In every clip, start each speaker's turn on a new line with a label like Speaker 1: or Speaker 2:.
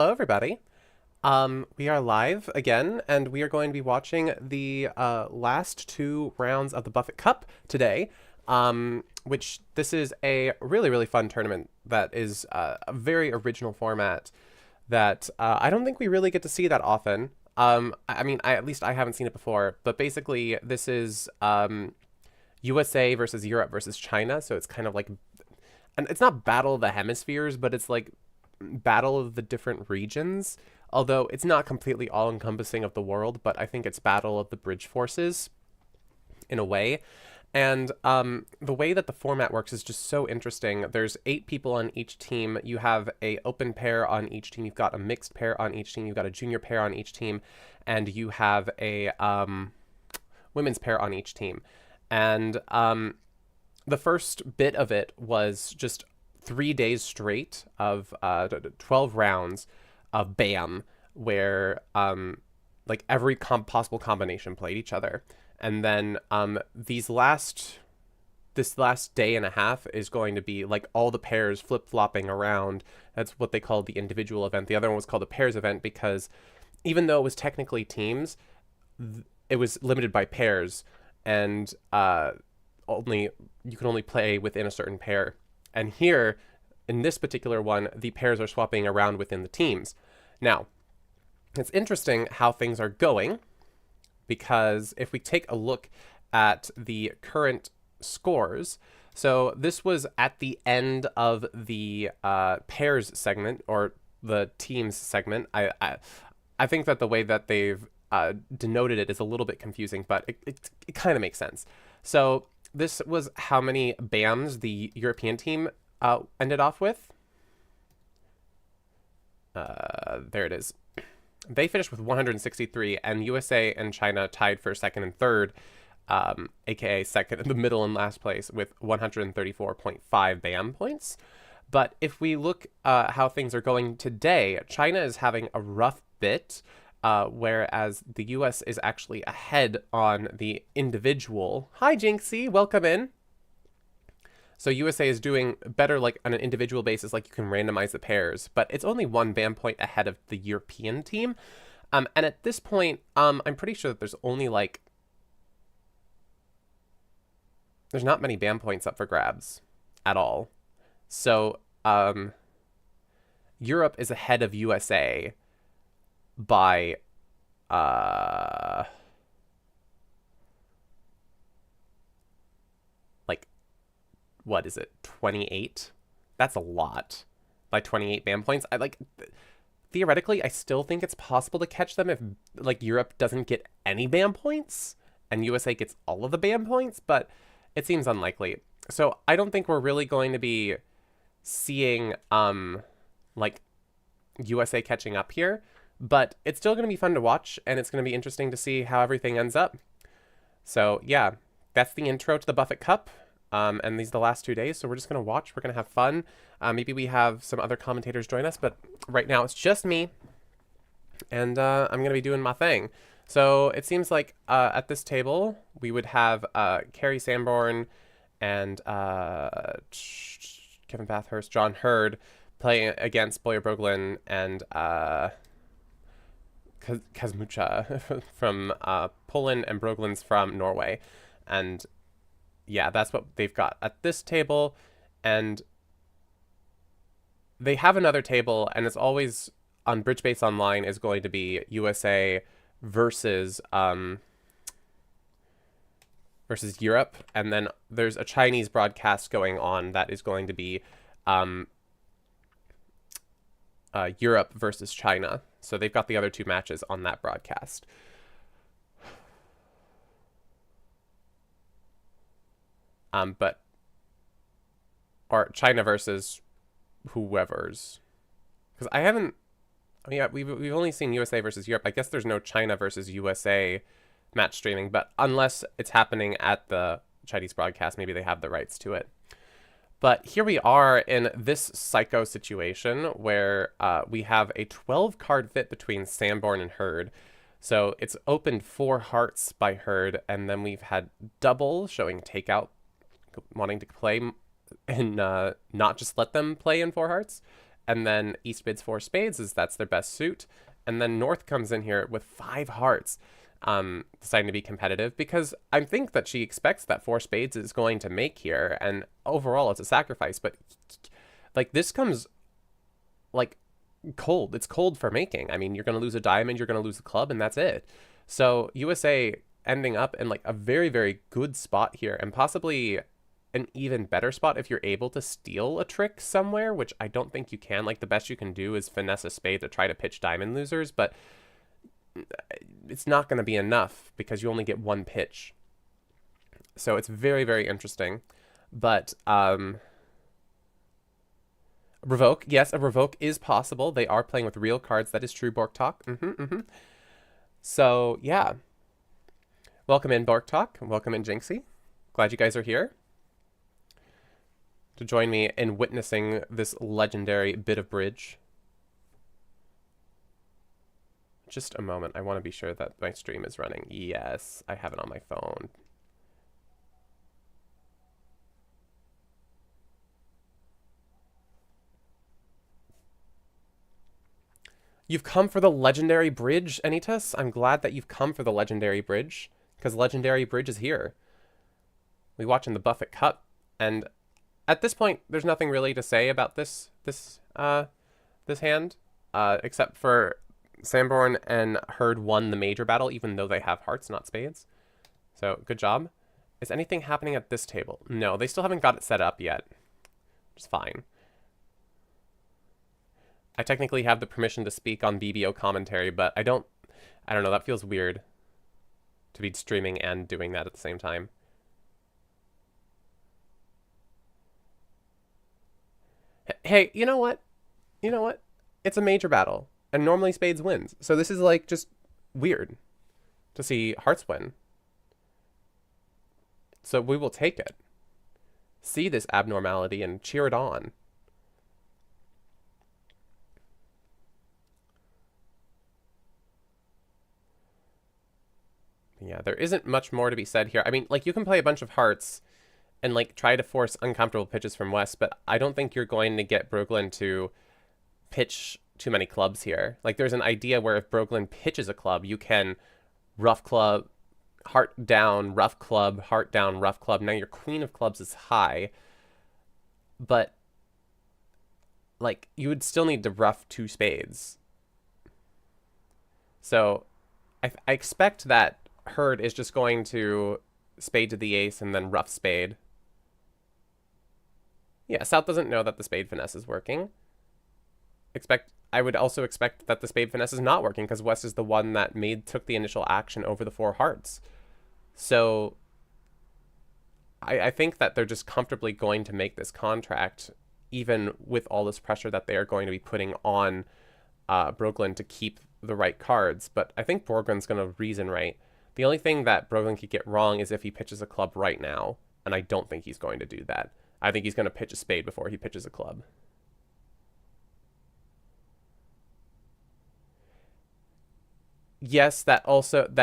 Speaker 1: Hello, everybody. We are live again, and we are going to be watching the last two rounds of the Buffett Cup today. Which this is a really fun tournament that is a very original format that I don't think we really get to see that often. I mean, at least I haven't seen it before. But basically, this is USA versus Europe versus China, so it's kind of like, and it's not Battle of the Hemispheres, but it's like battle of the different regions, although it's not completely all-encompassing of the world, but I think it's battle of the bridge forces in a way. And the way that the format works is just so interesting. There's 8 people on each team. You have a open pair on each team. You've got a mixed pair on each team. You've got a junior pair on each team. And you have a women's pair on each team. And the first bit of it was just 3 days straight of 12 rounds of BAM, where like every possible combination played each other. And then this last day and a half is going to be like all the pairs flip-flopping around. That's what they call the individual event. The other one was called the pairs event because even though it was technically teams, it was limited by pairs, and you can only play within a certain pair. And here, in this particular one, the pairs are swapping around within the teams. Now, it's interesting how things are going, because if we take a look at the current scores, so this was at the end of the pairs segment, or the teams segment. I think that the way that they've denoted it is a little bit confusing, but it kind of makes sense. So this was how many BAMs the European team ended off with. There it is. They finished with 163, and USA and China tied for second and third, aka second in the middle and last place, with 134.5 BAM points. But if we look how things are going today, China is having a rough bit, whereas the US is actually ahead on the individual. Hi, Jinxie, welcome in. So USA is doing better like on an individual basis, like you can randomize the pairs, but it's only 1 BAM point ahead of the European team. And at this point, I'm pretty sure that there's only like, there's not many BAM points up for grabs at all. So Europe is ahead of USA by like, what is it, 28? That's a lot. By 28 BAM points. Theoretically, I still think it's possible to catch them if like Europe doesn't get any BAM points and USA gets all of the BAM points, but it seems unlikely. So I don't think we're really going to be seeing like USA catching up here, but it's still going to be fun to watch, and it's going to be interesting to see how everything ends up. So yeah, that's the intro to the Buffett Cup. And these are the last 2 days, so we're just going to watch. We're going to have fun. Maybe we have some other commentators join us, but right now it's just me, and I'm going to be doing my thing. So it seems like at this table, we would have Carrie Sanborn and Kevin Bathurst, John Hurd playing against Boyer Broglin and Kazmucha from Poland, and Broglin's from Norway. And yeah, that's what they've got at this table. And they have another table, and it's always on BridgeBase Online is going to be USA versus versus Europe. And then there's a Chinese broadcast going on that is going to be Europe versus China. So they've got the other 2 matches on that broadcast. Or China versus whoever's, because we've only seen USA versus Europe. I guess there's no China versus USA match streaming, but unless it's happening at the Chinese broadcast, maybe they have the rights to it. But here we are in this psycho situation where we have a 12-card fit between Sanborn and Hurd. So it's opened 4 hearts by Hurd, and then we've had double showing takeout, wanting to play and not just let them play in 4 hearts. and then East bids 4 spades as that's their best suit, and then North comes in here with 5 hearts, deciding to be competitive because I think that she expects that 4 spades is going to make here, and overall it's a sacrifice, but like this comes like cold. It's cold for making. I mean, you're going to lose a diamond, you're going to lose a club, and that's it. So USA ending up in like a very, very good spot here, and possibly an even better spot if you're able to steal a trick somewhere, which I don't think you can. Like the best you can do is finesse a spade to try to pitch diamond losers, but it's not going to be enough because you only get 1 pitch. So it's very, very interesting. But revoke, yes, a revoke is possible. They are playing with real cards. That is true, Bork Talk. So yeah, welcome in, Bork Talk. Welcome in, Jinxie. Glad you guys are here to join me in witnessing this legendary bit of bridge. Just a moment. I want to be sure that my stream is running. Yes, I have it on my phone. You've come for the legendary bridge, Anitas? I'm glad that you've come for the legendary bridge, because legendary bridge is here. We watching the Buffett Cup, and at this point, there's nothing really to say about this hand, except for Sanborn and Hurd won the major battle, even though they have hearts, not spades. So, good job. Is anything happening at this table? No, they still haven't got it set up yet. Which is fine. I technically have the permission to speak on BBO commentary, but I don't know, that feels weird to be streaming and doing that at the same time. Hey, you know what? You know what? It's a major battle, and normally spades wins. So this is like just weird to see hearts win. So we will take it. See this abnormality and cheer it on. Yeah, there isn't much more to be said here. I mean, like, you can play a bunch of hearts and, like, try to force uncomfortable pitches from West, but I don't think you're going to get Brooklyn to pitch too many clubs here. Like, there's an idea where if Brooklyn pitches a club, you can rough club, heart down, rough club, heart down, rough club. Now your queen of clubs is high, but, like, you would still need to rough 2 spades. So I expect that Hurd is just going to spade to the ace and then rough spade. Yeah, South doesn't know that the spade finesse is working. I would also expect that the spade finesse is not working because West is the one that took the initial action over the 4 hearts. So I think that they're just comfortably going to make this contract, even with all this pressure that they are going to be putting on Brooklyn to keep the right cards. But I think Borgren's going to reason right. The only thing that Brooklyn could get wrong is if he pitches a club right now, and I don't think he's going to do that. I think he's going to pitch a spade before he pitches a club. Yes, that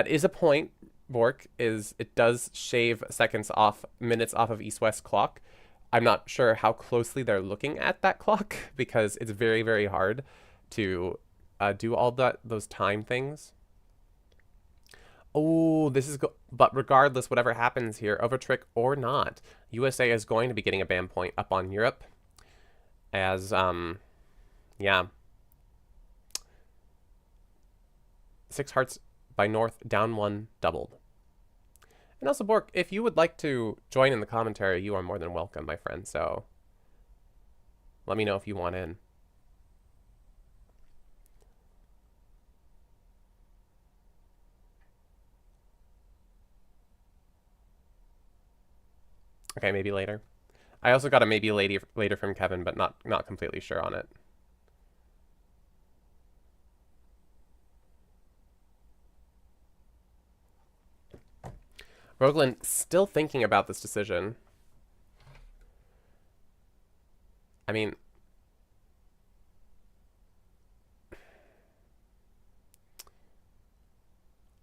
Speaker 1: is a point, Bork, is it does shave minutes off of East-West clock. I'm not sure how closely they're looking at that clock because it's very, very hard to do all those time things. Oh, but regardless, whatever happens here, overtrick or not, USA is going to be getting a ban point up on Europe as, yeah. 6 hearts by North, down 1, doubled. And also, Bork, if you would like to join in the commentary, you are more than welcome, my friend, so let me know if you want in. Okay, maybe later. I also got a maybe later from Kevin, but not completely sure on it. Brooklyn still thinking about this decision. I mean,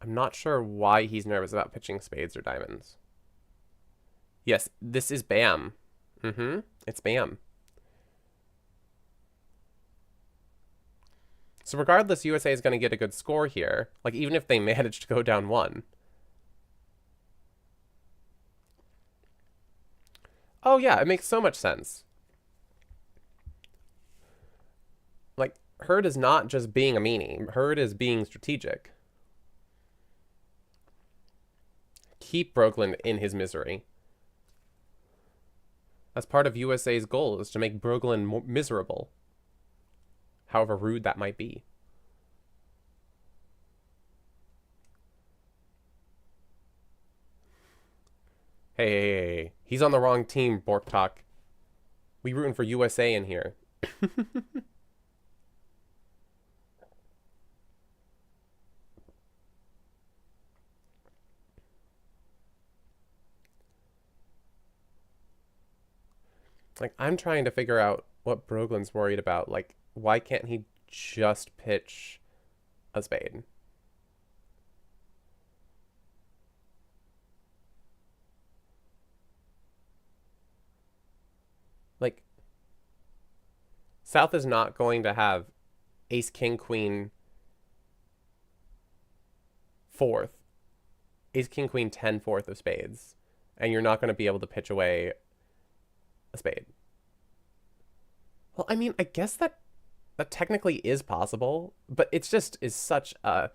Speaker 1: I'm not sure why he's nervous about pitching spades or diamonds. Yes, this is BAM. It's BAM. So regardless, USA is going to get a good score here. Like, even if they manage to go down 1. Oh, yeah, it makes so much sense. Like, Herd is not just being a meanie. Herd is being strategic. Keep Brooklyn in his misery. That's part of USA's goal, is to make Brooklyn miserable. However rude that might be. Hey, he's on the wrong team, Borktok. We rooting for USA in here. Like, I'm trying to figure out what Broglin's worried about. Like, why can't he just pitch a spade? Like, South is not going to have ace, king, queen, fourth. Ace, king, queen, 10, fourth of spades. And you're not going to be able to pitch away a spade. Well, I mean, I guess that technically is possible, but it's just is such a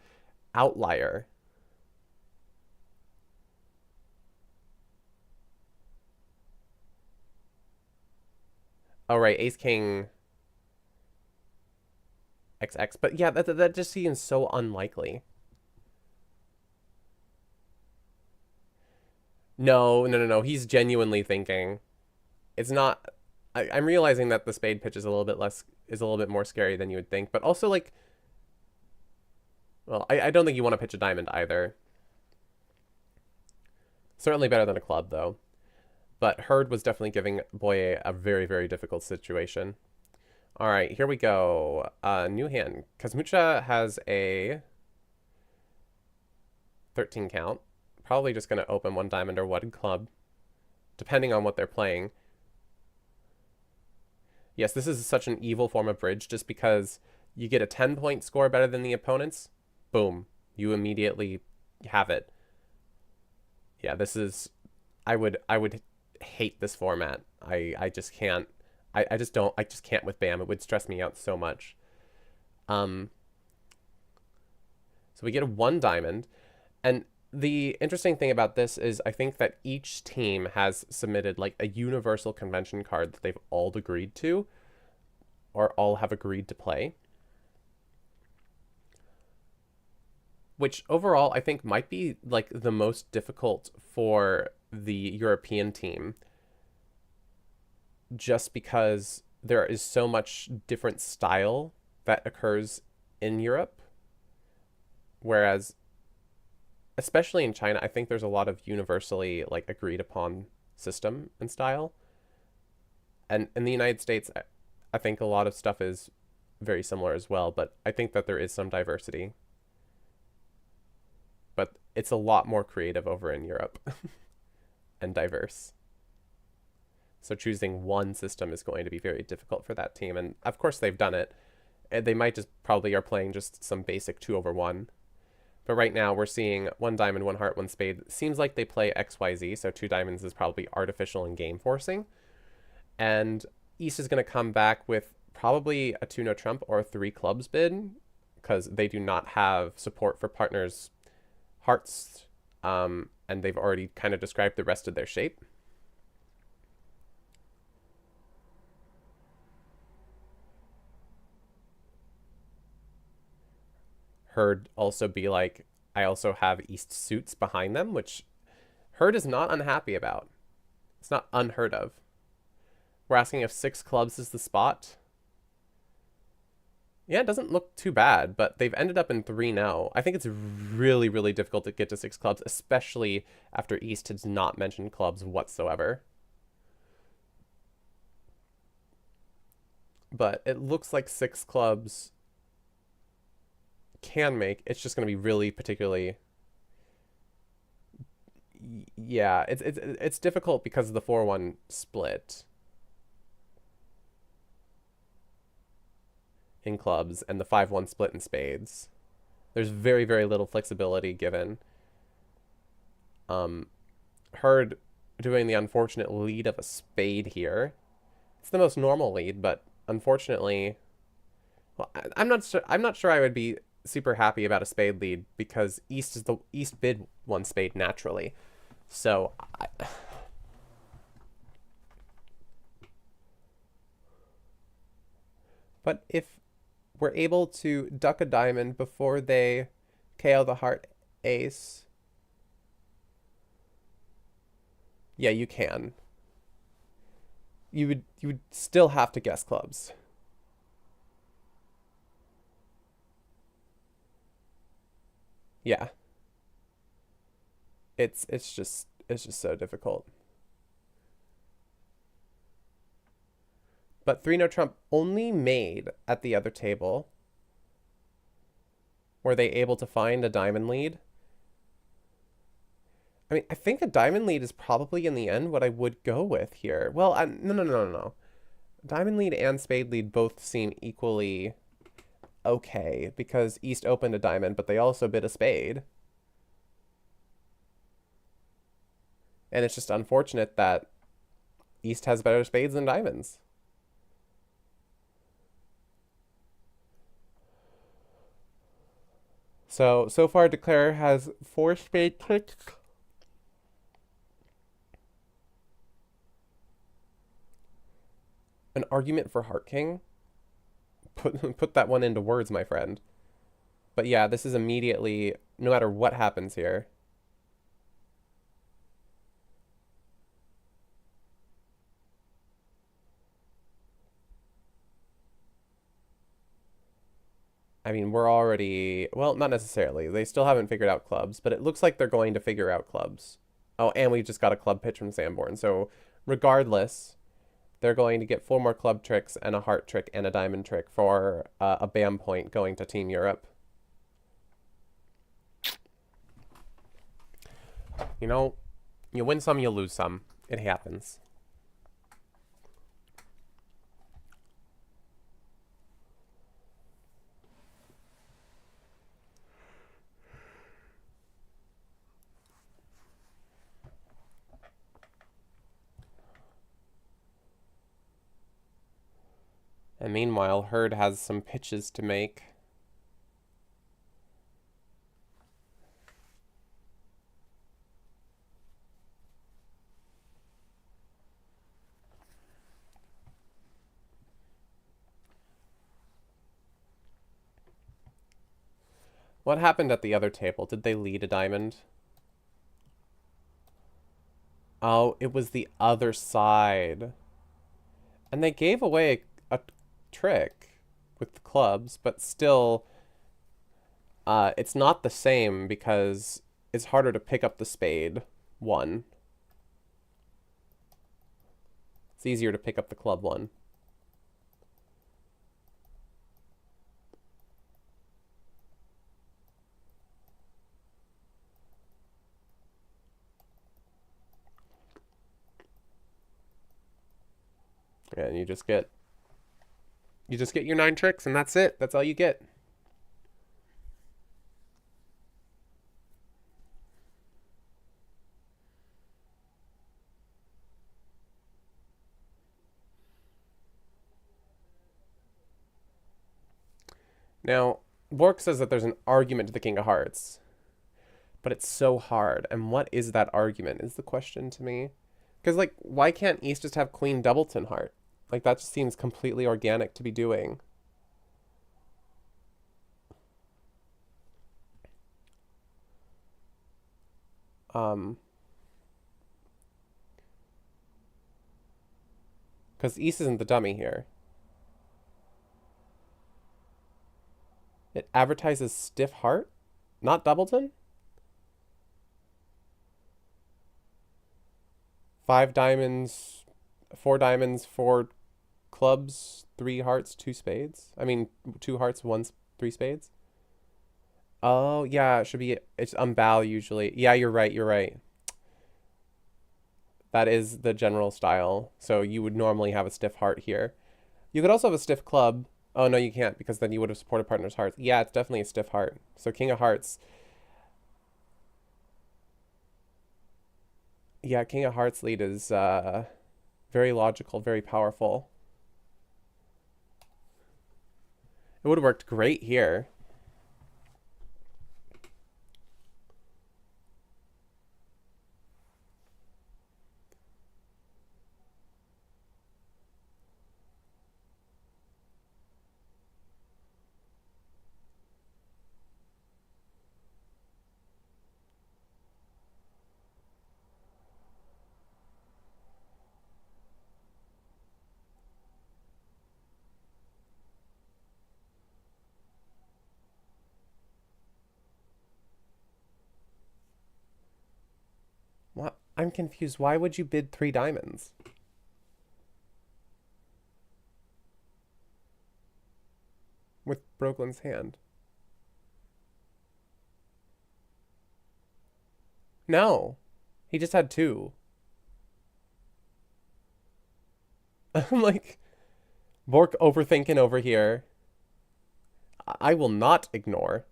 Speaker 1: outlier. Oh, right, ace, king, XX. But yeah, that just seems so unlikely. No. He's genuinely thinking. It's not. I'm realizing that the spade pitch is a little bit more scary than you would think. But also, like, well, I don't think you want to pitch a diamond either. Certainly better than a club, though. But Herd was definitely giving Boye a very, very difficult situation. All right, here we go. New hand. Kazmucha has a 13 count. Probably just going to open one diamond or one club, depending on what they're playing. Yes, this is such an evil form of bridge, just because you get a 10-point score better than the opponents. Boom. You immediately have it. Yeah, this is... I would hate this format. I just can't. I just can't with BAM. It would stress me out so much. So we get a 1 diamond, and the interesting thing about this is I think that each team has submitted like a universal convention card that they've all agreed to, or all have agreed to play, which overall I think might be like the most difficult for the European team, just because there is so much different style that occurs in Europe, whereas especially in China, I think there's a lot of universally like agreed upon system and style. And in the United States, I think a lot of stuff is very similar as well, but I think that there is some diversity. But it's a lot more creative over in Europe and diverse. So choosing one system is going to be very difficult for that team. And of course they've done it. And they might just probably are playing just some basic 2/1. But right now we're seeing 1 diamond, 1 heart, 1 spade. Seems like they play XYZ, so 2 diamonds is probably artificial and game forcing. And East is going to come back with probably a 2 no trump or a 3 clubs bid, because they do not have support for partners' hearts, and they've already kind of described the rest of their shape. Herd also be like, I also have East suits behind them, which Herd is not unhappy about. It's not unheard of. We're asking if 6 clubs is the spot. Yeah, it doesn't look too bad, but they've ended up in 3 now. I think it's really, really difficult to get to 6 clubs, especially after East has not mentioned clubs whatsoever. But it looks like 6 clubs can make. It's just going to be really particularly... Yeah, it's difficult because of the 4-1 split. in clubs and the 5-1 split in spades. There's very, very little flexibility given. Hurd doing the unfortunate lead of a spade here. It's the most normal lead, but unfortunately, well, I'm not sure I would be super happy about a spade lead because East bid one spade naturally. So but if we're able to duck a diamond before they KO the heart ace, yeah, you can. You would still have to guess clubs. Yeah. It's just so difficult. But 3-no trump only made at the other table. Were they able to find a diamond lead? I mean, I think a diamond lead is probably in the end what I would go with here. Well, no. Diamond lead and spade lead both seem equally okay because East opened a diamond, but they also bid a spade. And it's just unfortunate that East has better spades than diamonds. So far Declare has 4 spade tricks. An argument for Heart King? Put that one into words, my friend. But yeah, this is immediately, no matter what happens here. I mean, we're already, well, not necessarily. They still haven't figured out clubs, but it looks like they're going to figure out clubs. Oh, and we just got a club pitch from Sanborn. So regardless, they're going to get 4 more club tricks and a heart trick and a diamond trick for a BAM point going to Team Europe. You know, you win some, you lose some. It happens. And meanwhile, Hurd has some pitches to make. What happened at the other table? Did they lead a diamond? Oh, it was the other side. And they gave away a trick with the clubs, but still, it's not the same because it's harder to pick up the spade 1. It's easier to pick up the club 1. And you just get your 9 tricks and that's it. That's all you get. Now, Bork says that there's an argument to the King of Hearts, but it's so hard. And what is that argument is the question to me. Because, like, why can't East just have Queen Doubleton Heart? Like, that just seems completely organic to be doing. Because East isn't the dummy here. It advertises stiff heart, not Doubleton. 5 diamonds, 4 diamonds, 4 clubs, 3 hearts, 2 spades. I mean, 2 hearts, 3 spades. Oh, yeah, it should be, it's unbow usually. Yeah, you're right. That is the general style. So you would normally have a stiff heart here. You could also have a stiff club. Oh, no, you can't, because then you would have supported partner's hearts. Yeah, it's definitely a stiff heart. So king of hearts. Yeah, king of hearts lead is very logical, very powerful. It would have worked great here. What? I'm confused. Why would you bid 3 diamonds? With Brooklyn's hand. No. He just had 2. I'm like, Bork overthinking over here. I will not ignore.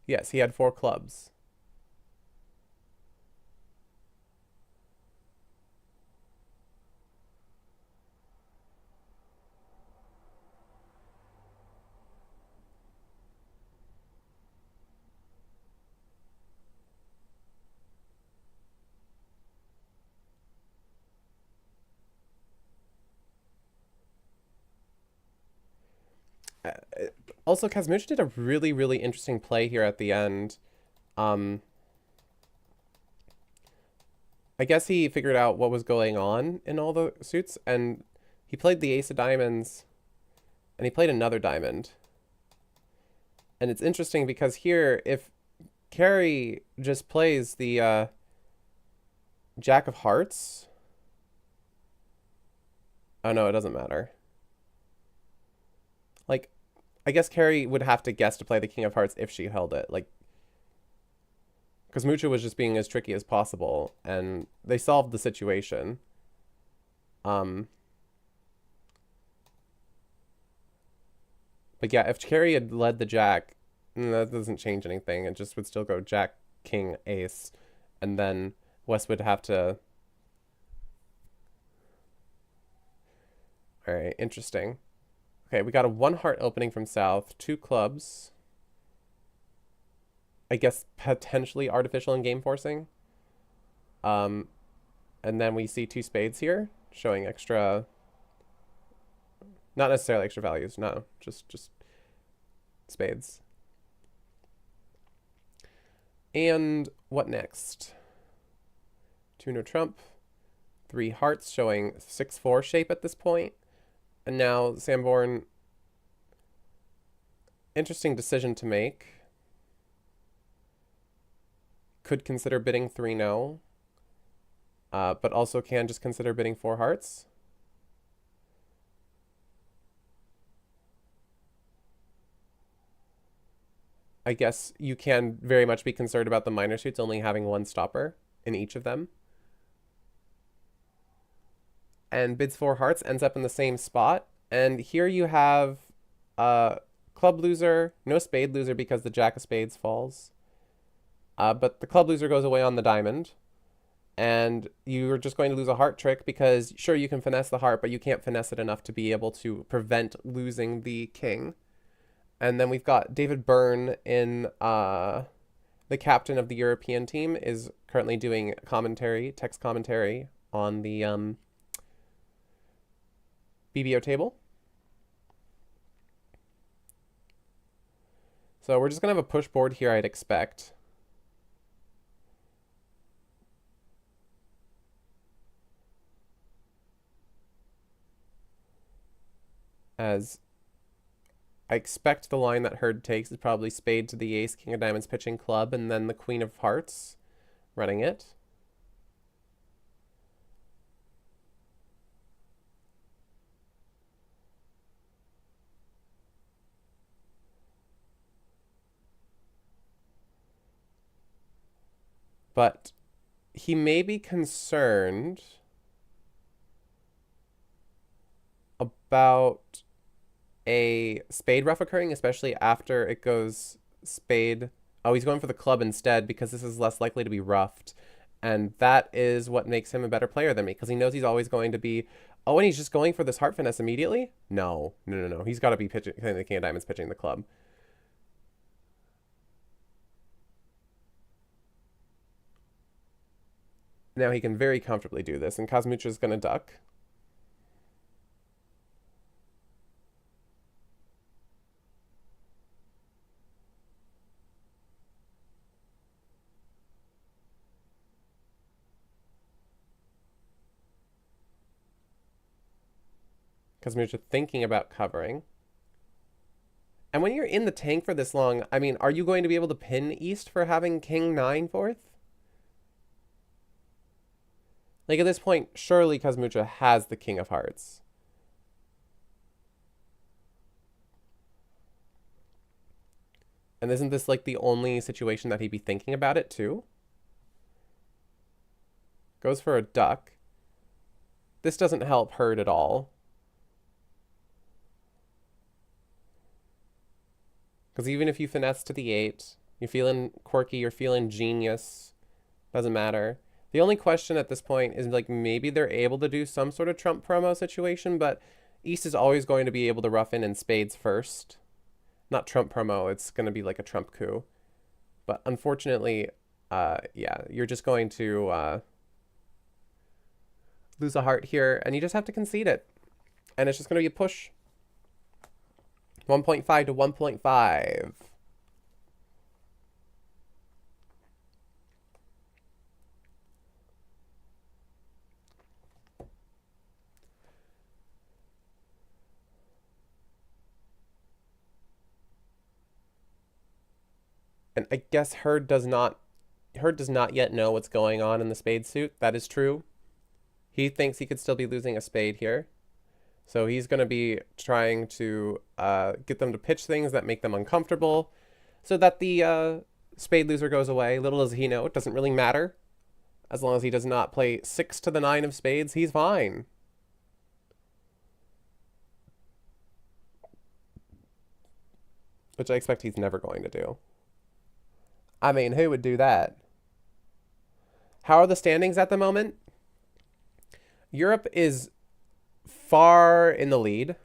Speaker 1: Yes, he had 4 clubs. Also, Kazmuch did a really, really interesting play here at the end. I guess he figured out what was going on in all the suits, and he played the ace of diamonds, and he played another diamond. And it's interesting because here, if Carrie just plays the jack of hearts... Oh, no, it doesn't matter. Like, I guess Carrie would have to guess to play the king of hearts if she held it. Like, because Mucha was just being as tricky as possible, and they solved the situation. But yeah, if Carrie had led the jack, that doesn't change anything. It just would still go jack, king, ace, and then West would have to... All right, interesting. Okay, we got a 1 heart opening from south, 2 clubs. I guess potentially artificial and game forcing. And then we see 2 spades here, showing extra... Not necessarily extra values, no, just spades. And what next? 2 no trump, 3 hearts, showing 6-4 shape at this point. And now Sanborn, interesting decision to make. Could consider bidding 3 no, but also can just consider bidding 4 hearts. I guess you can very much be concerned about the minor suits only having 1 stopper in each of them. And bids 4 hearts, ends up in the same spot. And here you have club loser, no spade loser because the jack of spades falls. But the club loser goes away on the diamond. And you're just going to lose a heart trick because, sure, you can finesse the heart, but you can't finesse it enough to be able to prevent losing the king. And then we've got David Byrne in the captain of the European team is currently doing commentary, text commentary on the BBO table. So we're just going to have a push board here, I'd expect. As I expect the line that Hurd takes is probably spade to the ace, king of diamonds pitching club, and then the queen of hearts running it. But he may be concerned about a spade ruff occurring, especially after it goes spade. Oh, he's going for the club instead because this is less likely to be ruffed. And that is what makes him a better player than me, because he knows he's always going to be... Oh, and he's just going for this heart finesse immediately? No. He's got to be pitching the king of diamonds, pitching the club. Now he can very comfortably do this, and Kazmucha's going to duck. Kazmucha thinking about covering. And when you're in the tank for this long, I mean, are you going to be able to pin East for having King 9 fourth? Like, at this point, surely Kazmucha has the King of Hearts. And isn't this, like, the only situation that he'd be thinking about it, too? Goes for a duck. This doesn't help Herd at all. Because even if you finesse to the 8, you're feeling quirky, you're feeling genius, doesn't matter. The only question at this point is, like, maybe they're able to do some sort of Trump promo situation, but East is always going to be able to rough in spades first. Not Trump promo, it's going to be like a Trump coup. But unfortunately, yeah, you're just going to lose a heart here, and you just have to concede it. And it's just going to be a push. 1.5 to 1.5. And I guess Herd does not yet know what's going on in the spade suit. That is true. He thinks he could still be losing a spade here. So he's going to be trying to get them to pitch things that make them uncomfortable so that the spade loser goes away. Little does he know, it doesn't really matter. As long as he does not play 6 to the 9 of spades, he's fine. Which I expect he's never going to do. I mean, who would do that? How are the standings at the moment? Europe is far in the lead.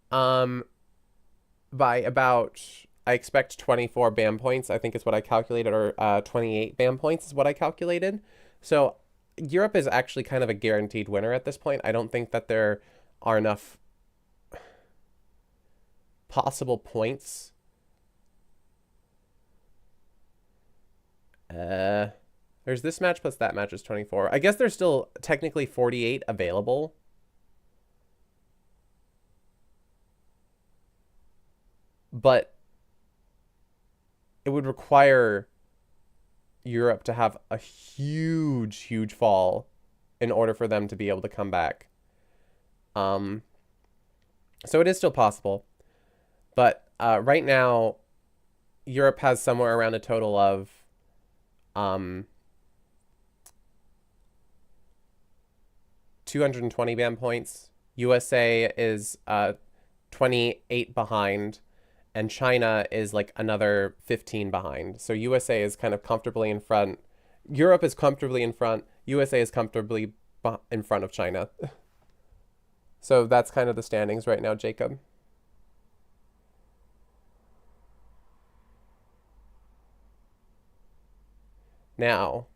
Speaker 1: By about, I expect 24 BAM points, I think is what I calculated, or 28 BAM points is what I calculated. So Europe is actually kind of a guaranteed winner at this point. I don't think that there are enough possible points. There's this match plus that match is 24. I guess there's still technically 48 available. But it would require Europe to have a huge, huge fall in order for them to be able to come back. So it is still possible. But right now, Europe has somewhere around a total of 220 BAM points. USA is 28 behind, and China is like another 15 behind. So USA is kind of comfortably in front. Europe is comfortably in front. USA is comfortably in front of China. So that's kind of the standings right now, Jacob. Now,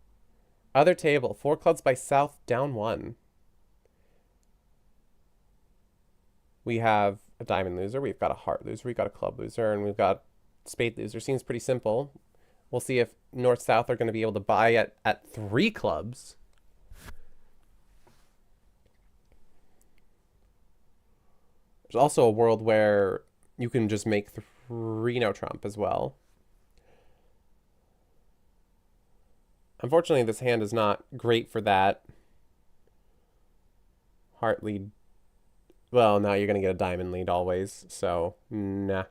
Speaker 1: other table, 4 clubs by South, down 1. We have a diamond loser, we've got a heart loser, we've got a club loser, and we've got spade loser. Seems pretty simple. We'll see if North-South are going to be able to buy at 3 clubs. There's also a world where you can just make 3 no trump as well. Unfortunately, this hand is not great for that. Heart lead. Well, now you're going to get a diamond lead always, so nah.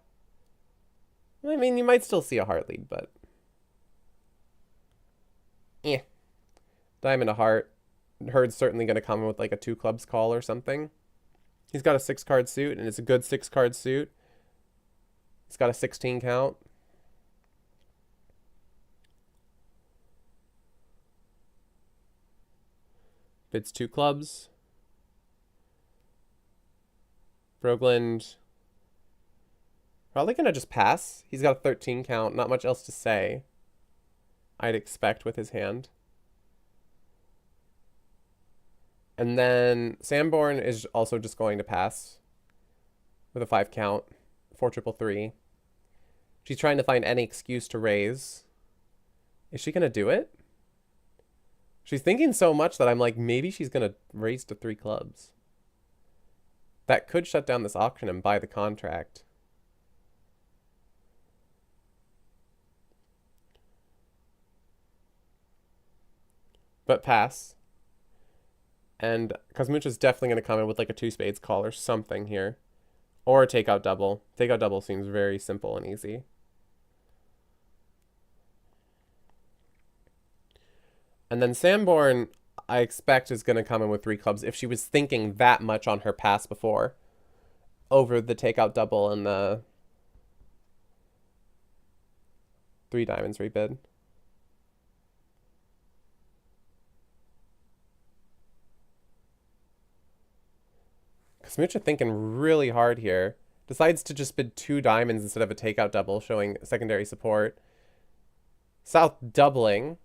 Speaker 1: I mean, you might still see a heart lead, but... Eh. Diamond a heart. Herd's certainly going to come with like a 2 clubs call or something. He's got a 6-card suit, and it's a good 6-card suit. He's got a 16 count. Bids 2 clubs. Brogland probably going to just pass. He's got a 13 count. Not much else to say, I'd expect, with his hand. And then Sanborn is also just going to pass with a 5 count, 4-3-3. She's trying to find any excuse to raise. Is she going to do it? She's thinking so much that I'm like, maybe she's going to raise to 3 clubs. That could shut down this auction and buy the contract. But pass. And Kosmuch is definitely going to come in with like a 2 spades call or something here. Or a takeout double. Takeout double seems very simple and easy. And then Sanborn, I expect, is going to come in with 3 clubs if she was thinking that much on her pass before. Over the takeout double and the 3 diamonds rebid. Kosmucha thinking really hard here. Decides to just bid 2 diamonds instead of a takeout double, showing secondary support. South doubling.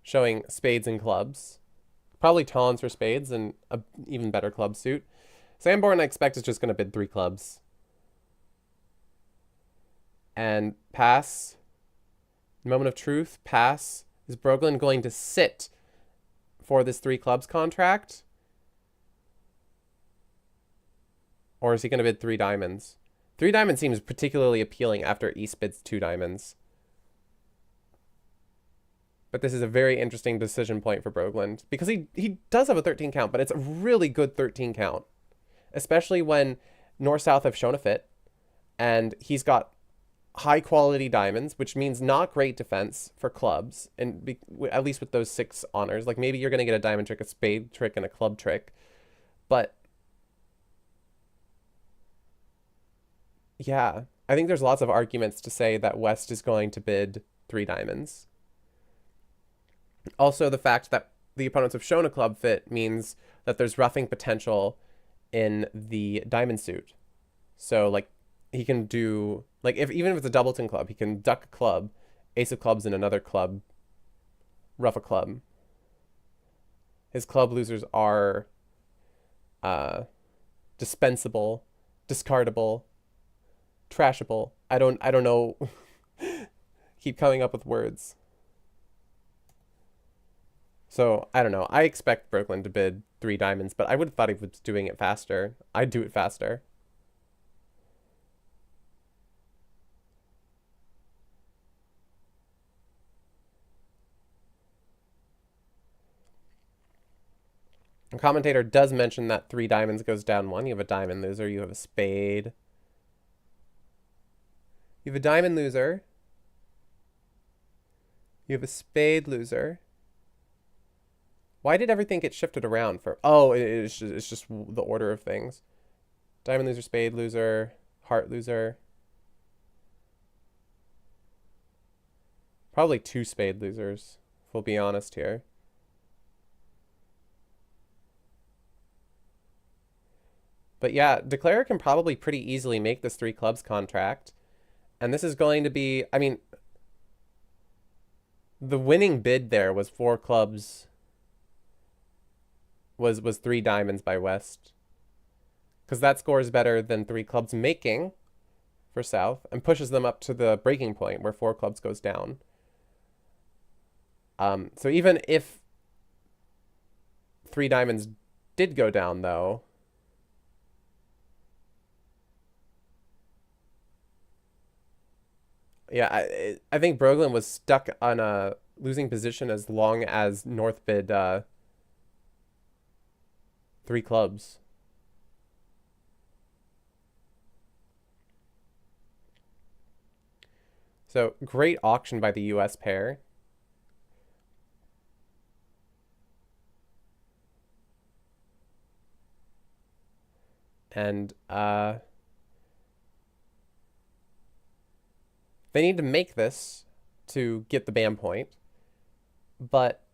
Speaker 1: Showing spades and clubs. Probably taunts for spades and an even better club suit. Sanborn, I expect, is just going to bid 3 clubs. And pass. Moment of truth. Pass. Is Brogland going to sit for this 3 clubs contract? Or is he going to bid 3 diamonds? 3 diamonds seems particularly appealing after East bids 2 diamonds. But this is a very interesting decision point for Brogland. Because he does have a 13 count, but it's a really good 13 count. Especially when North-South have shown a fit. And he's got high quality diamonds, which means not great defense for clubs. And at least with those 6 honors. Like maybe you're going to get a diamond trick, a spade trick, and a club trick. But yeah, I think there's lots of arguments to say that West is going to bid 3 diamonds. Also, the fact that the opponents have shown a club fit means that there's roughing potential in the diamond suit. So, like, he can do, like, even if it's a doubleton club, he can duck a club, ace of clubs in another club, rough a club. His club losers are dispensable, discardable, trashable. I don't know. Keep coming up with words. So, I don't know. I expect Brooklyn to bid 3 diamonds, but I would have thought he was doing it faster. I'd do it faster. The commentator does mention that 3 diamonds goes down 1. You have a diamond loser. You have a spade. You have a diamond loser. You have a spade loser. Why did everything get shifted around for? Oh, it's just the order of things. Diamond loser, spade loser, heart loser. Probably 2 spade losers, if we'll be honest here. But yeah, Declarer can probably pretty easily make this 3 clubs contract. And this is going to be, I mean, the winning bid there was 4 clubs. Was 3 diamonds by West. Because that scores better than 3 clubs making for South and pushes them up to the breaking point where 4 clubs goes down. So even if 3 diamonds did go down, though, yeah, I think Brogland was stuck on a losing position as long as North bid 3 clubs. So great auction by the US pair. And they need to make this to get the ban point. But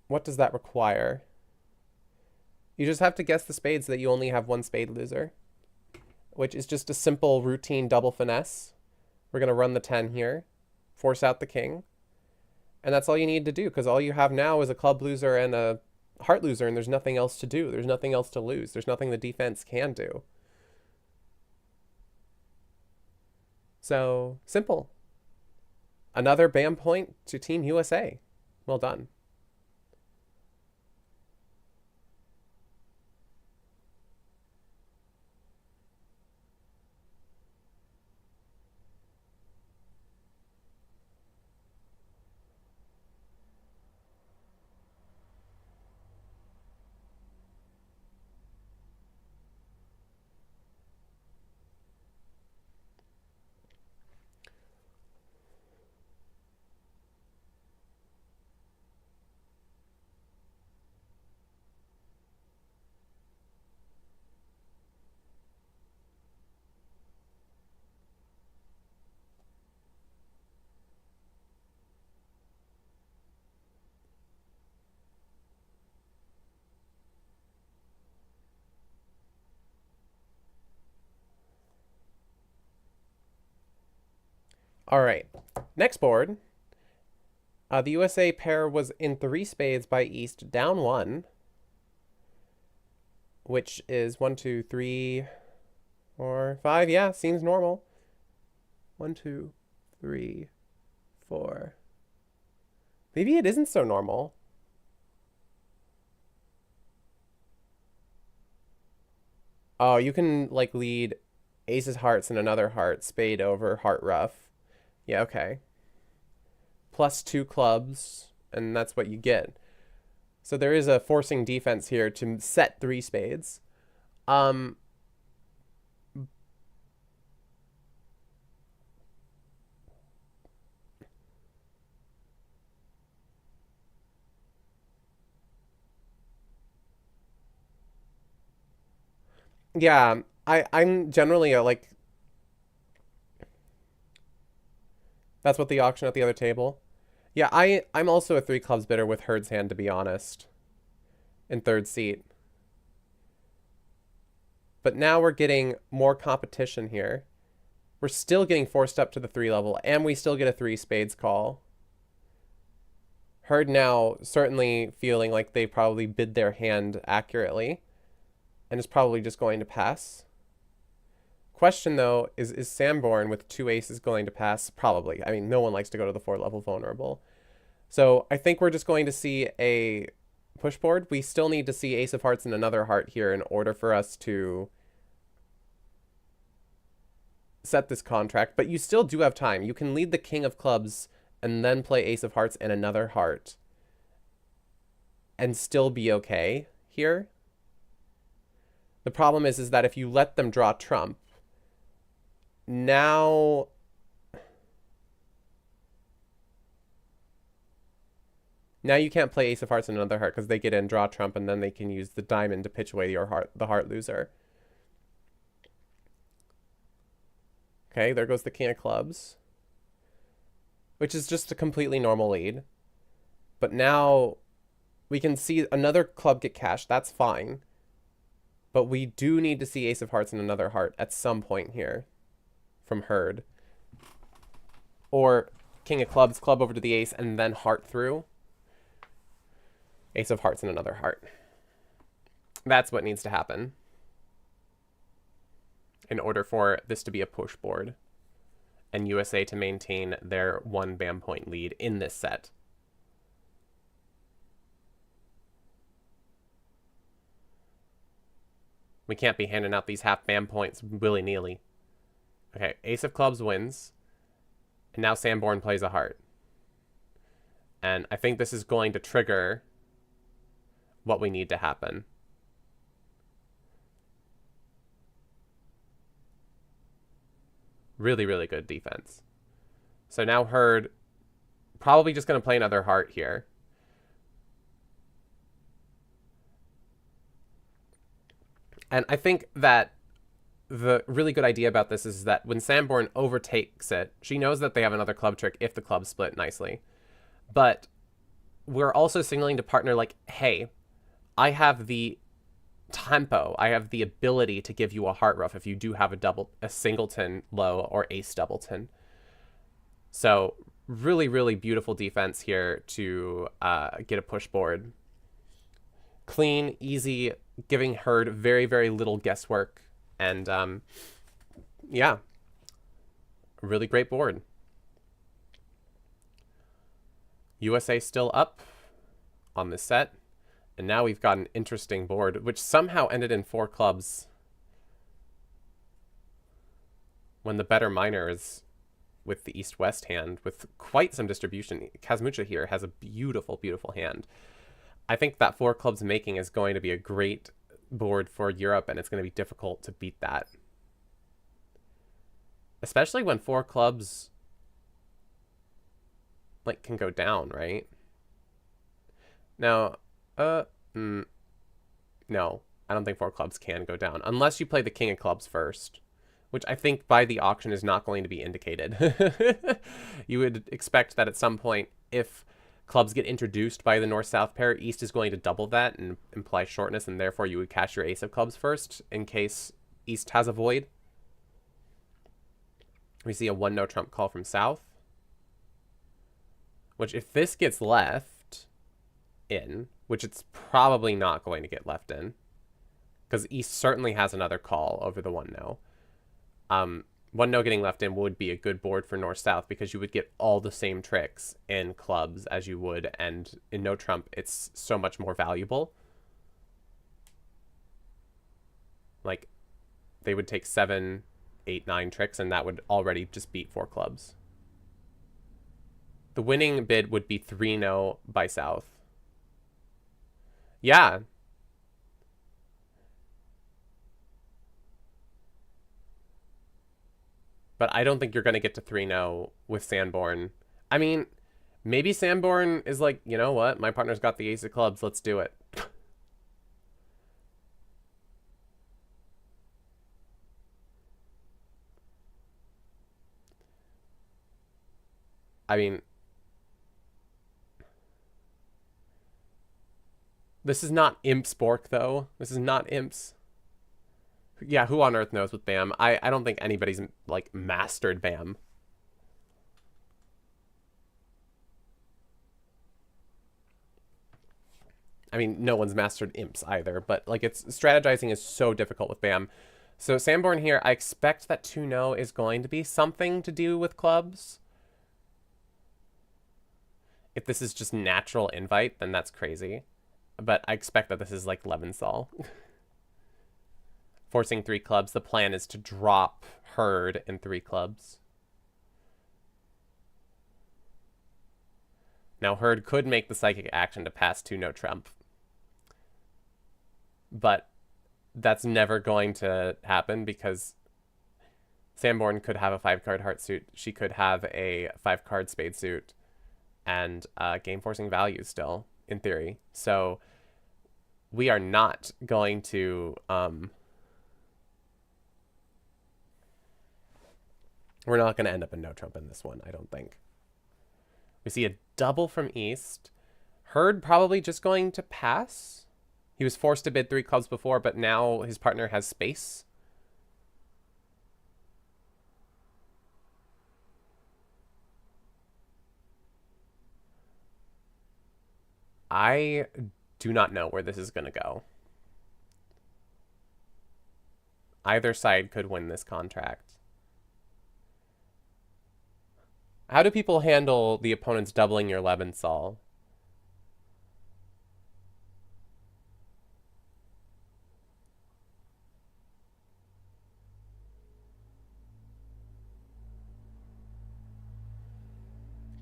Speaker 1: what does that require? You just have to guess the spades so that you only have one spade loser, which is just a simple routine double finesse. We're going to run the 10 here, force out the king. And that's all you need to do, because all you have now is a club loser and a heart loser, and there's nothing else to do. There's nothing else to lose. There's nothing the defense can do. So, simple. Another ban point to Team USA. Well done. All right, next board. The USA pair was in 3 spades by East, down 1, which is 1, 2, 3, 4, 5. Yeah, seems normal. 1, 2, 3, 4. Maybe it isn't so normal. Oh, you can like lead aces hearts and another heart, spade over heart rough. Yeah, okay. Plus 2 clubs, and that's what you get. So there is a forcing defense here to set 3 spades. Yeah, I'm generally like, that's what the auction at the other table. Yeah, I'm also a 3 clubs bidder with Herd's hand, to be honest, in 3rd seat. But now we're getting more competition here. We're still getting forced up to the 3 level, and we still get a 3 spades call. Herd now certainly feeling like they probably bid their hand accurately, and is probably just going to pass. Question, though, is Sanborn with 2 aces going to pass? Probably. I mean, no one likes to go to the 4 level vulnerable. So I think we're just going to see a push board. We still need to see ace of hearts and another heart here in order for us to set this contract. But you still do have time. You can lead the king of clubs and then play ace of hearts and another heart and still be okay here. The problem is that if you let them draw trump, now you can't play ace of hearts and another heart because they get in, draw trump, and then they can use the diamond to pitch away your the heart loser. Okay, there goes the king of clubs, which is just a completely normal lead. But now we can see another club get cashed. That's fine. But we do need to see ace of hearts and another heart at some point here from Herd. Or king of clubs, club over to the ace, and then heart through. Ace of hearts and another heart. That's what needs to happen in order for this to be a push board and USA to maintain their 1 ban point lead in this set. We can't be handing out these half ban points willy-nilly. Okay, ace of clubs wins. And now Sanborn plays a heart. And I think this is going to trigger what we need to happen. Really, really good defense. So now Herd probably just going to play another heart here. And I think that the really good idea about this is that when Sanborn overtakes it, she knows that they have another club trick if the clubs split nicely. But we're also signaling to partner like, hey, I have the tempo, I have the ability to give you a heart ruff if you do have a singleton low or ace doubleton. So really, really beautiful defense here to get a push board. Clean, easy, giving Herd very, very little guesswork. And yeah, a really great board. USA still up on this set. And now we've got an interesting board, which somehow ended in 4 clubs. When the better miner is with the east-west hand with quite some distribution. Kazmucha here has a beautiful, beautiful hand. I think that 4 clubs making is going to be a great board for Europe, and it's going to be difficult to beat that. Especially when 4 clubs like can go down, right? Now, no, I don't think 4 clubs can go down unless you play the king of clubs first, which I think by the auction is not going to be indicated. You would expect that at some point, if clubs get introduced by the north-south pair, East is going to double that and imply shortness, and therefore you would cash your ace of clubs first in case East has a void. We see a 1-no trump call from South, which if this gets left in, which it's probably not going to get left in, because East certainly has another call over the 1-no. 1-no getting left in would be a good board for north-south because you would get all the same tricks in clubs as you would, and in no trump, it's so much more valuable. Like, they would take 7, 8, 9 tricks, and that would already just beat 4 clubs. The winning bid would be 3-no by South. Yeah. But I don't think you're going to get to 3-no with Sanborn. I mean, maybe Sanborn is like, you know what? My partner's got the ace of clubs. Let's do it. I mean, this is not Imps Bork, though. This is not Imps. Yeah, who on earth knows with BAM? I don't think anybody's, like, mastered BAM. I mean, no one's mastered Imps either, but, like, strategizing is so difficult with BAM. So Sanborn here, I expect that 2-no is going to be something to do with clubs. If this is just natural invite, then that's crazy. But I expect that this is like Leventhal. Forcing 3 clubs. The plan is to drop Herd in 3 clubs. Now Herd could make the psychic action to pass 2-no trump. But that's never going to happen because Sanborn could have a 5-card heart suit. She could have a 5-card spade suit. And game forcing value still, in theory. So we are not going to... we're not going to end up in no trump in this one, I don't think. We see a double from East. Herd probably just going to pass. He was forced to bid 3 clubs before, but now his partner has space. I do not know where this is going to go. Either side could win this contract. How do people handle the opponents doubling your Leventhal?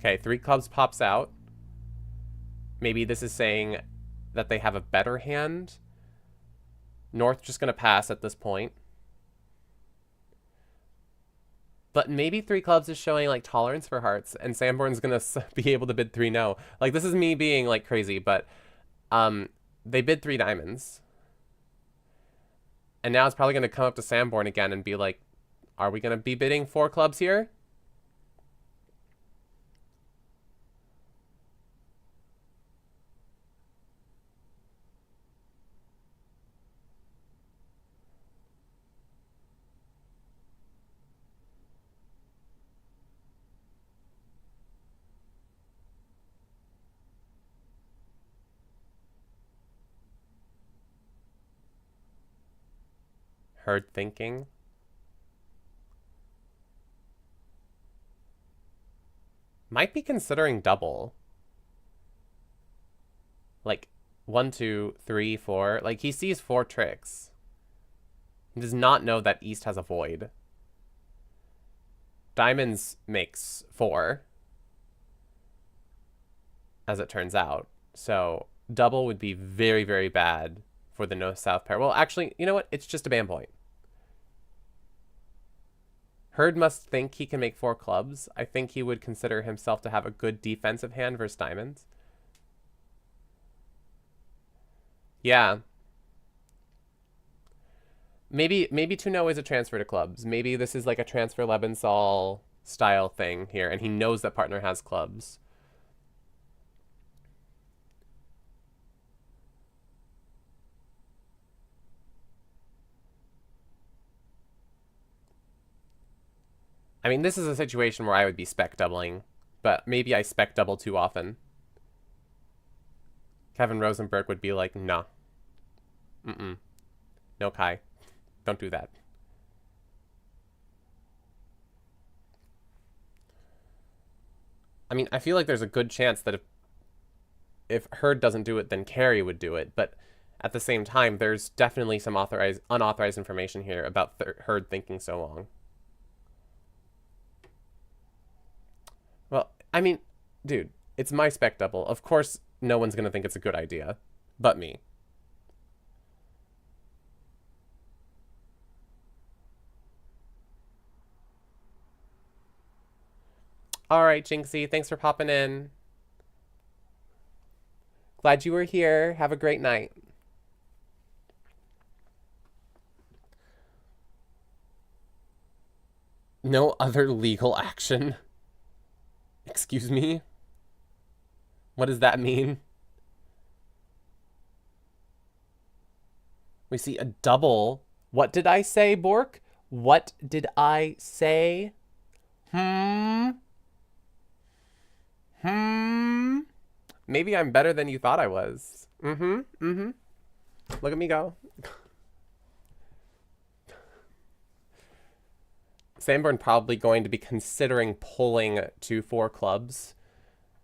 Speaker 1: Okay, 3 clubs pops out. Maybe this is saying that they have a better hand. North just going to pass at this point. But maybe three clubs is showing like tolerance for hearts, and Sanborn's gonna be able to bid three no. Like this is me being like crazy, but they bid three diamonds, and now it's probably gonna come up to Sanborn again and be like, "Are we gonna be bidding four clubs here?" Herd thinking. Might be considering double. Like 1, 2, 3, 4. Like he sees 4 tricks. He does not know that East has a void. Diamonds makes 4, as it turns out. So double would be very, very bad for the north-south pair. Well, actually, you know what? It's just a ban point. Herd must think he can make 4 clubs. I think he would consider himself to have a good defensive hand versus diamonds. Yeah. Maybe 2-0 is a transfer to clubs. Maybe this is like a transfer Lebensal style thing here, and he knows that partner has clubs. I mean, this is a situation where I would be spec doubling, but maybe I spec double too often. Kevin Rosenberg would be like, nah. No, Kai. Don't do that. I mean, I feel like there's a good chance that if Herd doesn't do it, then Carrie would do it, but at the same time, there's definitely some unauthorized information here about Herd thinking so long. Well, I mean, dude, it's my spec double. Of course, no one's going to think it's a good idea, but me. All right, Jinxie, thanks for popping in. Glad you were here. Have a great night. No other legal action. Excuse me? What does that mean? We see a double. What did I say, Bork? What did I say? Maybe I'm better than you thought I was. Look at me go. Sanborn probably going to be considering pulling 2-4 clubs,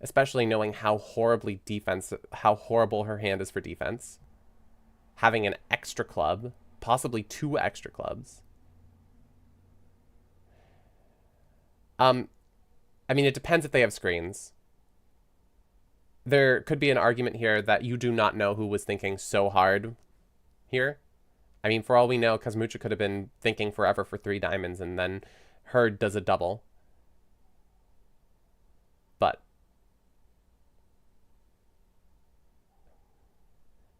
Speaker 1: especially knowing how horrible her hand is for defense. Having an extra club, possibly 2 extra clubs. I mean, it depends if they have screens. There could be an argument here that you do not know who was thinking so hard here. I mean, for all we know, Kazmucha could have been thinking forever for 3 diamonds, and then Herd does a double. But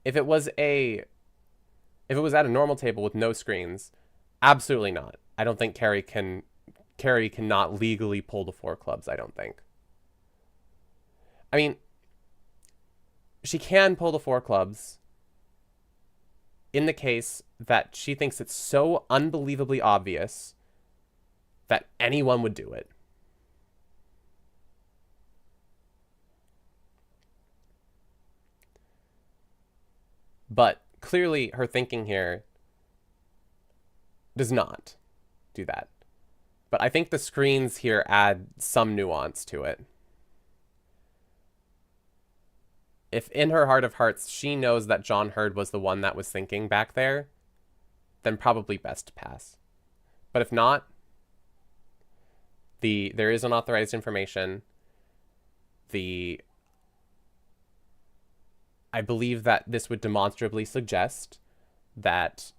Speaker 1: if it was at a normal table with no screens, absolutely not. I don't think Carrie cannot legally pull the 4 clubs, I don't think. I mean, she can pull the 4 clubs in the case that she thinks it's so unbelievably obvious that anyone would do it. But clearly her thinking here does not do that. But I think the screens here add some nuance to it. If in her heart of hearts she knows that John Hurd was the one that was thinking back there, then probably best to pass. But if not, there is unauthorized information. I believe that this would demonstrably suggest that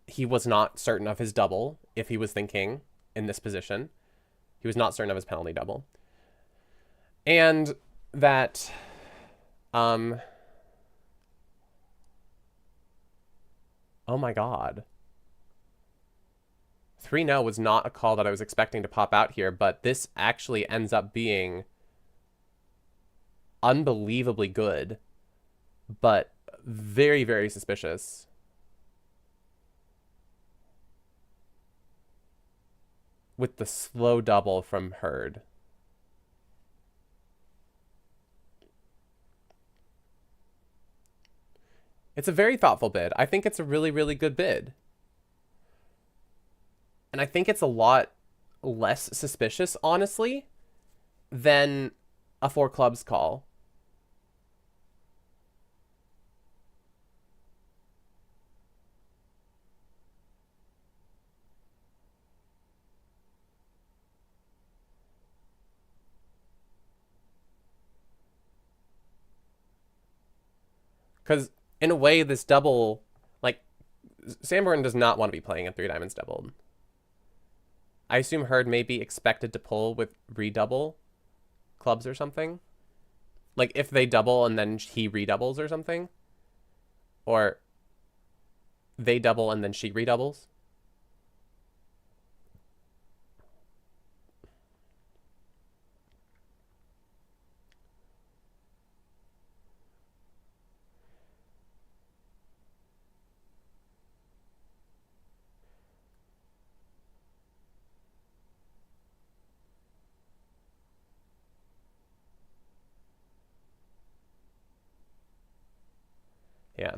Speaker 1: he was not certain of his double if he was thinking in this position. He was not certain of his penalty double. And that oh my god. 3-no was not a call that I was expecting to pop out here, but this actually ends up being unbelievably good, but very, very suspicious. With the slow double from Hurd. It's a very thoughtful bid. I think it's a really, really good bid. And I think it's a lot less suspicious, honestly, than a 4 clubs call. Because in a way, this double, like, Sanborn does not want to be playing a 3 diamonds doubled. I assume Hurd may be expected to pull with redouble clubs or something. Like, if they double and then he redoubles or something. Or they double and then she redoubles. Yeah.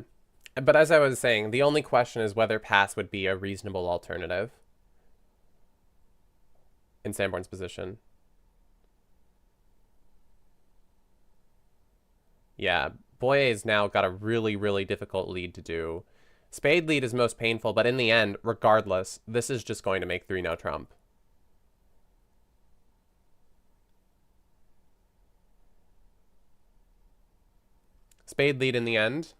Speaker 1: But as I was saying, the only question is whether pass would be a reasonable alternative in Sanborn's position. Yeah, Boye's now got a really, really difficult lead to do. Spade lead is most painful, but in the end, regardless, this is just going to make 3-no trump. Spade lead in the end,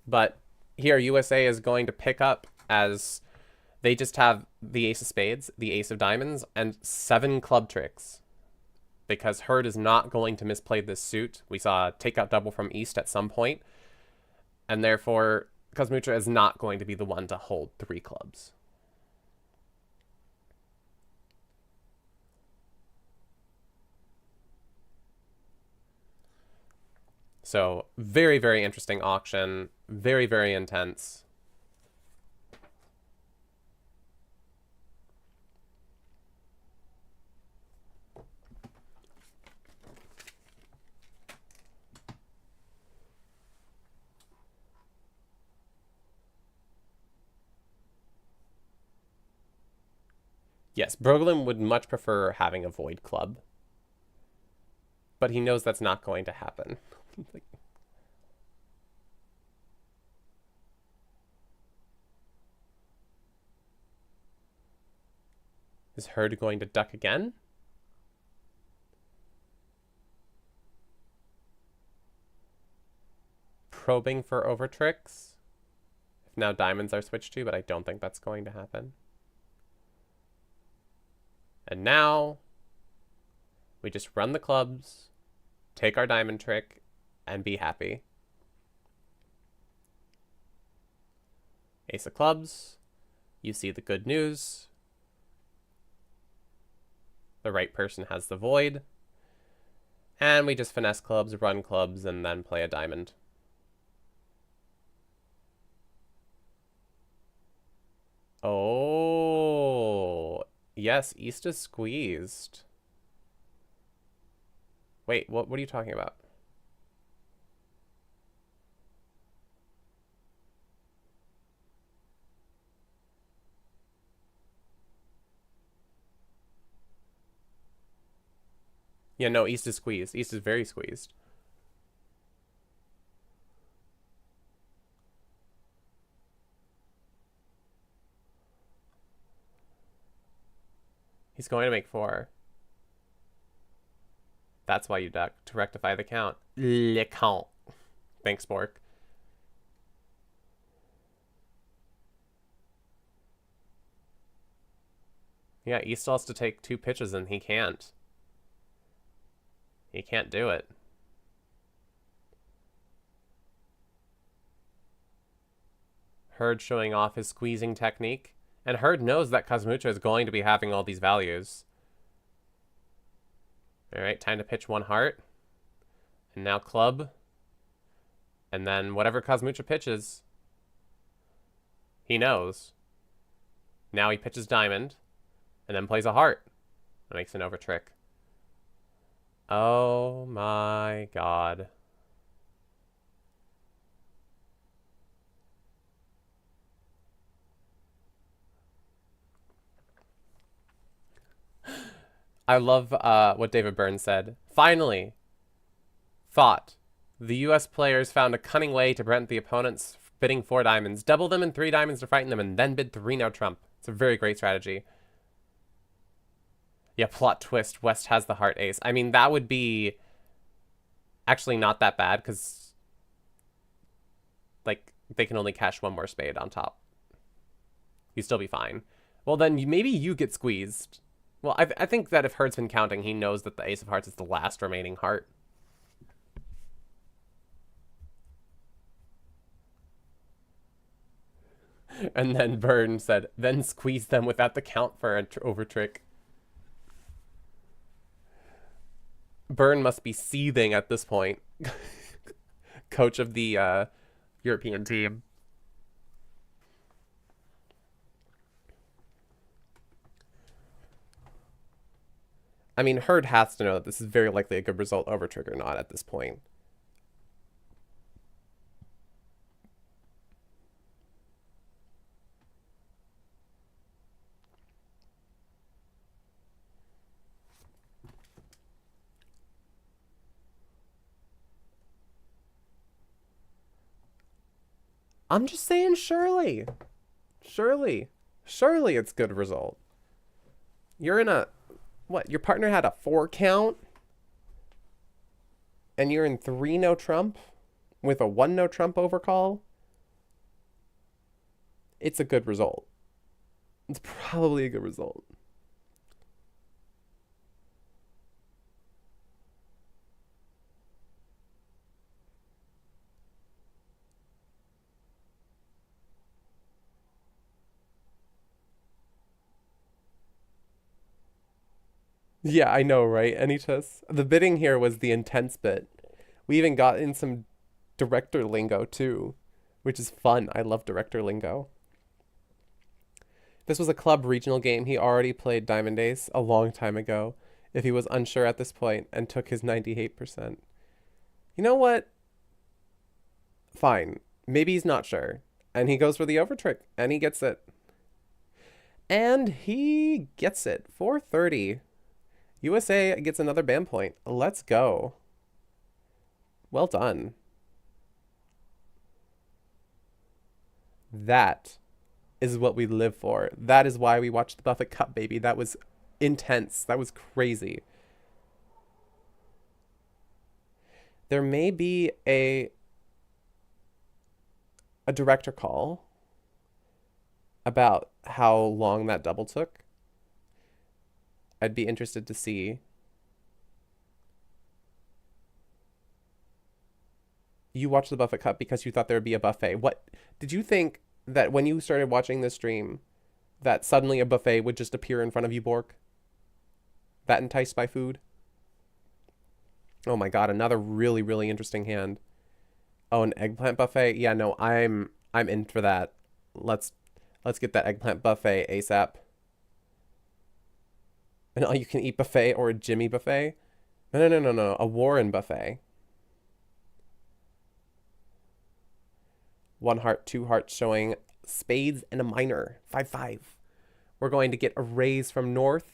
Speaker 1: but here USA is going to pick up as they just have the ace of spades, the ace of diamonds, and 7 club tricks. Because Hurd is not going to misplay this suit. We saw a takeout double from East at some point, and therefore Kosmutra is not going to be the one to hold 3 clubs. So very, very interesting auction. Very, very intense. Yes, Broglin would much prefer having a void club. But he knows that's not going to happen. Is Hurd going to duck again? Probing for over tricks. If now diamonds are switched to, but I don't think that's going to happen. And now we just run the clubs, take our diamond trick, and be happy. Ace of clubs. You see the good news. The right person has the void. And we just finesse clubs, run clubs, and then play a diamond. Oh, yes, East is squeezed. Wait, what are you talking about? Yeah, no, East is squeezed. East is very squeezed. He's going to make 4. That's why you duck, to rectify the count. Le count. Thanks, Bork. Yeah, he still has to take 2 pitches and he can't. He can't do it. Herd showing off his squeezing technique. And Herd knows that Kazmucha is going to be having all these values. Alright, time to pitch 1 heart. And now club. And then whatever Kazmucha pitches, he knows. Now he pitches diamond. And then plays a heart. And makes an over trick. Oh my god. I love what David Byrne said. Finally, thought. The U.S. players found a cunning way to prevent the opponents bidding 4 diamonds. Double them in 3 diamonds to frighten them, and then bid 3 no trump. It's a very great strategy. Yeah, plot twist. West has the heart ace. I mean, that would be actually not that bad, because like they can only cash 1 more spade on top. You'd still be fine. Well, then maybe you get squeezed. Well, I think that if Herd's been counting, he knows that the ace of hearts is the last remaining heart. And then Byrne said, then squeeze them without the count for an over trick. Byrne must be seething at this point. Coach of the European team. I mean, Herd has to know that this is very likely a good result over trick or not at this point. I'm just saying, surely it's good result. You're in a, what, your partner had a 4 count? And you're in 3 no trump? With a 1 no trump overcall? It's a good result. It's probably a good result. Yeah, I know, right, Anitas? The bidding here was the intense bit. We even got in some director lingo, too, which is fun. I love director lingo. This was a club regional game. He already played Diamond Ace a long time ago, if he was unsure at this point, and took his 98%. You know what? Fine. Maybe he's not sure. And he goes for the over trick, and he gets it. And he gets it. 430. USA gets another ban point. Let's go. Well done. That is what we live for. That is why we watch the Buffett Cup, baby. That was intense. That was crazy. There may be a director call about how long that double took. I'd be interested to see. You watched the Buffett Cup because you thought there would be a buffet. What did you think that when you started watching this stream that suddenly a buffet would just appear in front of you, Bork? That enticed by food? Oh my god, another really, really interesting hand. Oh, an eggplant buffet? Yeah, no, I'm in for that. Let's get that eggplant buffet ASAP. An all-you-can-eat buffet or a Jimmy buffet? No. A Warren buffet. 1 heart, 2 hearts showing spades and a minor. 5-5. We're going to get a raise from North.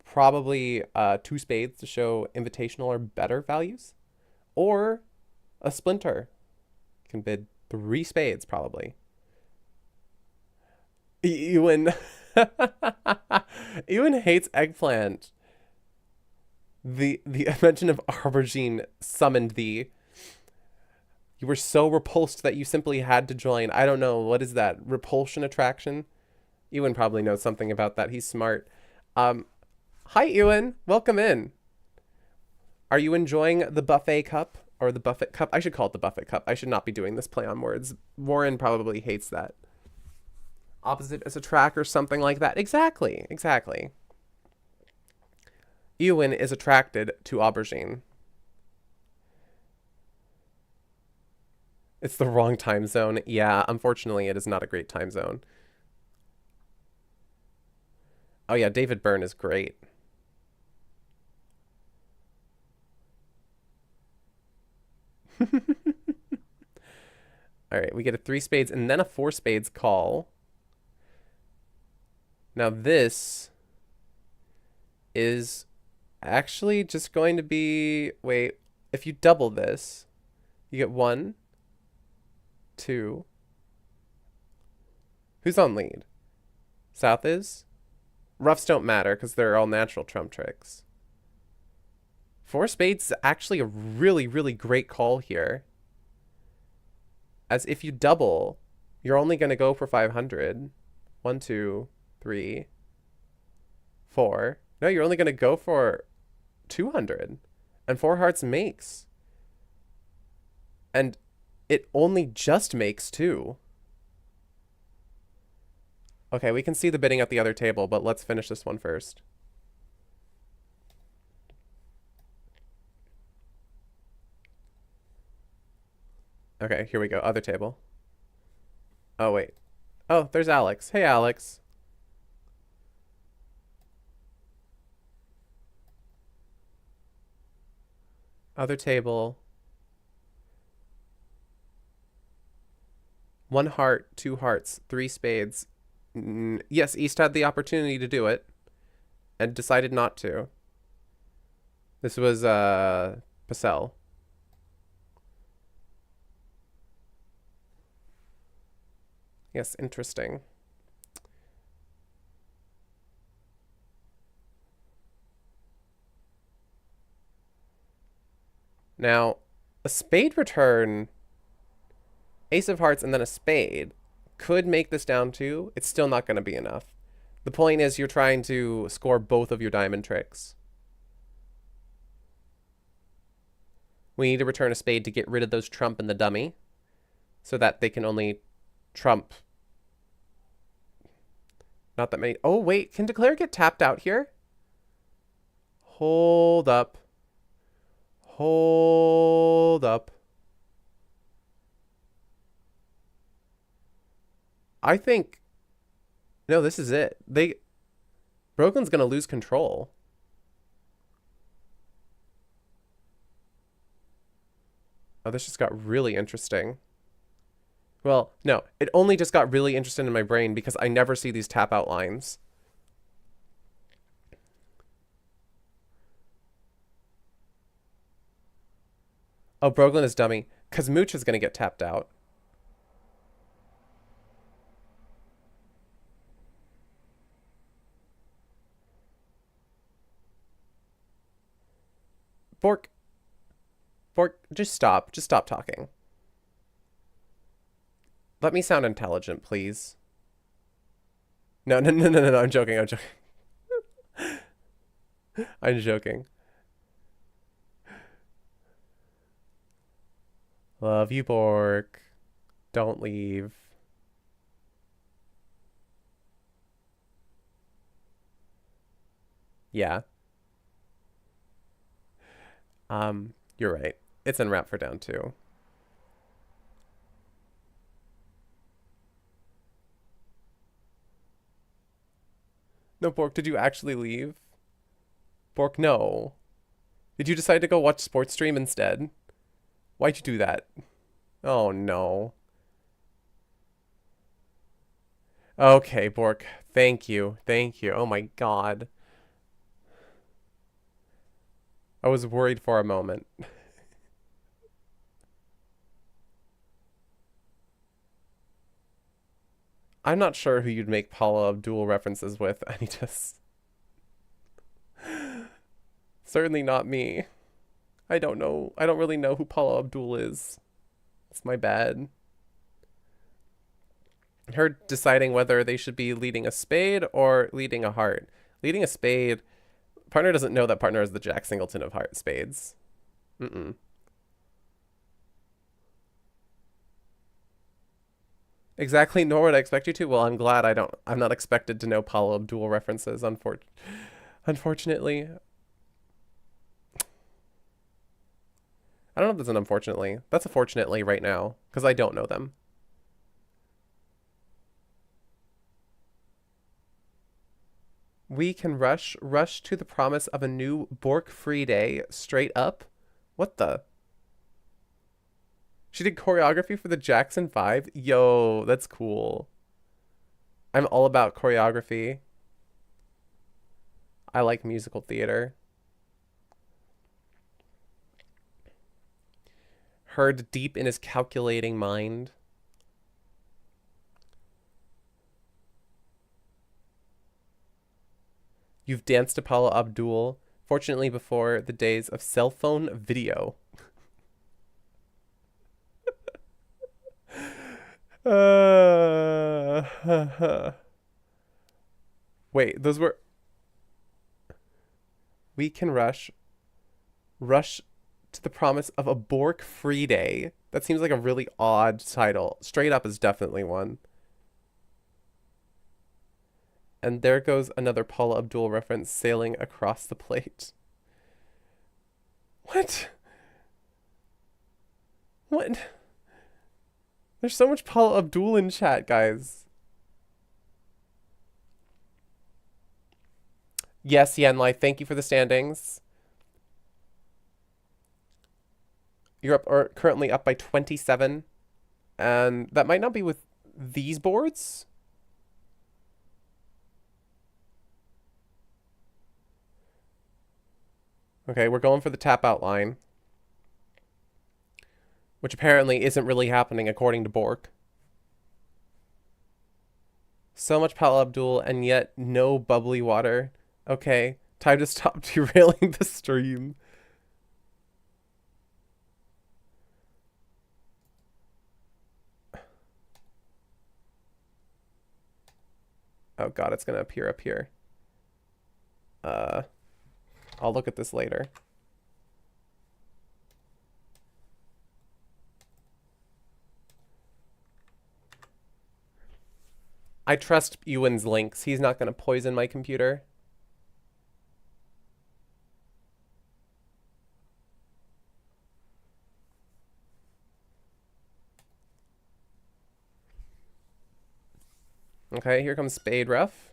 Speaker 1: Probably 2 spades to show invitational or better values. Or a splinter. Can bid 3 spades, probably. Ewan... Ewan hates eggplant. The mention of aubergine summoned thee. You were so repulsed that you simply had to join. I don't know, what is that? Repulsion attraction? Ewan probably knows something about that. He's smart. Hi, Ewan. Welcome in. Are you enjoying the buffet cup or the buffet cup? I should call it the buffet cup. I should not be doing this play on words. Warren probably hates that. Opposite as a track or something like that. Exactly. Exactly. Ewan is attracted to aubergine. It's the wrong time zone. Yeah, unfortunately, it is not a great time zone. Oh yeah, David Byrne is great. All right, we get a 3 spades and then a 4 spades call. Now this is actually just going to be, wait, if you double this, you get 1, 2. Who's on lead? South is? Roughs don't matter because they're all natural trump tricks. 4 spades is actually a really, really great call here. As if you double, you're only going to go for 500. 1, 2, 3, 4. No, you're only going to go for 200. And 4 hearts makes. And it only just makes 2. Okay, we can see the bidding at the other table, but let's finish this one first. Okay, here we go. Other table. Oh, wait. Oh, there's Alex. Hey, Alex. Other table. 1 heart, 2 hearts, 3 spades. Yes, East had the opportunity to do it and decided not to. This was Pacell. Yes, interesting. Now, a spade return, ace of hearts, and then a spade could make this down 2. It's still not going to be enough. The point is you're trying to score both of your diamond tricks. We need to return a spade to get rid of those trump and the dummy so that they can only trump. Not that many. Oh, wait. Can Declare get tapped out here? Hold up. Hold up. I think... No, this is it. Brogan's going to lose control. Oh, this just got really interesting. Well, no, it only just got really interesting in my brain because I never see these tap out lines. Oh, Brogan is dummy. Because Mooch is going to get tapped out. Bork, just stop. Just stop talking. Let me sound intelligent, please. No, I'm joking. I'm joking. I'm joking. Love you, Bork. Don't leave. Yeah. You're right. It's en route for down 2. No, Bork, did you actually leave? Bork, no. Did you decide to go watch sports stream instead? Why'd you do that? Oh, no. Okay, Bork. Thank you. Thank you. Oh my god. I was worried for a moment. I'm not sure who you'd make Paula Abdul references with. I need to... Certainly not me. I don't know. I don't really know who Paula Abdul is. It's my bad. Her deciding whether they should be leading a spade or leading a heart. Leading a spade, partner doesn't know that partner is the Jack Singleton of heart spades. Mm-mm. Exactly, nor would I expect you to. Well, I'm glad I'm not expected to know Paula Abdul references, unfortunately. I don't know if that's an unfortunately. That's a fortunately right now, because I don't know them. We can rush to the promise of a new Bork-free day straight up. What the? She did choreography for the Jackson 5? Yo, that's cool. I'm all about choreography. I like musical theater. Heard deep in his calculating mind. You've danced to Paula Abdul, fortunately before the days of cell phone video. Wait, those were... We can rush to the promise of a Bork-free day. That seems like a really odd title. Straight Up is definitely one. And there goes another Paula Abdul reference sailing across the plate. What? What? There's so much Paula Abdul in chat, guys. Yes, Yenlai, thank you for the standings. You're up, or currently up by 27. And that might not be with these boards. Okay, we're going for the tap out line. Which apparently isn't really happening according to Bork. So much Paula Abdul and yet no bubbly water. Okay, time to stop derailing the stream. Oh god, it's gonna appear up here. I'll look at this later. I trust Ewan's links. He's not gonna poison my computer. Okay, here comes Spade Rough.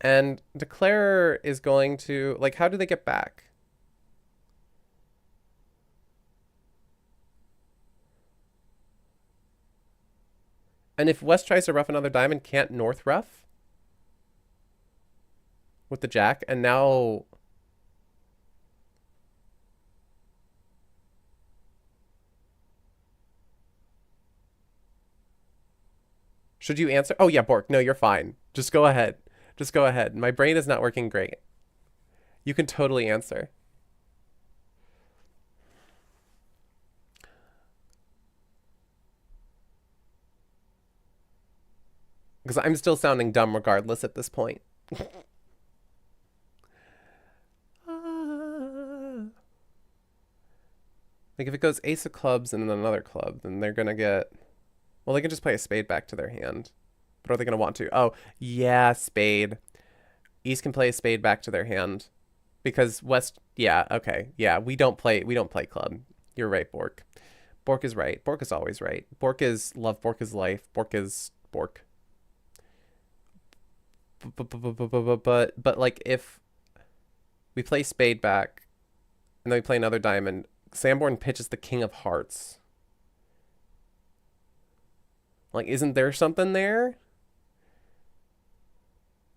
Speaker 1: And Declarer is going to... Like, how do they get back? And if West tries to rough another diamond, can't North rough? With the Jack, and now... Should you answer? Oh yeah, Bork, no, you're fine. Just go ahead. Just go ahead. My brain is not working great. You can totally answer. Because I'm still sounding dumb regardless at this point. Like if it goes ace of clubs and then another club, then they're going to get... Well, they can just play a spade back to their hand. But are they going to want to? Oh, yeah, spade. East can play a spade back to their hand. Because West... Yeah, okay. Yeah, we don't play club. You're right, Bork. Bork is right. Bork is always right. Bork is love. Bork is life. Bork is Bork. But like if we play spade back and then we play another diamond, Sanborn pitches the king of hearts. Like, isn't there something there?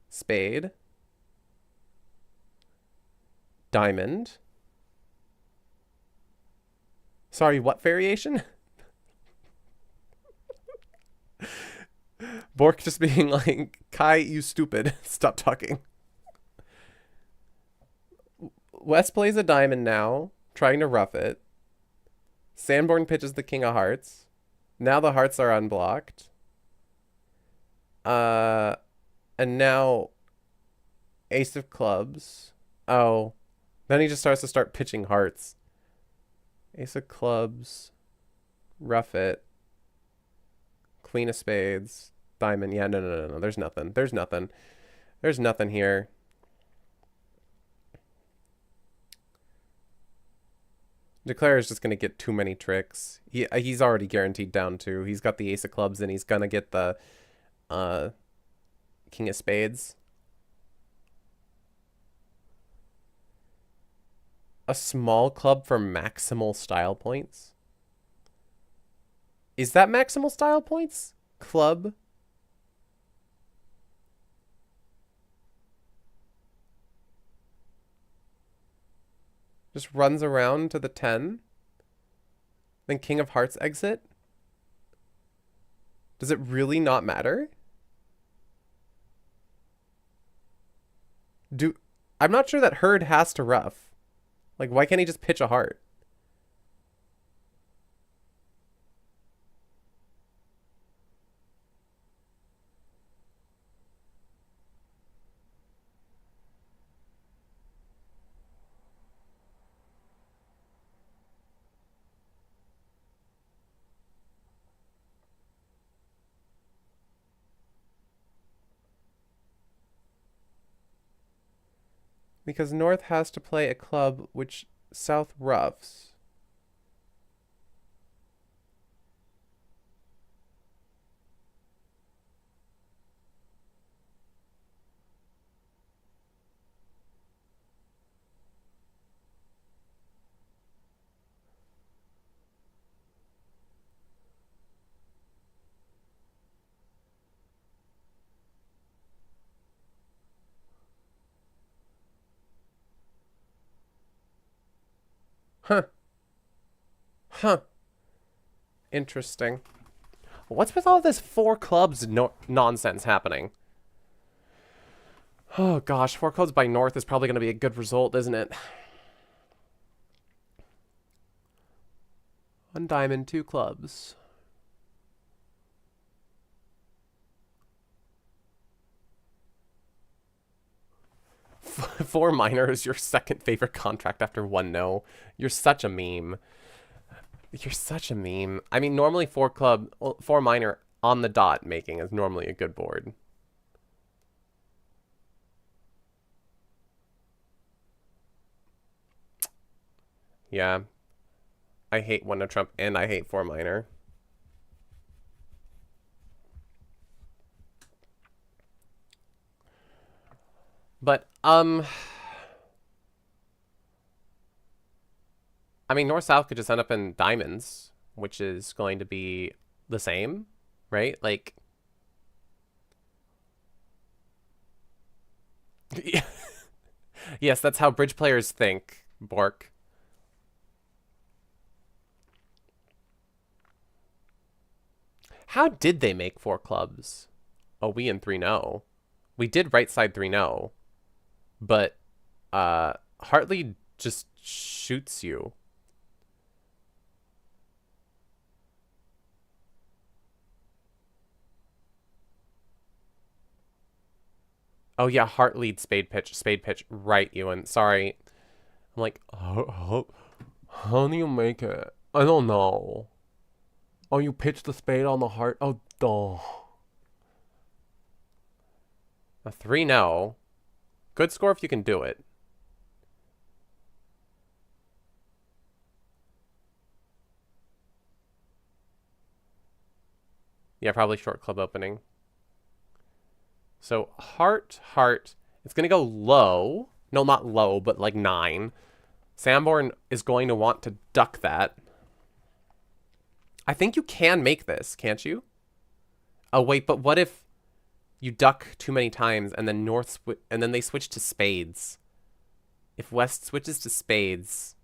Speaker 1: Spade. Diamond. Sorry, what variation? Bork just being like, Kai, you stupid. Stop talking. West plays a diamond now, trying to rough it. Sanborn pitches the king of hearts. Now the hearts are unblocked. And now ace of clubs. Oh, then he just starts to pitching hearts. Ace of clubs, rough it, queen of spades, diamond. Yeah, no. There's nothing. There's nothing here. Declare is just going to get too many tricks. He's already guaranteed down 2. He's got the ace of clubs and he's going to get the king of spades. A small club for maximal style points? Is that maximal style points? Club? Just runs around to the 10? Then king of hearts exit? Does it really not matter? I'm not sure that Herd has to rough. Like, why can't he just pitch a heart? Because North has to play a club which South roughs. Huh. Interesting. What's with all this 4 clubs nonsense happening? Oh gosh, 4 clubs by North is probably going to be a good result, isn't it? 1 diamond, 2 clubs. Four minor is your second favorite contract after 1 no. You're such a meme. You're such a meme. I mean, normally 4 minor on the dot making is normally a good board. Yeah. I hate 1 no trump and I hate 4 minor. But, I mean, North-South could just end up in diamonds, which is going to be the same, right? Like, yes, that's how bridge players think, Bork. How did they make 4 clubs? Oh, we in 3 no. We did right side 3 no. But, Hartley just shoots you. Oh yeah, heart lead, spade pitch, right, Ewan. Sorry. I'm like, how do you make it? I don't know. Oh, you pitch the spade on the heart? Oh, duh. A 3 no. Good score if you can do it. Yeah, probably short club opening. So, heart. It's going to go low. No, not low, but like 9. Sanborn is going to want to duck that. I think you can make this, can't you? Oh, wait, but what if you duck too many times and then and then they switch to spades? If West switches to spades...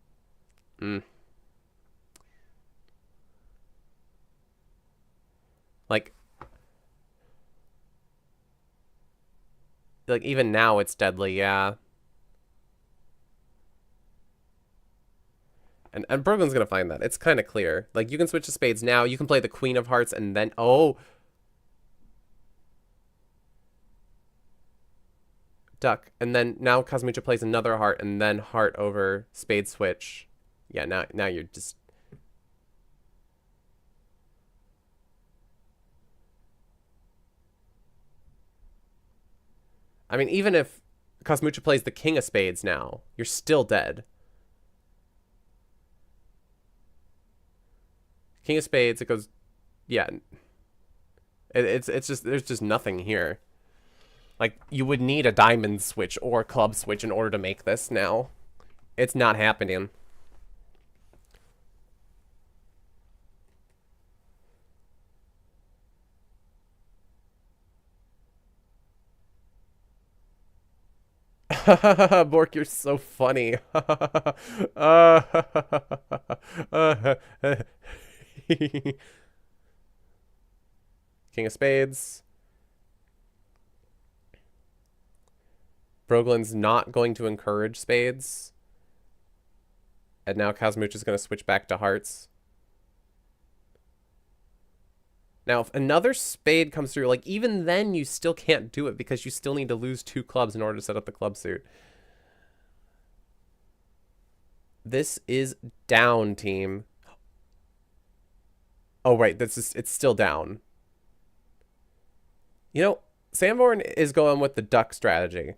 Speaker 1: Like, even now it's deadly, yeah. And Brooklyn's gonna find that. It's kind of clear. Like, you can switch to spades now. You can play the queen of hearts and then... Oh! duck. And then now Kazmucha plays another heart and then heart over spade switch. Yeah, now you're just... I mean, even if Kazmucha plays the king of spades now, you're still dead. King of spades, it goes... Yeah. It's just... There's just nothing here. Like, you would need a diamond switch or a club switch in order to make this now. It's not happening. Bork, you're so funny. King of spades. Broglin's not going to encourage spades. And now Kazmucha is going to switch back to hearts. Now, if another spade comes through, like, even then you still can't do it because you still need to lose 2 clubs in order to set up the club suit. This is down, team. Oh, right. It's still down. You know, Sanborn is going with the duck strategy.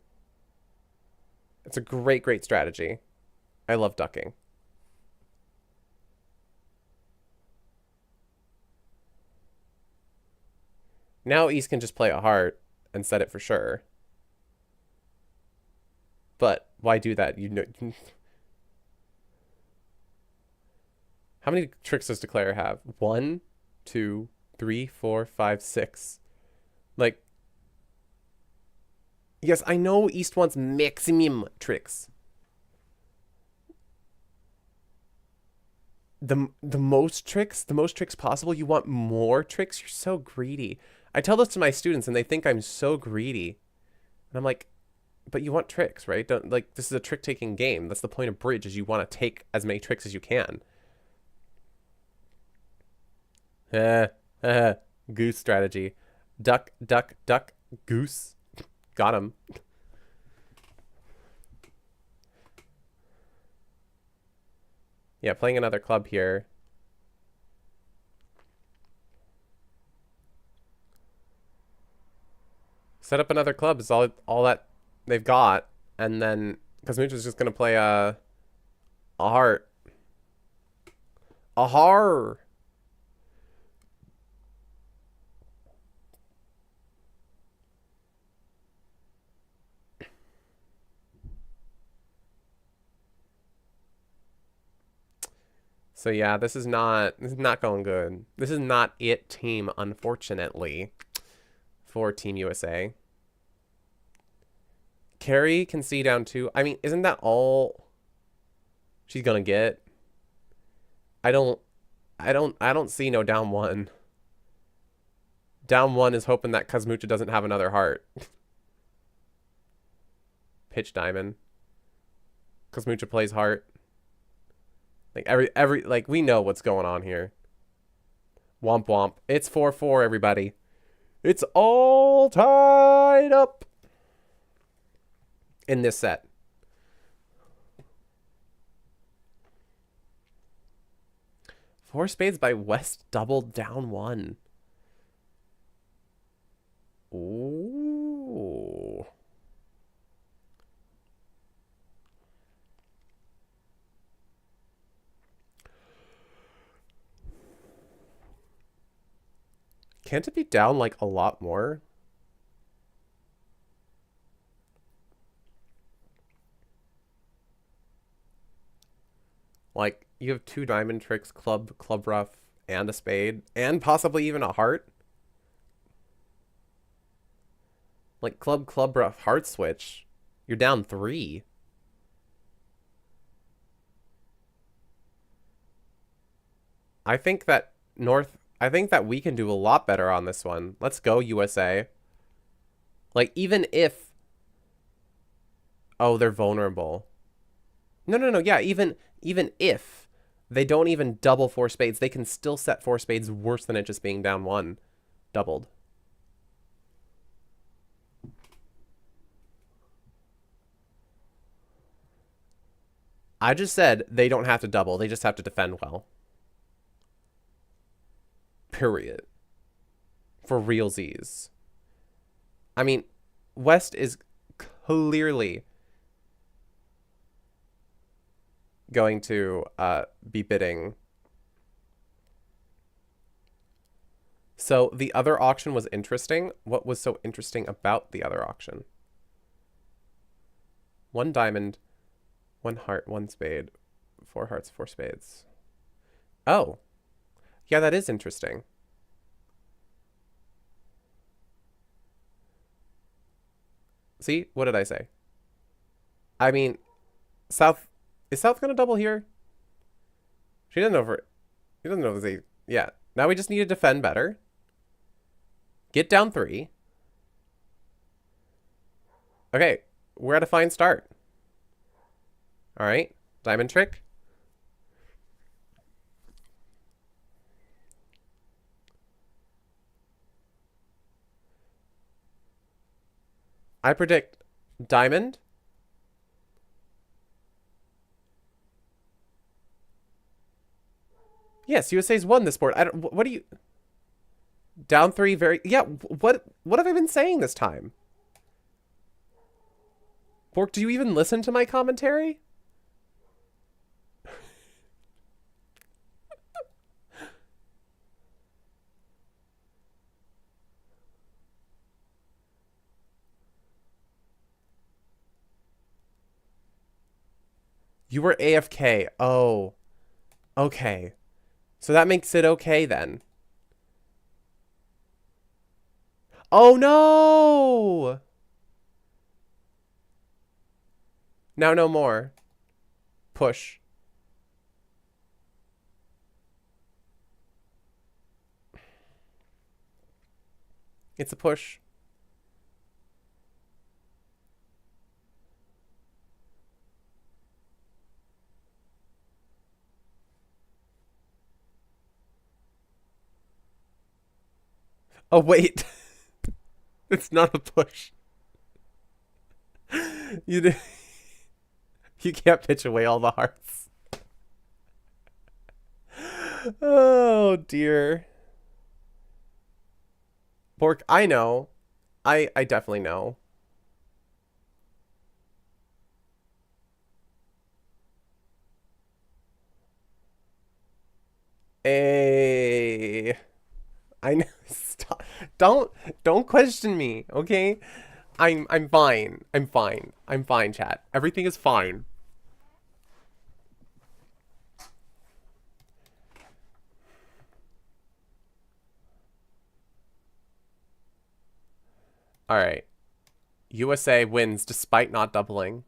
Speaker 1: It's a great, great strategy. I love ducking. Now East can just play a heart and set it for sure. But why do that? You know. How many tricks does Declare have? 1, 2, 3, 4, 5, 6. Like, yes, I know East wants maximum tricks. The most tricks possible. You want more tricks? You're so greedy. I tell this to my students and they think I'm so greedy. And I'm like, but you want tricks, right? Don't, like, this is a trick-taking game. That's the point of bridge, is you want to take as many tricks as you can. Goose strategy. Duck, duck, duck, goose. Got him. Yeah, playing another club here. Set up another club is all that they've got, and then Kazmucha's just gonna play a heart. A heart. So yeah, this is not going good. This is not it, team, unfortunately, for Team USA. Carrie can see down 2. I mean, isn't that all she's gonna get? I don't see no down 1. Down 1 is hoping that Kazmucha doesn't have another heart. Pitch diamond. Kazmucha plays heart. Like every like, we know what's going on here. Womp womp. It's 4-4, everybody. It's all tied up in this set. Four spades by West, doubled down 1. Ooh. Can't it be down, like, a lot more? Like, you have 2 diamond tricks, club rough, and a spade, and possibly even a heart. Like, club rough, heart switch. You're down 3. I think that we can do a lot better on this one. Let's go, USA. Like, even if... Oh, they're vulnerable. No. Yeah, even if they don't even double 4 spades, they can still set 4 spades worse than it just being down 1. Doubled. I just said they don't have to double. They just have to defend well. Period. For realsies. I mean, West is clearly going to be bidding. So the other auction was interesting. What was so interesting about the other auction? 1 diamond, 1 heart, 1 spade, 4 hearts, 4 spades. Oh, yeah, that is interesting. See, what did I say? I mean, South, is South going to double here? She doesn't know if she doesn't know if it's yeah. Now we just need to defend better. Get down 3. Okay, we're at a fine start. All right, diamond trick. I predict diamond. Yes, USA's won this board. I don't. What do you? Down 3. Very. Yeah. What have I been saying this time? Bork, do you even listen to my commentary? You were AFK. Oh. Okay. So that makes it okay then. Oh no! Now no more. Push. It's a push. Oh, wait. It's not a push. You can't pitch away all the hearts. Oh, dear. Bork, I know. I definitely know. Hey. I know. Stop. Don't question me, okay? I'm fine. I'm fine. I'm fine, chat. Everything is fine. All right. USA wins despite not doubling.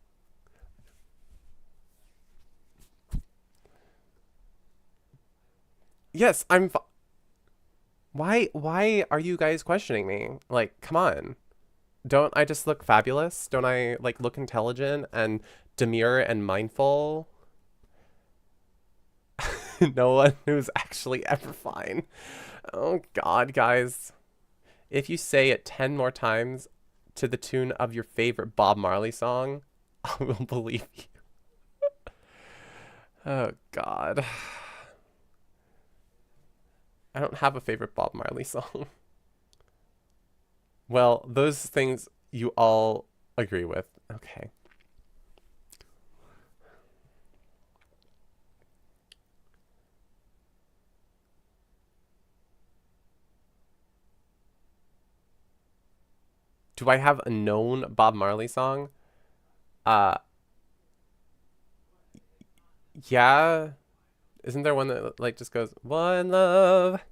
Speaker 1: Yes, I'm why are you guys questioning me? Like, come on. Don't I just look fabulous? Don't I like look intelligent and demure and mindful? No one who's actually ever fine. Oh God, guys. If you say it 10 more times to the tune of your favorite Bob Marley song, I will believe you. Oh God. I don't have a favorite Bob Marley song. Well, those things you all agree with. Okay. Do I have a known Bob Marley song? Yeah. Isn't there one that like just goes, "One love,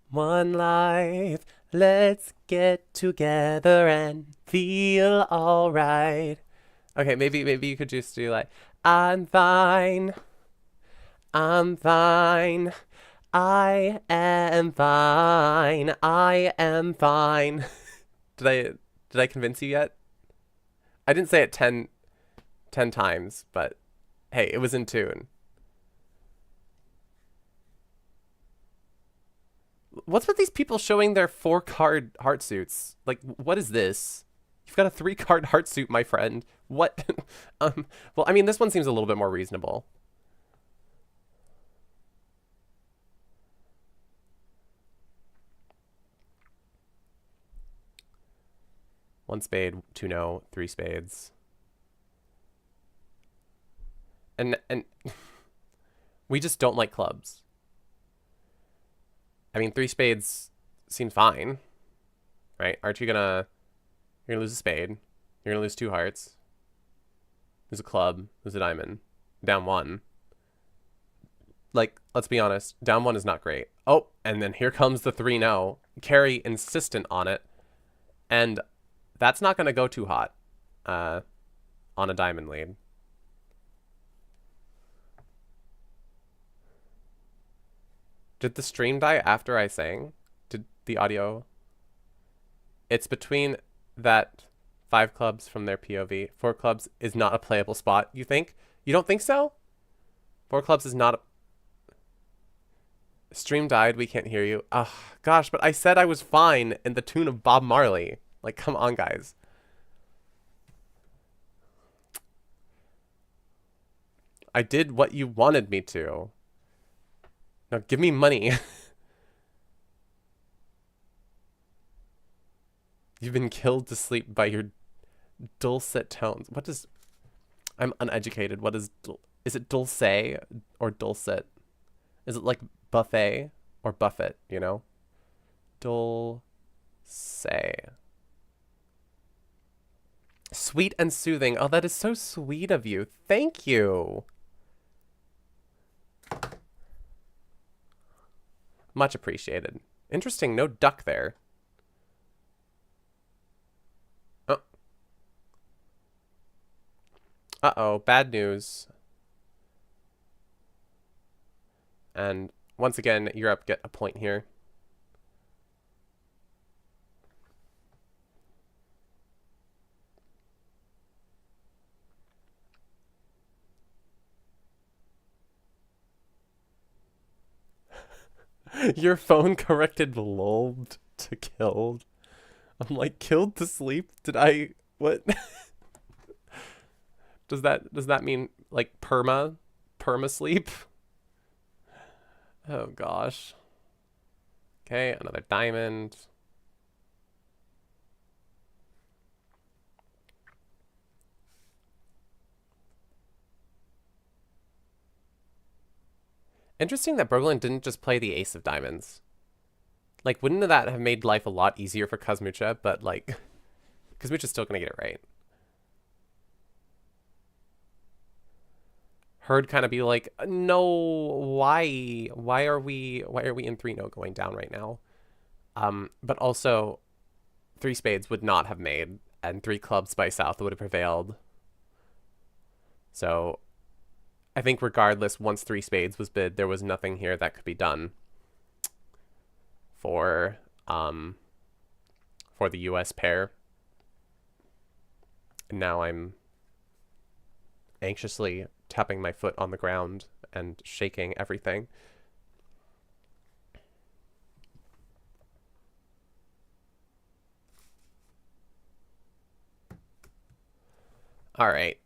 Speaker 1: one life, let's get together and feel alright." Okay, maybe you could just do like, "I'm fine. I'm fine. I am fine. I am fine." Did I convince you yet? I didn't say it 10 times, but hey, it was in tune. What's with these people showing their 4-card heart suits? Like, what is this? You've got a 3-card heart suit, my friend. What? Well, I mean, this one seems a little bit more reasonable. One spade, 2 no, 3 spades. And we just don't like clubs. I mean, 3 spades seems fine, right? Aren't you gonna... You're gonna lose a spade. You're gonna lose 2 hearts. Lose a club. Lose a diamond. Down 1. Like, let's be honest. Down 1 is not great. Oh, and then here comes the 3 no. Carry insistent on it. And that's not gonna go too hot on a diamond lead. Did the stream die after I sang? Did the audio... It's between that 5 clubs from their POV. 4 clubs is not a playable spot, you think? You don't think so? 4 clubs is not a... Stream died, we can't hear you. Ugh, gosh, but I said I was fine in the tune of Bob Marley. Like, come on, guys. I did what you wanted me to. Now give me money. You've been killed to sleep by your dulcet tones. What does... I'm uneducated. What is... Is it dulce or dulcet? Is it like buffet or buffet, you know? Dulce. Sweet and soothing. Oh, that is so sweet of you. Thank you. Much appreciated. Interesting, no duck there. Oh. Uh-oh, bad news. And once again, Europe get a point here. Your phone corrected lulled to killed. I'm like, killed to sleep? Did I... What? Does that mean, like, perma sleep? Oh, gosh. Okay, another diamond. Interesting that Berglund didn't just play the ace of diamonds. Like, wouldn't that have made life a lot easier for Kazmucha? But, like, Kazmucha's still gonna get it right. Heard kind of be like, no, why? Why are we in 3-0 going down right now? But also, 3 spades would not have made, and 3 clubs by South would have prevailed. So... I think regardless, once 3 spades was bid, there was nothing here that could be done for the US pair. And now I'm anxiously tapping my foot on the ground and shaking everything. All right.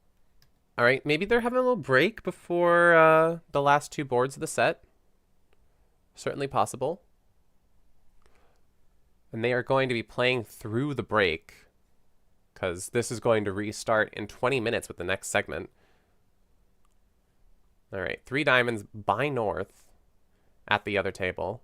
Speaker 1: All right, maybe they're having a little break before the last 2 boards of the set. Certainly possible. And they are going to be playing through the break, because this is going to restart in 20 minutes with the next segment. All right, 3 diamonds by North at the other table.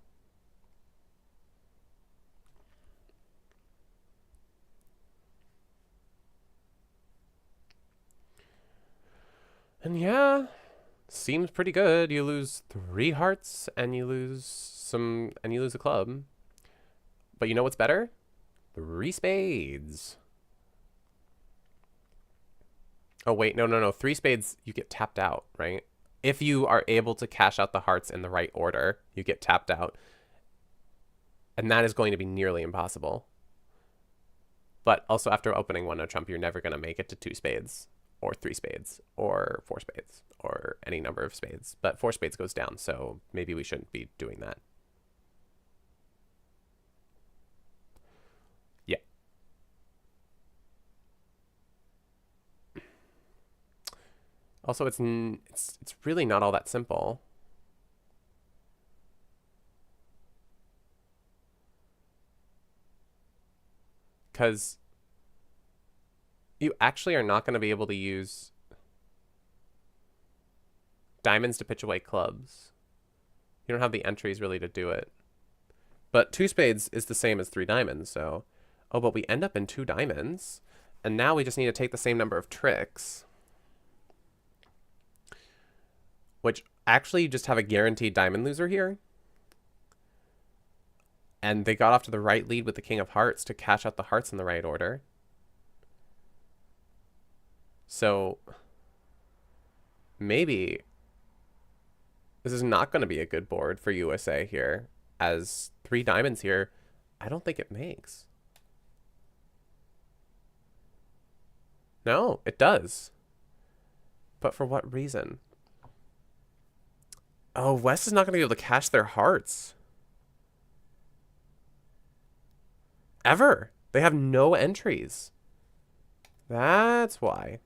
Speaker 1: And yeah, seems pretty good. You lose 3 hearts and you lose a club. But you know what's better? 3 spades. Oh wait, no. 3 spades, you get tapped out, right? If you are able to cash out the hearts in the right order, you get tapped out. And that is going to be nearly impossible. But also after opening 1-no trump, you're never going to make it to 2 spades. Or 3 spades, or 4 spades, or any number of spades. But 4 spades goes down, so maybe we shouldn't be doing that. Yeah. Also, it's really not all that simple. Because you actually are not going to be able to use diamonds to pitch away clubs. You don't have the entries really to do it. But 2 spades is the same as 3 diamonds, so... Oh, but we end up in 2 diamonds. And now we just need to take the same number of tricks. Which actually just have a guaranteed diamond loser here. And they got off to the right lead with the king of hearts to cash out the hearts in the right order. So maybe this is not going to be a good board for USA here, as 3 diamonds here, I don't think it makes. No, it does. But for what reason? Oh, West is not going to be able to cash their hearts. Ever. They have no entries. That's why.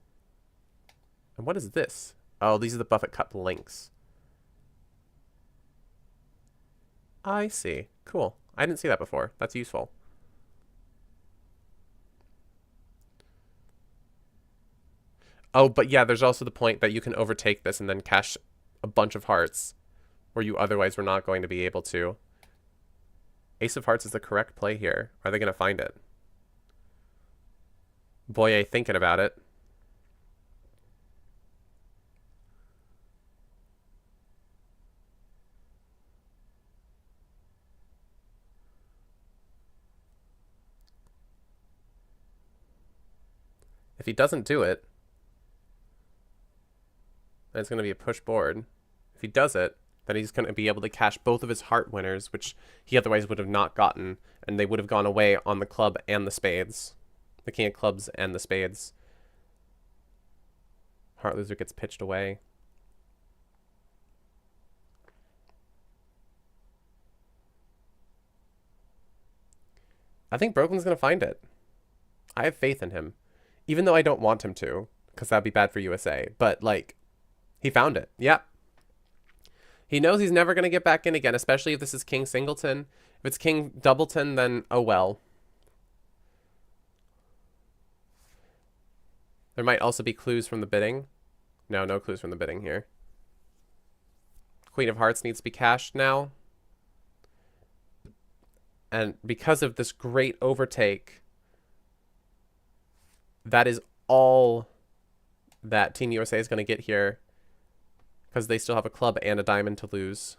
Speaker 1: And what is this? Oh, these are the Buffett Cup links. I see. Cool. I didn't see that before. That's useful. Oh, but yeah, there's also the point that you can overtake this and then cash a bunch of hearts where you otherwise were not going to be able to. Ace of Hearts is the correct play here. Are they going to find it? Boye thinking about it. If he doesn't do it, then it's going to be a push board. If he does it, then he's going to be able to cash both of his heart winners, which he otherwise would have not gotten, and they would have gone away on the club and the spades. The king of clubs and the spades. Heart loser gets pitched away. I think Broken's going to find it. I have faith in him. Even though I don't want him to, because that'd be bad for USA. But, like, he found it. Yep. He knows he's never going to get back in again, especially if this is King Singleton. If it's King Doubleton, then oh well. There might also be clues from the bidding. No, no clues from the bidding here. Queen of Hearts needs to be cashed now. And because of this great overtake, that is all that Team USA is going to get here, because they still have a club and a diamond to lose.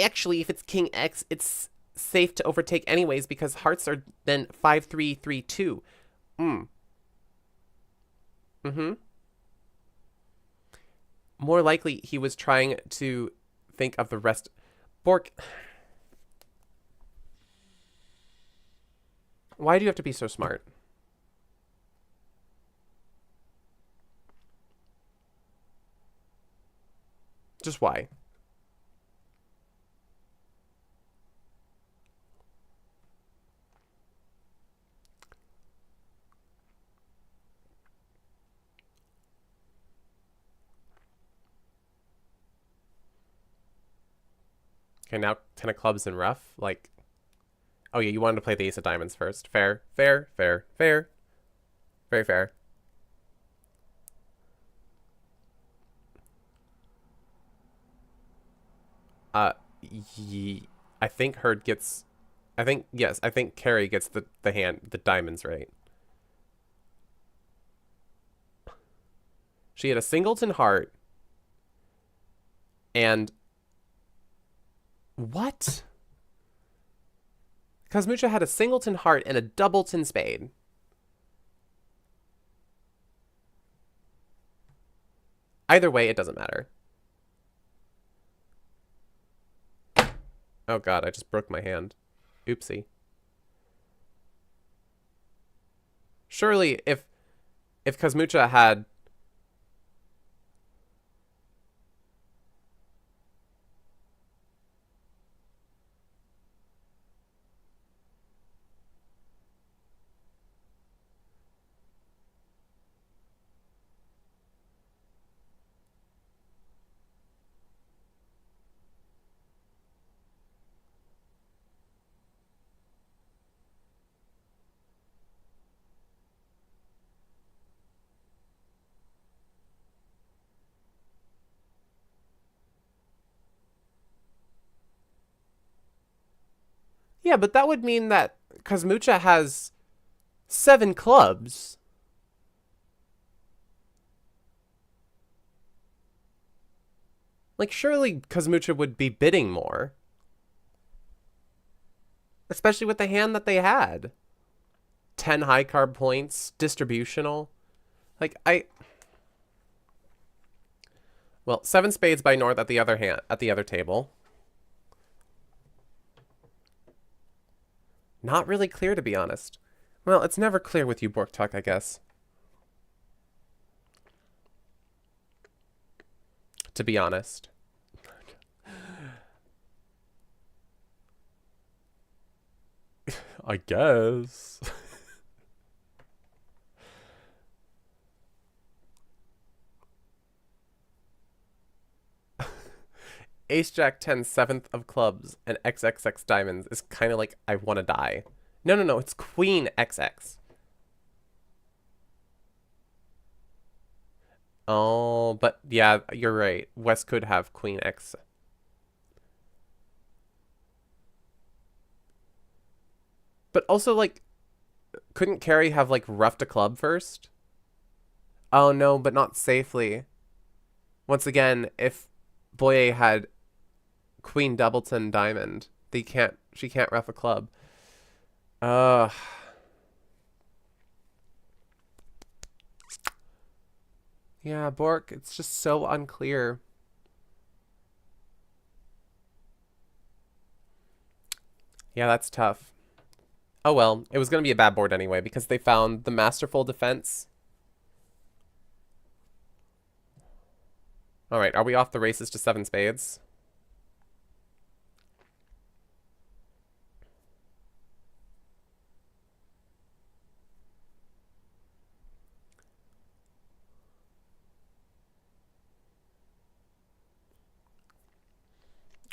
Speaker 1: Actually, if it's King X, it's safe to overtake anyways, because hearts are then 5-3-3-2. More likely, he was trying to think of the rest. Bork, why do you have to be so smart? Just why? Okay, now 10 of clubs and rough. Like, oh yeah, you wanted to play the ace of diamonds first. Fair, fair, fair, fair. Very fair. I think Hurd gets... yes, I think Carrie gets the diamonds right. She had a singleton heart. And... What? Kazmucha had a singleton heart and a doubleton spade. Either way, it doesn't matter. Oh god, I just broke my hand. Oopsie. Surely, if Kazmucha had... Yeah, but that would mean that Kazmucha has 7 clubs. Like, surely Kazmucha would be bidding more. Especially with the hand that they had. 10 high card points, distributional. Like, well, 7 spades by North at the other table. Not really clear, to be honest. Well, it's never clear with you, Borktuck, I guess. To be honest. I guess. Ace Jack 10 7th of clubs and XXX diamonds is kind of like I want to die. No, it's Queen XX. Oh, but yeah, you're right. West could have Queen X. But also, like, couldn't Carrie have, like, roughed a club first? Oh, no, but not safely. Once again, if Boye had Queen Doubleton Diamond, she can't rough a club. Yeah, Bork, it's just so unclear. Yeah, that's tough. Oh well, it was going to be a bad board anyway because they found the masterful defense. All right, are we off the races to 7 spades?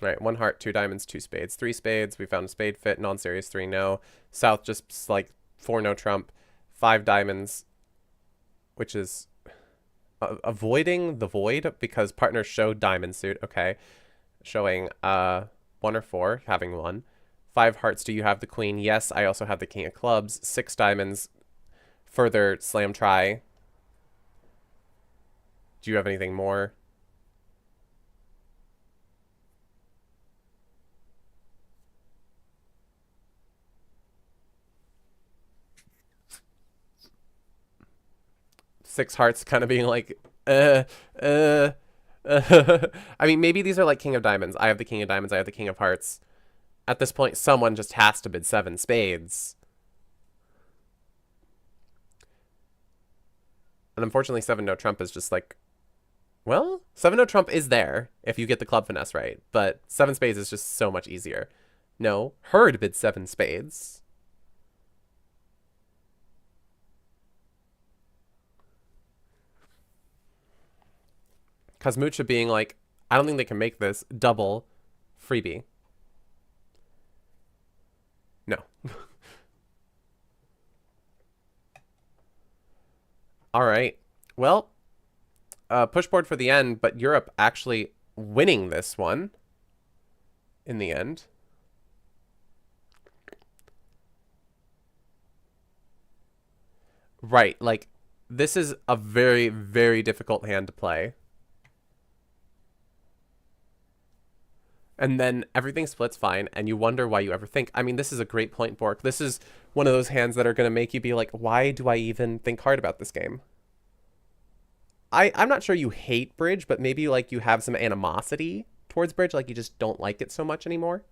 Speaker 1: All right, 1 heart, 2 diamonds, 2 spades, 3 spades. We found a spade fit, non-serious 3 no. South just like 4 no trump, 5 diamonds, which is avoiding the void because partners show diamond suit. Okay, showing 1 or 4, having 1. 5 hearts. Do you have the queen? Yes, I also have the king of clubs. 6 diamonds. Further slam try. Do you have anything more? Six hearts kind of being like, I mean, maybe these are like king of diamonds. I have the king of diamonds. I have the king of hearts. At this point, someone just has to bid 7 spades. And unfortunately, 7 no trump is just like, well, 7 no trump is there if you get the club finesse right. But 7 spades is just so much easier. No, Herd bid 7 spades. Kazmucha being like, I don't think they can make this double freebie. No. All right. Well, pushboard for the end, but Europe actually winning this one in the end. Right. Like, this is a very, very difficult hand to play. And then everything splits fine, and you wonder why you ever think. I mean, this is a great point, Bork. This is one of those hands that are going to make you be like, why do I even think hard about this game? I'm not sure you hate Bridge, but maybe like you have some animosity towards Bridge, like you just don't like it so much anymore.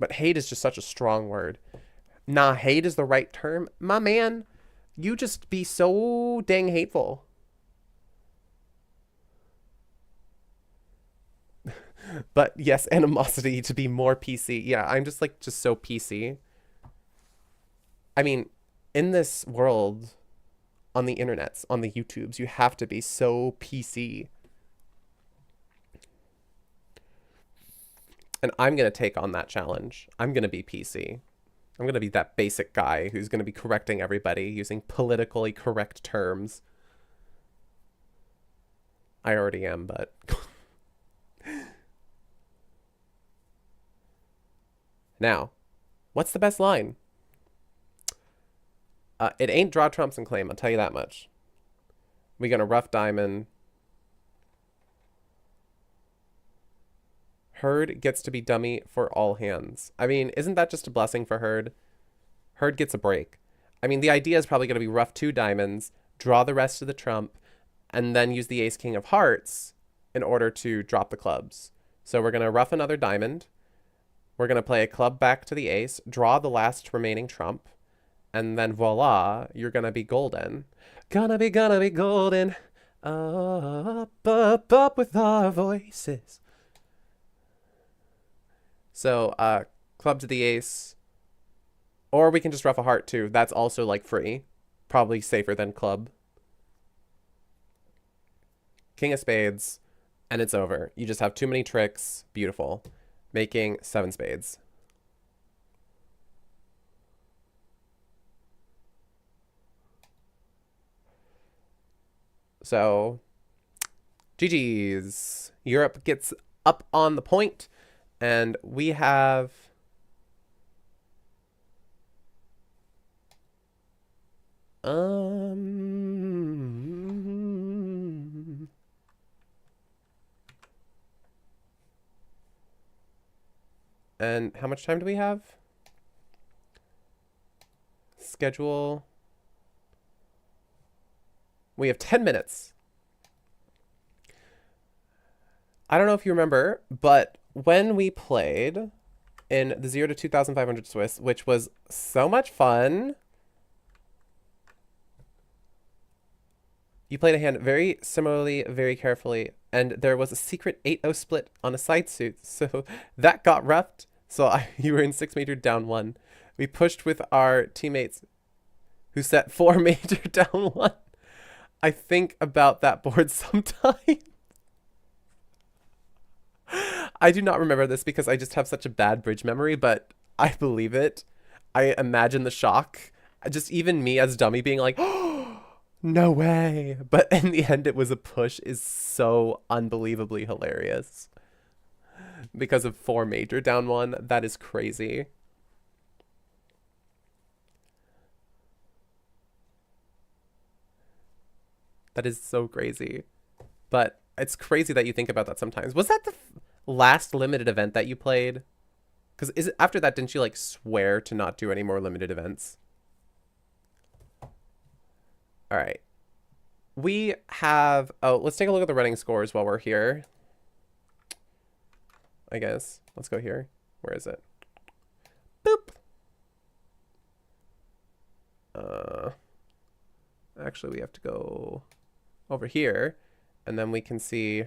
Speaker 1: But hate is just such a strong word. Nah, hate is the right term. My man, you just be so dang hateful. But yes, animosity to be more PC. Yeah, I'm just like, just so PC. I mean, in this world, on the internets, on the YouTubes, you have to be so PC. And I'm going to take on that challenge. I'm going to be PC. I'm going to be that basic guy who's going to be correcting everybody using politically correct terms. I already am, but... Now, what's the best line? It ain't draw trumps and claim, I'll tell you that much. We got a rough diamond. Herd gets to be dummy for all hands. I mean, isn't that just a blessing for Herd? Herd gets a break. I mean, the idea is probably going to be rough 2 diamonds, draw the rest of the trump, and then use the ace king of hearts in order to drop the clubs. So we're going to rough another diamond. We're going to play a club back to the ace, draw the last remaining trump, and then voila, you're going to be golden. Gonna be golden. Up, up, up with our voices. So, club to the ace. Or we can just rough a heart too. That's also like free. Probably safer than club. King of spades. And it's over. You just have too many tricks. Beautiful. Making 7 spades. So, GG's. Europe gets up on the point, and we have... And how much time do we have? Schedule. We have 10 minutes. I don't know if you remember, but when we played in the 0 to 2,500 Swiss, which was so much fun, you played a hand very similarly, very carefully, and there was a secret 8-0 split on a side suit, so that got roughed. So you were in 6 major down 1. We pushed with our teammates who set 4 major down 1. I think about that board sometimes. I do not remember this because I just have such a bad bridge memory, but I believe it. I imagine the shock. Just even me as dummy being like, oh, no way. But in the end, it was a push is so unbelievably hilarious. Because of 4 major down 1. That is crazy. That is so crazy. But it's crazy that you think about that sometimes. Was that the last limited event that you played? Because after that, didn't you like swear to not do any more limited events? All right. We have... Oh, let's take a look at the running scores while we're here. I guess. Let's go here. Where is it? Boop. Actually, we have to go over here, and then we can see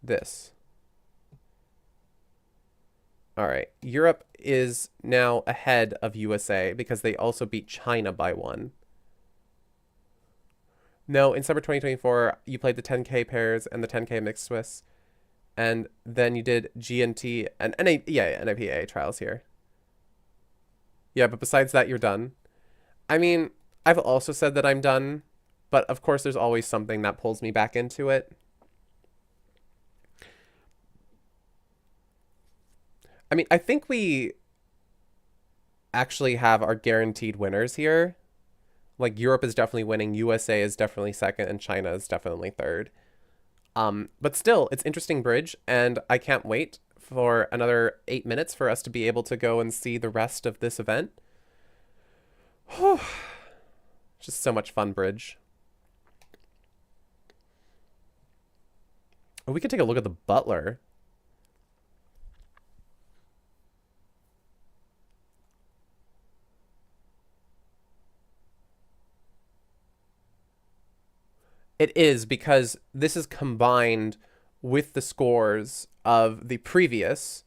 Speaker 1: this. All right. Europe is now ahead of USA because they also beat China by 1. No, in summer 2024, you played the 10K pairs and the 10K mixed Swiss. And then you did GNT and NAPA trials here. Yeah, but besides that, you're done. I mean, I've also said that I'm done, but of course there's always something that pulls me back into it. I mean, I think we actually have our guaranteed winners here. Like, Europe is definitely winning, USA is definitely second, and China is definitely third. But still, it's interesting bridge, and I can't wait for another 8 minutes for us to be able to go and see the rest of this event. Just so much fun bridge. Oh, we could take a look at the butler. It is, because this is combined with the scores of the previous.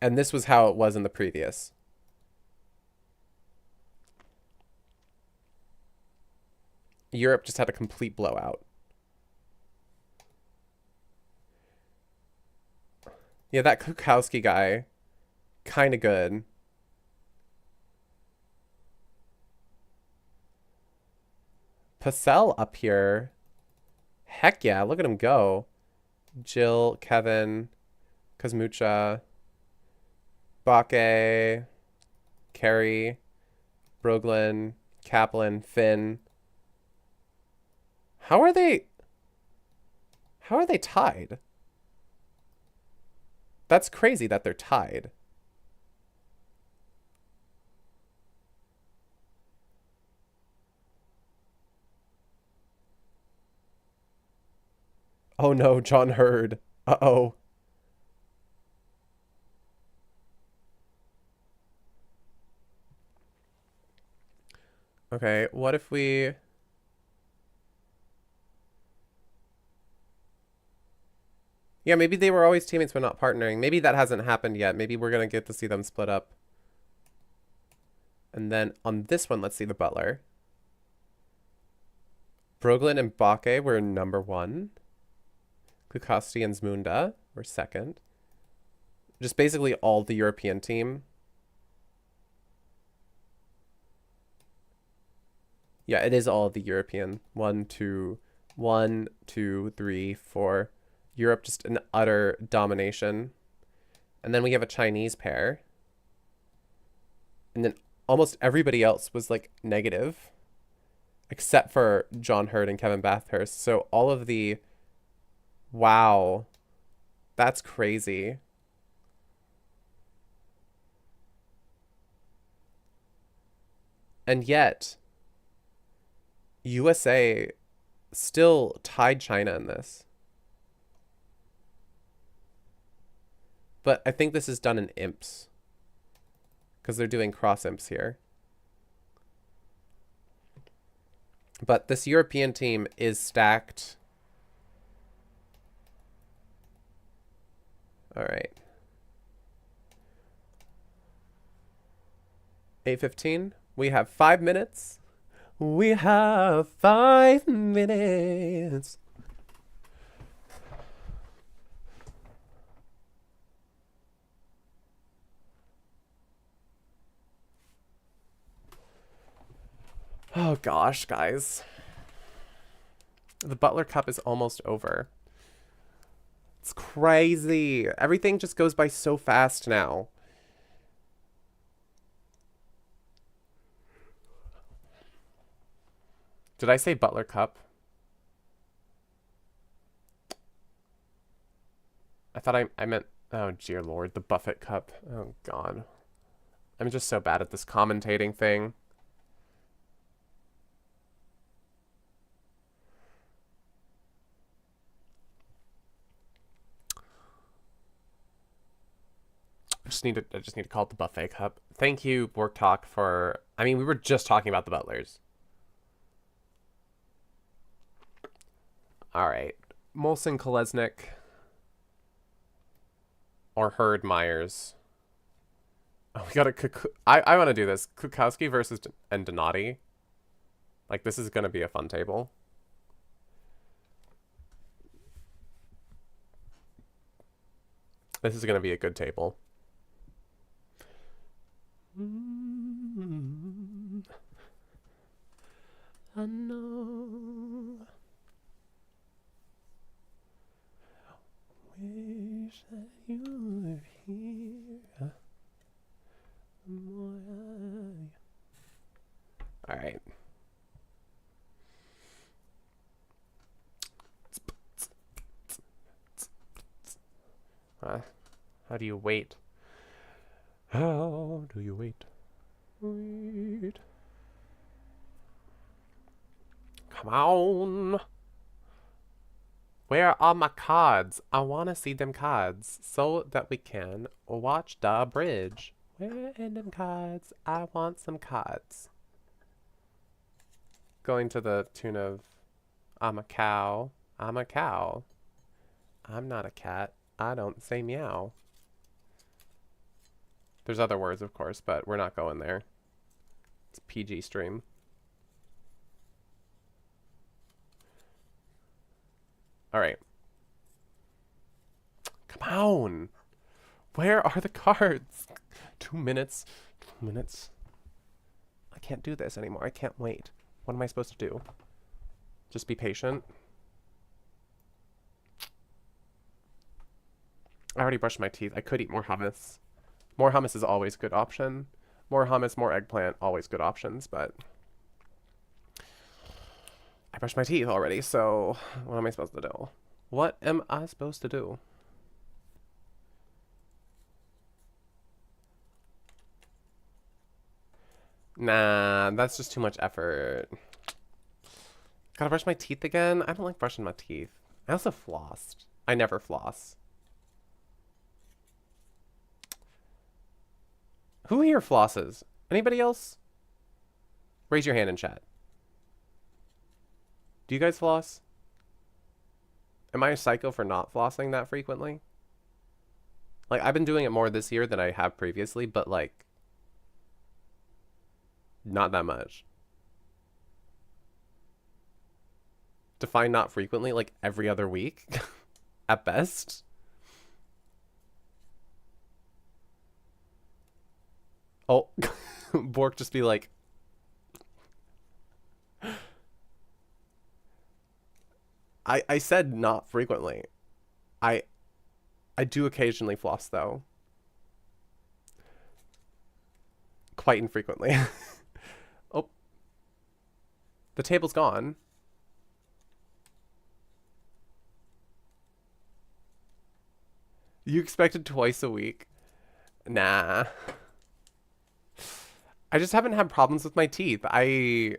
Speaker 1: And this was how it was in the previous. Europe just had a complete blowout. Yeah, that Kukowski guy, kind of good. Pacell up here. Heck yeah, look at him go. Jill, Kevin, Kazmucha, Bake, Carrie, Broglin, Kaplan, Finn. How are they tied? That's crazy that they're tied. Oh no, John Hurd. Uh-oh. Okay, what if we... Yeah, maybe they were always teammates but not partnering. Maybe that hasn't happened yet. Maybe we're going to get to see them split up. And then on this one, let's see the Butler. Broglin and Bake were number 1. Kukasti and Zmunda were 2nd. Just basically all the European team. Yeah, it is all the European. 1, 2, 3, 4. Europe, just an utter domination. And then we have a Chinese pair. And then almost everybody else was like negative. Except for John Hurd and Kevin Bathurst. So all of the... Wow. That's crazy. And yet, USA still tied China in this. But I think this is done in imps. Because they're doing cross imps here. But this European team is stacked. All right. 8:15. We have 5 minutes. We have 5 minutes. Oh gosh, guys. The Butler Cup is almost over. It's crazy. Everything just goes by so fast now. Did I say Butler Cup? I thought I meant, oh dear Lord, the Buffett Cup. Oh God. I'm just so bad at this commentating thing. I just need to call it the Buffet Cup. Thank you, Bork Talk, for... I mean, we were just talking about the Butlers. All right. Molson Kolesnik or Hurd Myers. Oh, we got a... I want to do this. Kukowski versus and Donati. Like, this is going to be a fun table. This is going to be a good table. I know. Wish that you were here. All right. How do you wait? How do you wait? Wait. Come on. Where are my cards? I want to see them cards so that we can watch the bridge. Where are them cards? I want some cards. Going to the tune of I'm a cow. I'm a cow. I'm not a cat. I don't say meow. There's other words, of course, but we're not going there. It's a PG stream. All right. Come on. Where are the cards? 2 minutes. 2 minutes. I can't do this anymore. I can't wait. What am I supposed to do? Just be patient? I already brushed my teeth. I could eat more hummus. More hummus is always a good option. More hummus, more eggplant, always good options, but I brushed my teeth already, so what am I supposed to do? What am I supposed to do? Nah, that's just too much effort. Gotta brush my teeth again? I don't like brushing my teeth. I also flossed. I never floss. Who here flosses? Anybody else? Raise your hand in chat. Do you guys floss? Am I a psycho for not flossing that frequently? Like, I've been doing it more this year than I have previously, but like, not that much. Define not frequently, like every other week at best. Oh, Bork just be like, I said not frequently. I do occasionally floss though. Quite infrequently. Oh. The table's gone. You expected twice a week? Nah. I just haven't had problems with my teeth. I've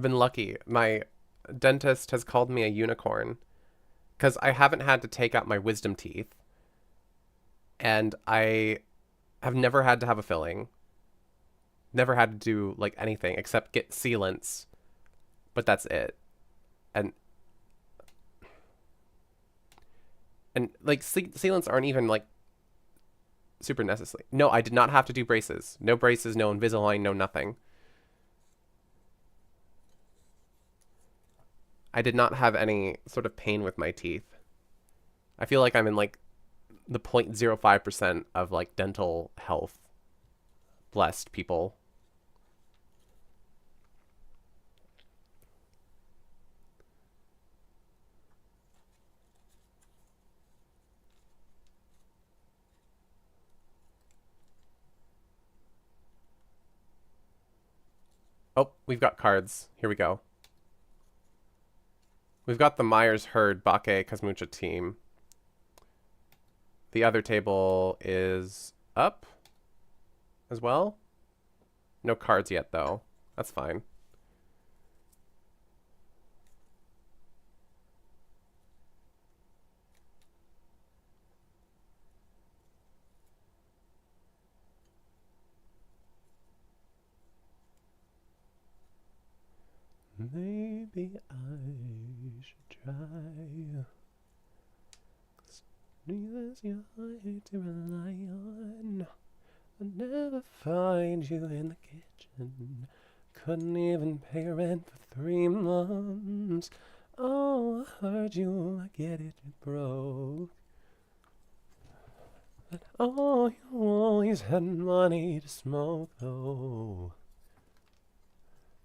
Speaker 1: been lucky. My dentist has called me a unicorn because I haven't had to take out my wisdom teeth. And I have never had to have a filling. Never had to do like anything except get sealants. But that's it. And like sealants aren't even like super necessary. No, I did not have to do braces. No braces, no Invisalign, no nothing. I did not have any sort of pain with my teeth. I feel like I'm in like the 0.05% of like dental health blessed people. Oh, we've got cards. Here we go. We've got the Myers-Hurd Bakke Kazmucha team. The other table is up as well. No cards yet, though. That's fine. Maybe I should try. 'Cause neither's your height to rely on. I'd never find you in the kitchen. Couldn't even pay rent for 3 months. Oh, I heard you, I get it, you broke. But oh, you always had money to smoke, though.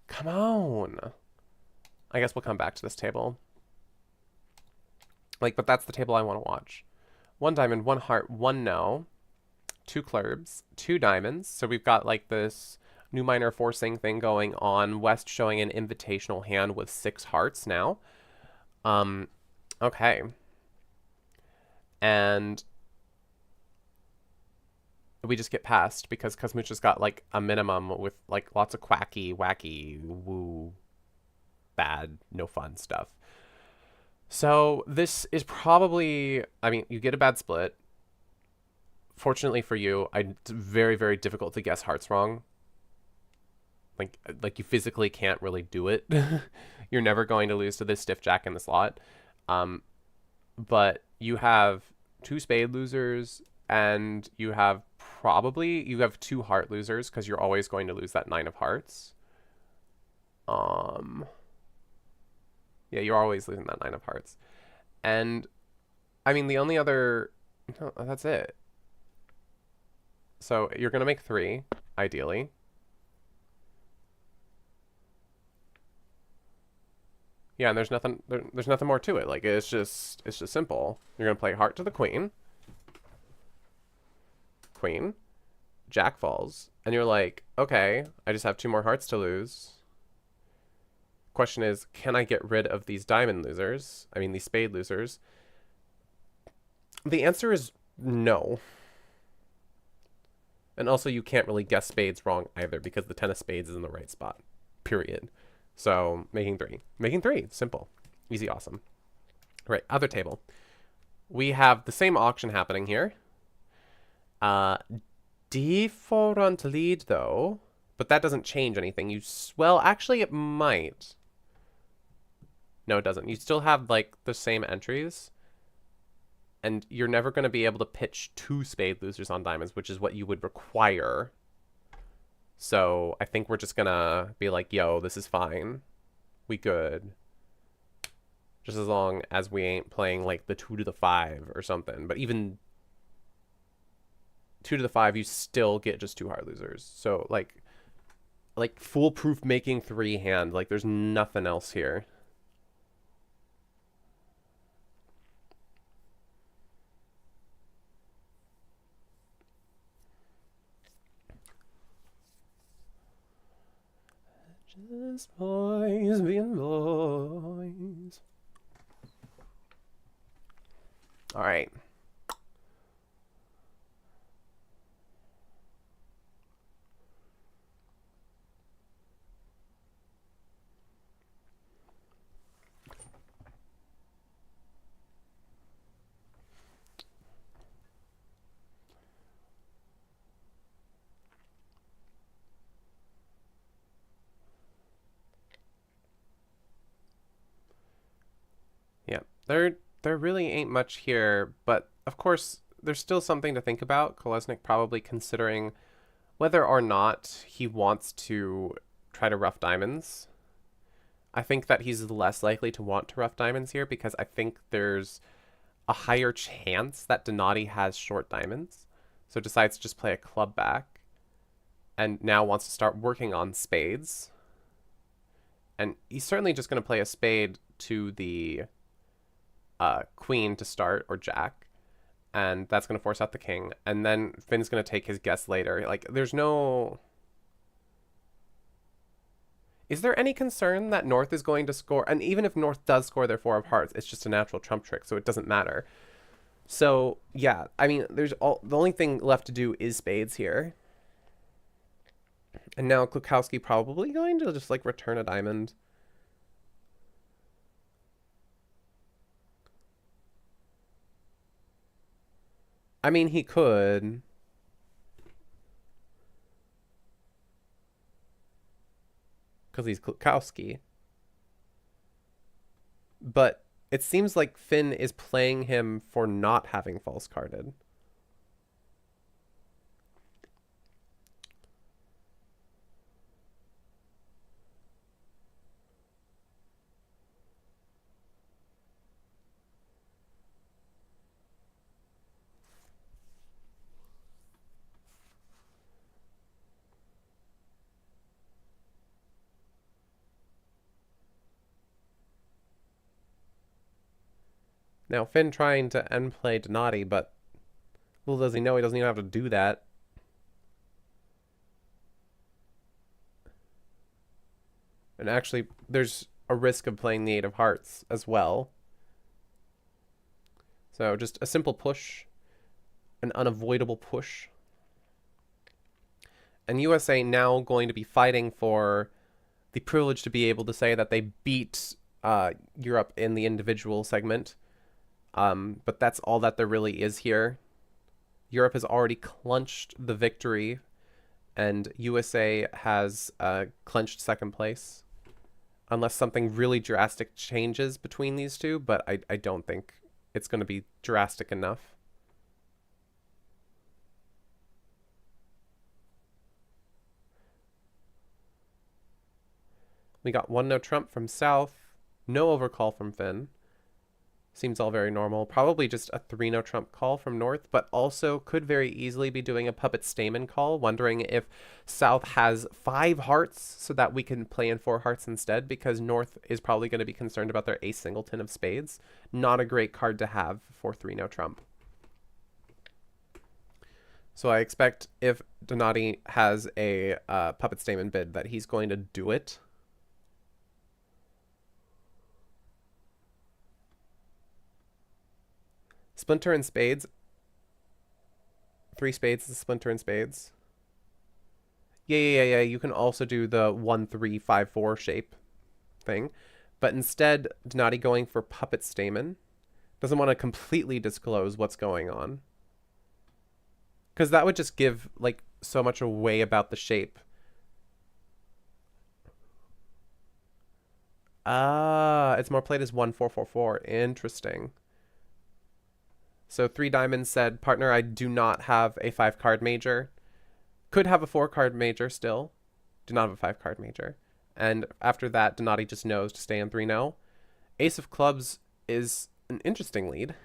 Speaker 1: Come on. I guess we'll come back to this table. Like, but that's the table I want to watch. 1 diamond, 1 heart, 1 no. 2 clurbs, 2 diamonds. So we've got like this new minor forcing thing going on. West showing an invitational hand with 6 hearts now. Okay. And we just get past because Kazmucha's got like a minimum with like lots of quacky, wacky, woo, bad, no fun stuff. So this is probably, I mean, you get a bad split. Fortunately for you, it's very, very difficult to guess hearts wrong. Like you physically can't really do it. You're never going to lose to this stiff jack in the slot. But you have 2 spade losers and you have 2 heart losers because you're always going to lose that 9 of hearts. Yeah, you're always losing that 9 of hearts. And I mean, the only other No, that's it. So you're gonna make 3, ideally. Yeah, and there's nothing more to it. Like it's just simple. You're gonna play heart to the queen, queen, jack falls, and you're like, okay, I just have 2 more hearts to lose. Question is, can I get rid of these diamond losers? I mean, these spade losers. The answer is no. And also, you can't really guess spades wrong either because the 10 of spades is in the right spot. Period. So, making 3. Making 3. Simple. Easy, awesome. Right, other table. We have the same auction happening here. Different lead, though. But that doesn't change anything. Well, actually, it might. No, it doesn't. You still have, like, the same entries. And you're never going to be able to pitch 2 spade losers on diamonds, which is what you would require. So I think we're just going to be like, yo, this is fine. We good. Just as long as we ain't playing, like, the 2 to the 5 or something. But even 2 to the 5, you still get just 2 hard losers. So, like foolproof making 3 hand. Like, there's nothing else here. Just boys being boys. All right. Yeah, there really ain't much here, but of course there's still something to think about. Kolesnik probably considering whether or not he wants to try to rough diamonds. I think that he's less likely to want to rough diamonds here because I think there's a higher chance that Donati has short diamonds. So decides to just play a club back and now wants to start working on spades. And he's certainly just going to play a spade to the queen to start, or jack. And that's going to force out the king. And then Finn's going to take his guess later. Like, there's no... Is there any concern that North is going to score? And even if North does score their 4 of hearts, it's just a natural trump trick, so it doesn't matter. So, yeah, I mean, the only thing left to do is spades here. And now Klukowski probably going to just, like, return a diamond. I mean, he could. Because he's Klukowski. But it seems like Finn is playing him for not having false carded. Now, Finn trying to end play Donati, but little does he know he doesn't even have to do that. And actually, there's a risk of playing the 8 of hearts as well. So just a simple push, an unavoidable push. And USA now going to be fighting for the privilege to be able to say that they beat Europe in the individual segment. But that's all that there really is here. Europe has already clinched the victory, and USA has clinched second place. Unless something really drastic changes between these two, but I don't think it's going to be drastic enough. We got 1 no trump from South, no overcall from Finn. Seems all very normal. Probably just a 3-no trump call from North, but also could very easily be doing a puppet stamen call, wondering if South has 5 hearts so that we can play in 4 hearts instead, because North is probably going to be concerned about their ace singleton of spades. Not a great card to have for 3-no trump. So I expect if Donati has a puppet stamen bid that he's going to do it. Splinter and spades. 3 spades is splinter and spades. Yeah. You can also do the 1-3-5-4 shape thing. But instead, Donati going for puppet stamen. Doesn't want to completely disclose what's going on. Because that would just give, like, so much away about the shape. It's more played as 1-4-4-4. Interesting. So 3 diamonds said, partner, I do not have a 5-card major. Could have a 4-card major still. Do not have a 5-card major. And after that, Donati just knows to stay in 3-0. Ace of clubs is an interesting lead.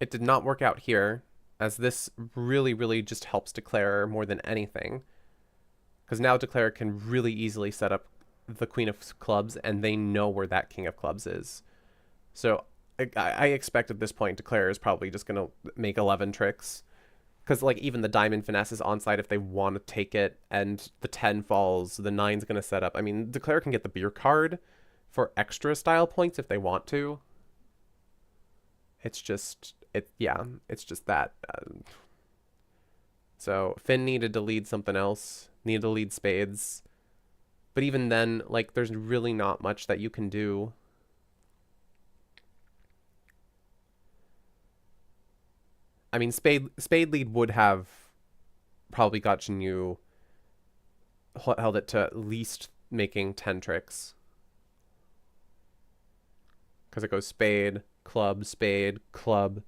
Speaker 1: It did not work out here, as this really just helps Declare more than anything. Because now Declare can really easily set up the queen of clubs, and they know where that king of clubs is. So I expect at this point Declare is probably just going to make 11 tricks. Because like even the diamond finesse is onside if they want to take it, and the 10 falls, the 9's going to set up. I mean, Declare can get the beer card for extra style points if they want to. It's just... it's just that. So Finn needed to lead something else, needed to lead spades. But even then, like, there's really not much that you can do. I mean, spade lead would have probably gotten you, held it to at least making 10 tricks. Because it goes spade, club, spade, club.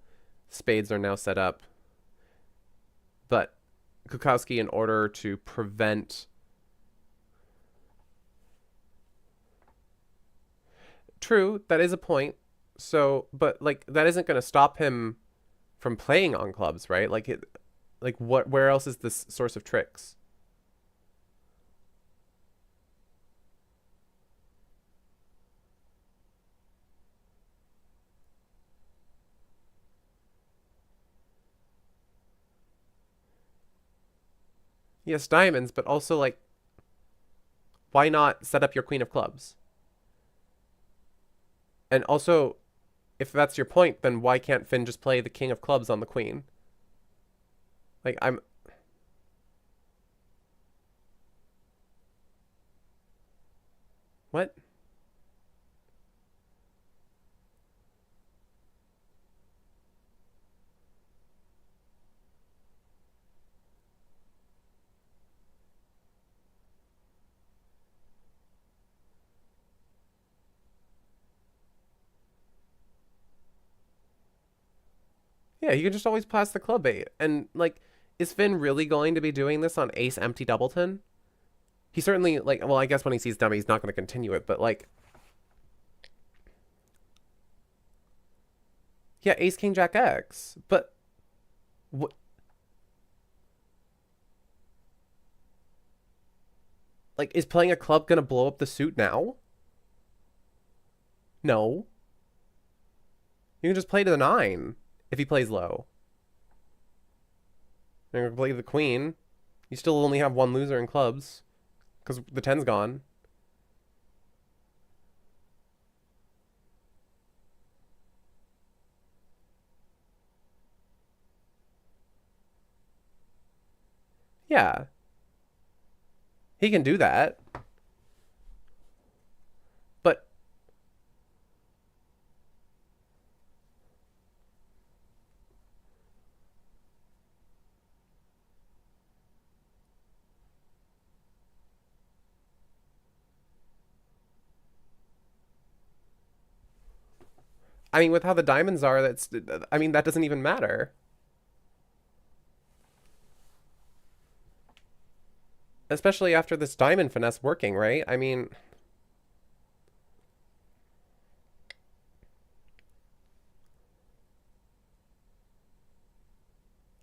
Speaker 1: Spades are now set up. But Kukowski, in order to prevent... True, that is a point. So, but like that isn't going to stop him from playing on clubs, right? Like where else is this source of tricks? Yes, diamonds, but also like why not set up your queen of clubs? And also, if that's your point, then why can't Finn just play the king of clubs on the queen? Like, What? Yeah, you can just always pass the club 8. And, like, is Finn really going to be doing this on ace empty doubleton? He certainly, like, well, I guess when he sees dummy, he's not going to continue it, but, like... Yeah, ace king jack X, but... What? Like, is playing a club going to blow up the suit now? No. You can just play to the 9 if he plays low. You're going to play the queen. You still only have 1 loser in clubs because the 10's gone. Yeah. He can do that. But I mean, with how the diamonds are, I mean, that doesn't even matter. Especially after this diamond finesse working, right? I mean,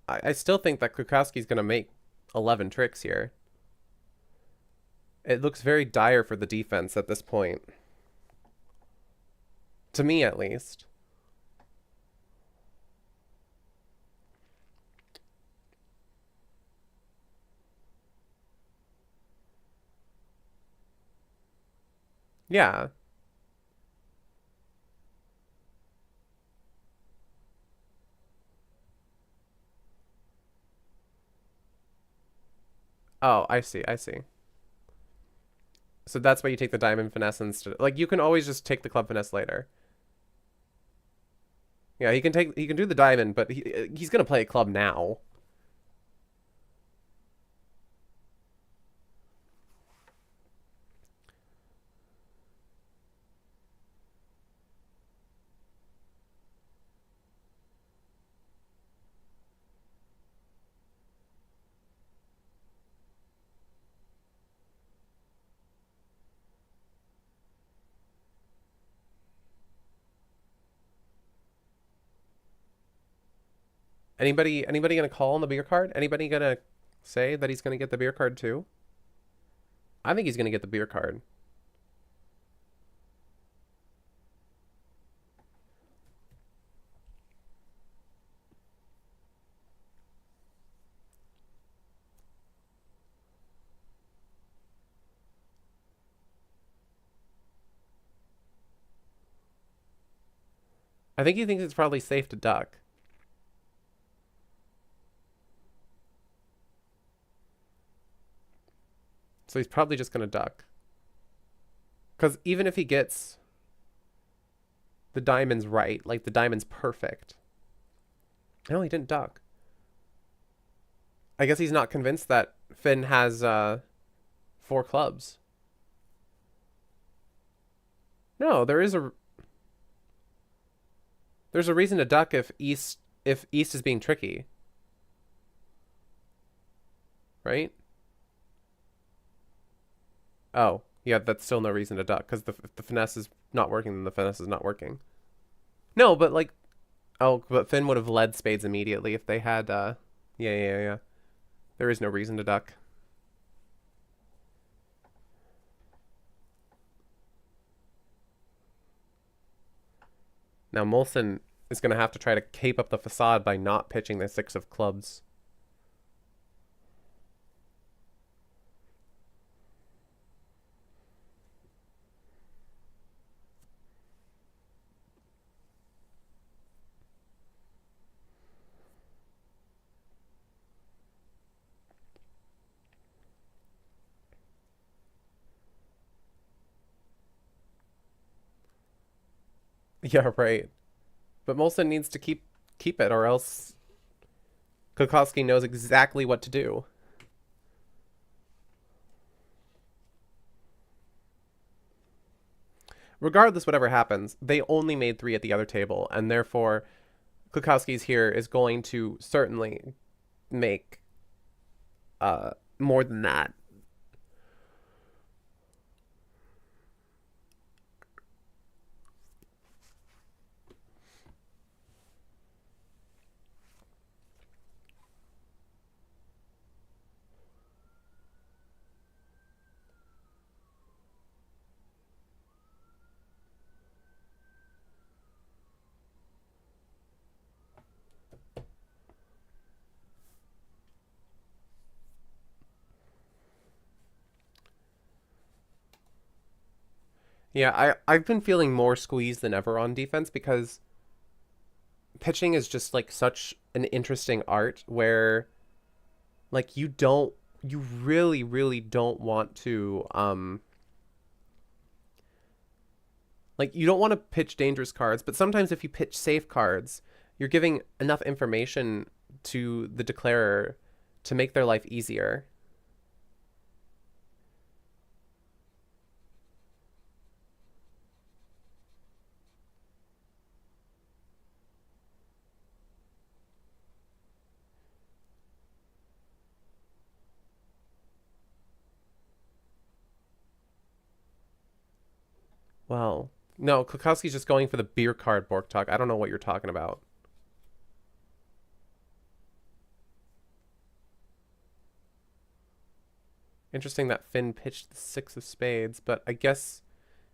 Speaker 1: I still think that Krukowski's going to make 11 tricks here. It looks very dire for the defense at this point. To me, at least. Yeah. Oh, I see, I see. So that's why you take the diamond finesse instead. Like, you can always just take the club finesse later. Yeah, he can do the diamond, but he's gonna play a club now. Anybody gonna call on the beer card? Anybody gonna say that he's gonna get the beer card too? I think he's gonna get the beer card. I think he thinks it's probably safe to duck. So he's probably just gonna duck. Because even if he gets the diamonds right, like the diamond's perfect. No, he didn't duck. I guess he's not convinced that Finn has 4 clubs. No, there's a reason to duck if East is being tricky. Right? Oh, yeah, that's still no reason to duck because the finesse is not working, then the finesse is not working. No, but like, oh, but Finn would have led spades immediately if they had. Yeah. There is no reason to duck. Now Molson is going to have to try to cape up the facade by not pitching the 6 of clubs. Yeah, right. But Molson needs to keep it, or else Kokowski knows exactly what to do. Regardless, whatever happens, they only made 3 at the other table, and therefore Kokowski's here is going to certainly make more than that. Yeah, I've been feeling more squeezed than ever on defense because pitching is just like such an interesting art where like you really don't want to like you don't want to pitch dangerous cards, but sometimes if you pitch safe cards, you're giving enough information to the declarer to make their life easier. Well, no, Klukowski's just going for the beer card, Borktalk. I don't know what you're talking about. Interesting that Finn pitched the 6 of spades, but I guess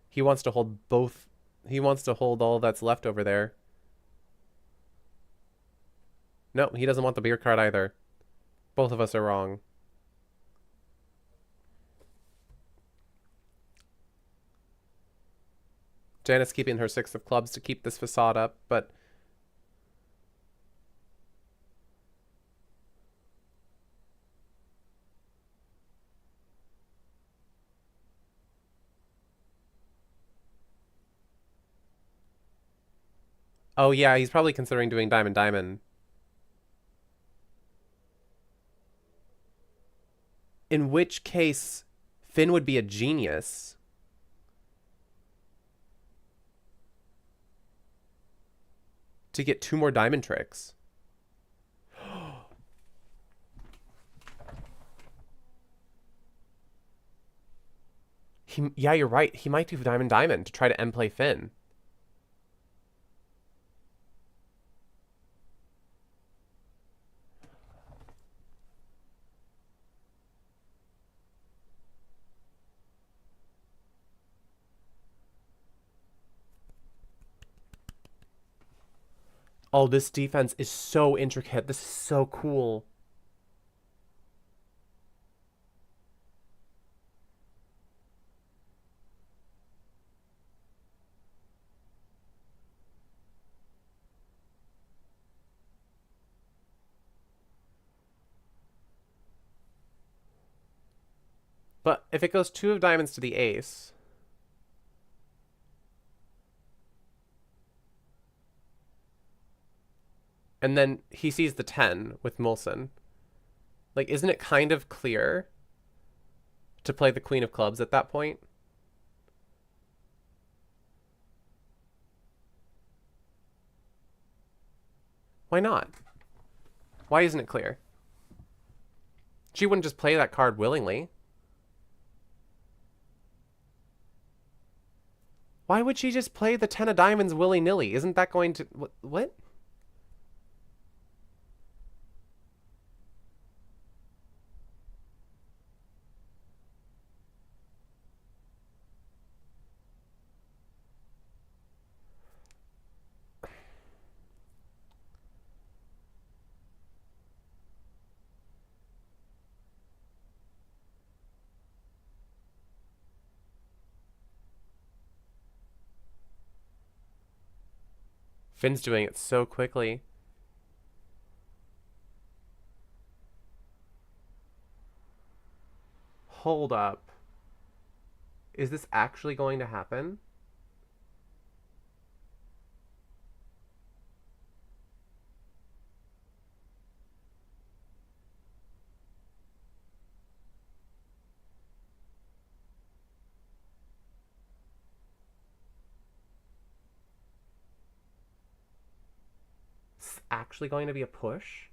Speaker 1: he wants to hold both. He wants to hold all that's left over there. No, he doesn't want the beer card either. Both of us are wrong. Janet's keeping her 6 of clubs to keep this facade up, but... Oh yeah, he's probably considering doing diamond diamond. In which case, Finn would be a genius. To get 2 more diamond tricks. Yeah, you're right. He might do diamond diamond to try to end play Finn. Oh, this defense is so intricate. This is so cool. But if it goes 2 of diamonds to the ace... And then he sees the 10 with Molson. Like, isn't it kind of clear to play the queen of clubs at that point? Why not? Why isn't it clear? She wouldn't just play that card willingly. Why would she just play the 10 of diamonds willy-nilly? Isn't that going to... What? Finn's doing it so quickly. Hold up. Is this actually going to happen? It's actually going to be a push?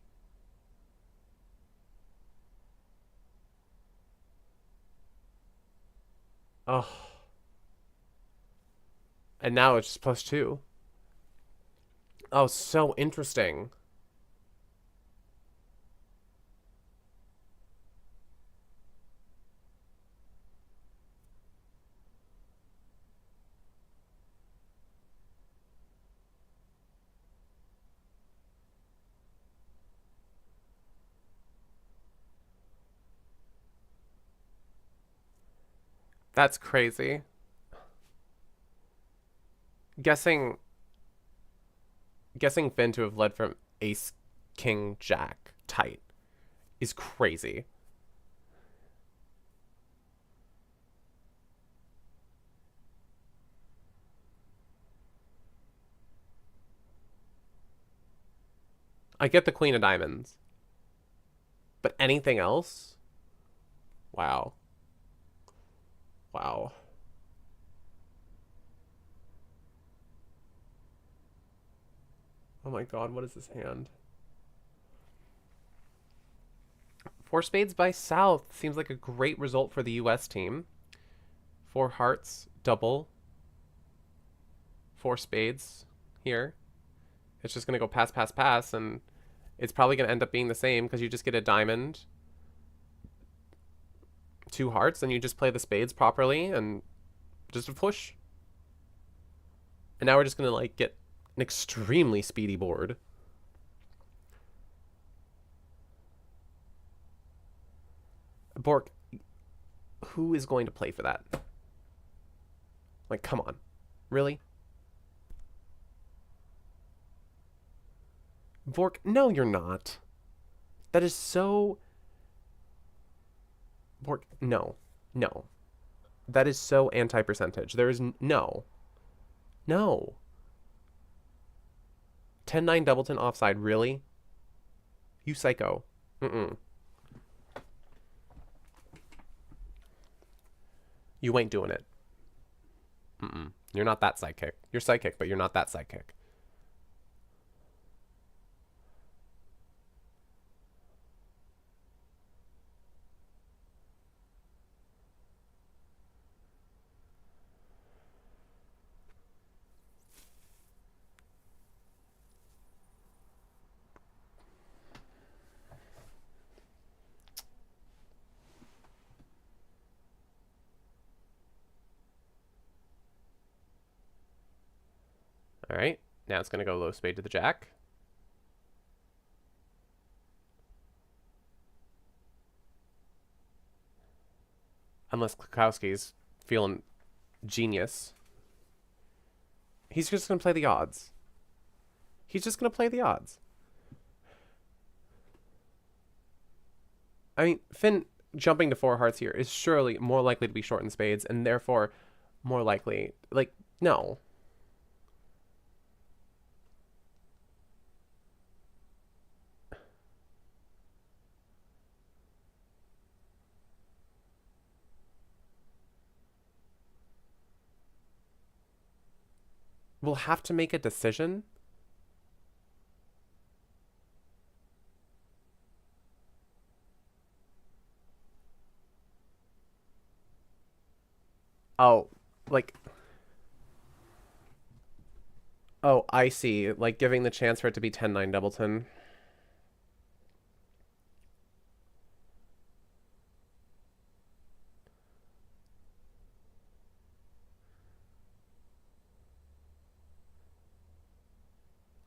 Speaker 1: Oh. And now it's just +2. Oh, so interesting. That's crazy. Guessing Finn to have led from ace, king, jack, tight is crazy. I get the queen of diamonds. But anything else? Wow. Wow. Oh my god, what is this hand? 4 spades by South seems like a great result for the US team. 4 hearts, double. 4 spades here. It's just going to go pass, pass, pass, and it's probably going to end up being the same because you just get a diamond, 2 hearts, and you just play the spades properly and just a push. And now we're just going to like get an extremely speedy board. Bork, who is going to play for that? Like, come on. Really? Bork, no, you're not. That is so... Bork, no. No. That is so anti-percentage. There is no. No. 10-9 doubleton offside, really? You psycho. Mm-mm. You ain't doing it. Mm-mm. You're not that psychic. You're psychic, but you're not that psychic. All right, now it's going to go low spade to the jack. Unless Klukowski's feeling genius. He's just going to play the odds. He's just going to play the odds. I mean, Finn jumping to 4 hearts here is surely more likely to be short in spades, and therefore more likely, like, no. We'll have to make a decision. Oh, like... Oh, I see. Like, giving the chance for it to be 10-9 doubleton.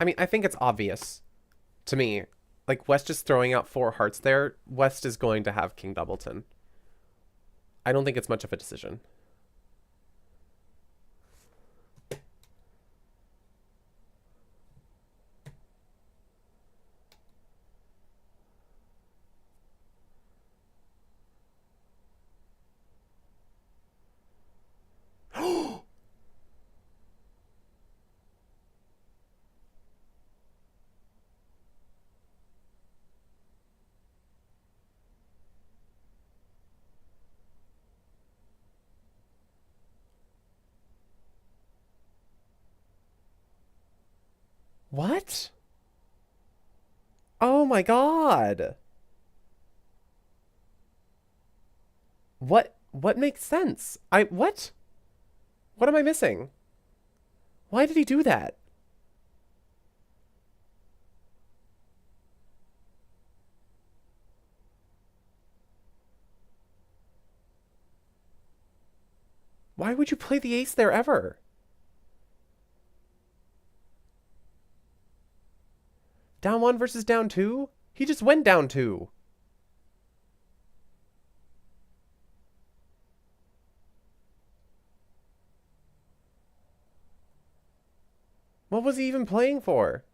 Speaker 1: I mean, I think it's obvious to me. Like, West is throwing out 4 hearts there. West is going to have King Doubleton. I don't think it's much of a decision. What? Oh my god. What makes sense? What? What am I missing? Why did he do that? Why would you play the ace there ever? Down 1 versus down 2? He just went down 2. What was he even playing for?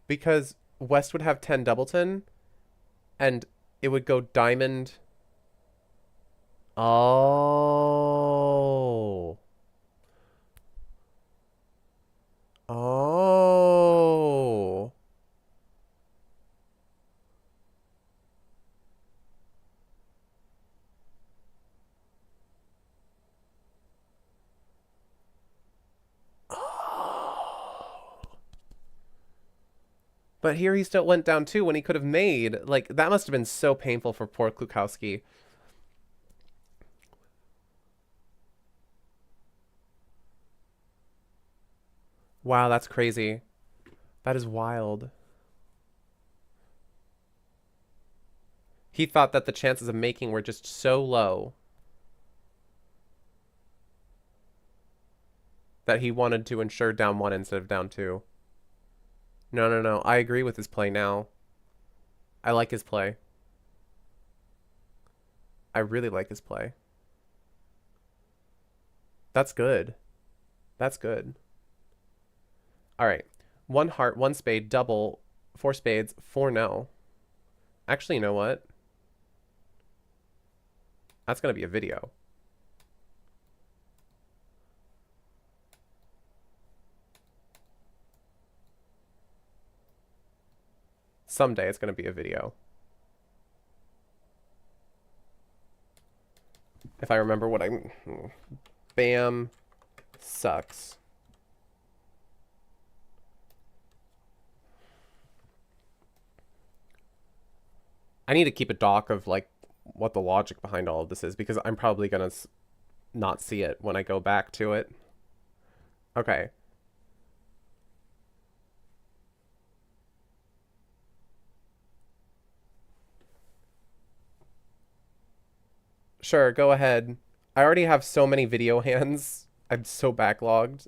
Speaker 1: Because West would have 10 doubleton, and it would go diamond. Oh. But here he still went down 2 when he could have made. Like, that must have been so painful for poor Klukowski. Wow, that's crazy. That is wild. He thought that the chances of making were just so low that he wanted to ensure down 1 instead of down 2. No, no, no. I agree with his play now. I like his play. I really like his play. That's good. That's good. All right. 1 heart, 1 spade, double, 4 spades, 4 no. Actually, you know what? That's going to be a video. Someday it's going to be a video. If I remember what I'm... Bam. Sucks. I need to keep a doc of, like, what the logic behind all of this is, because I'm probably going to not see it when I go back to it. Okay. Sure, go ahead. I already have so many video hands. I'm so backlogged.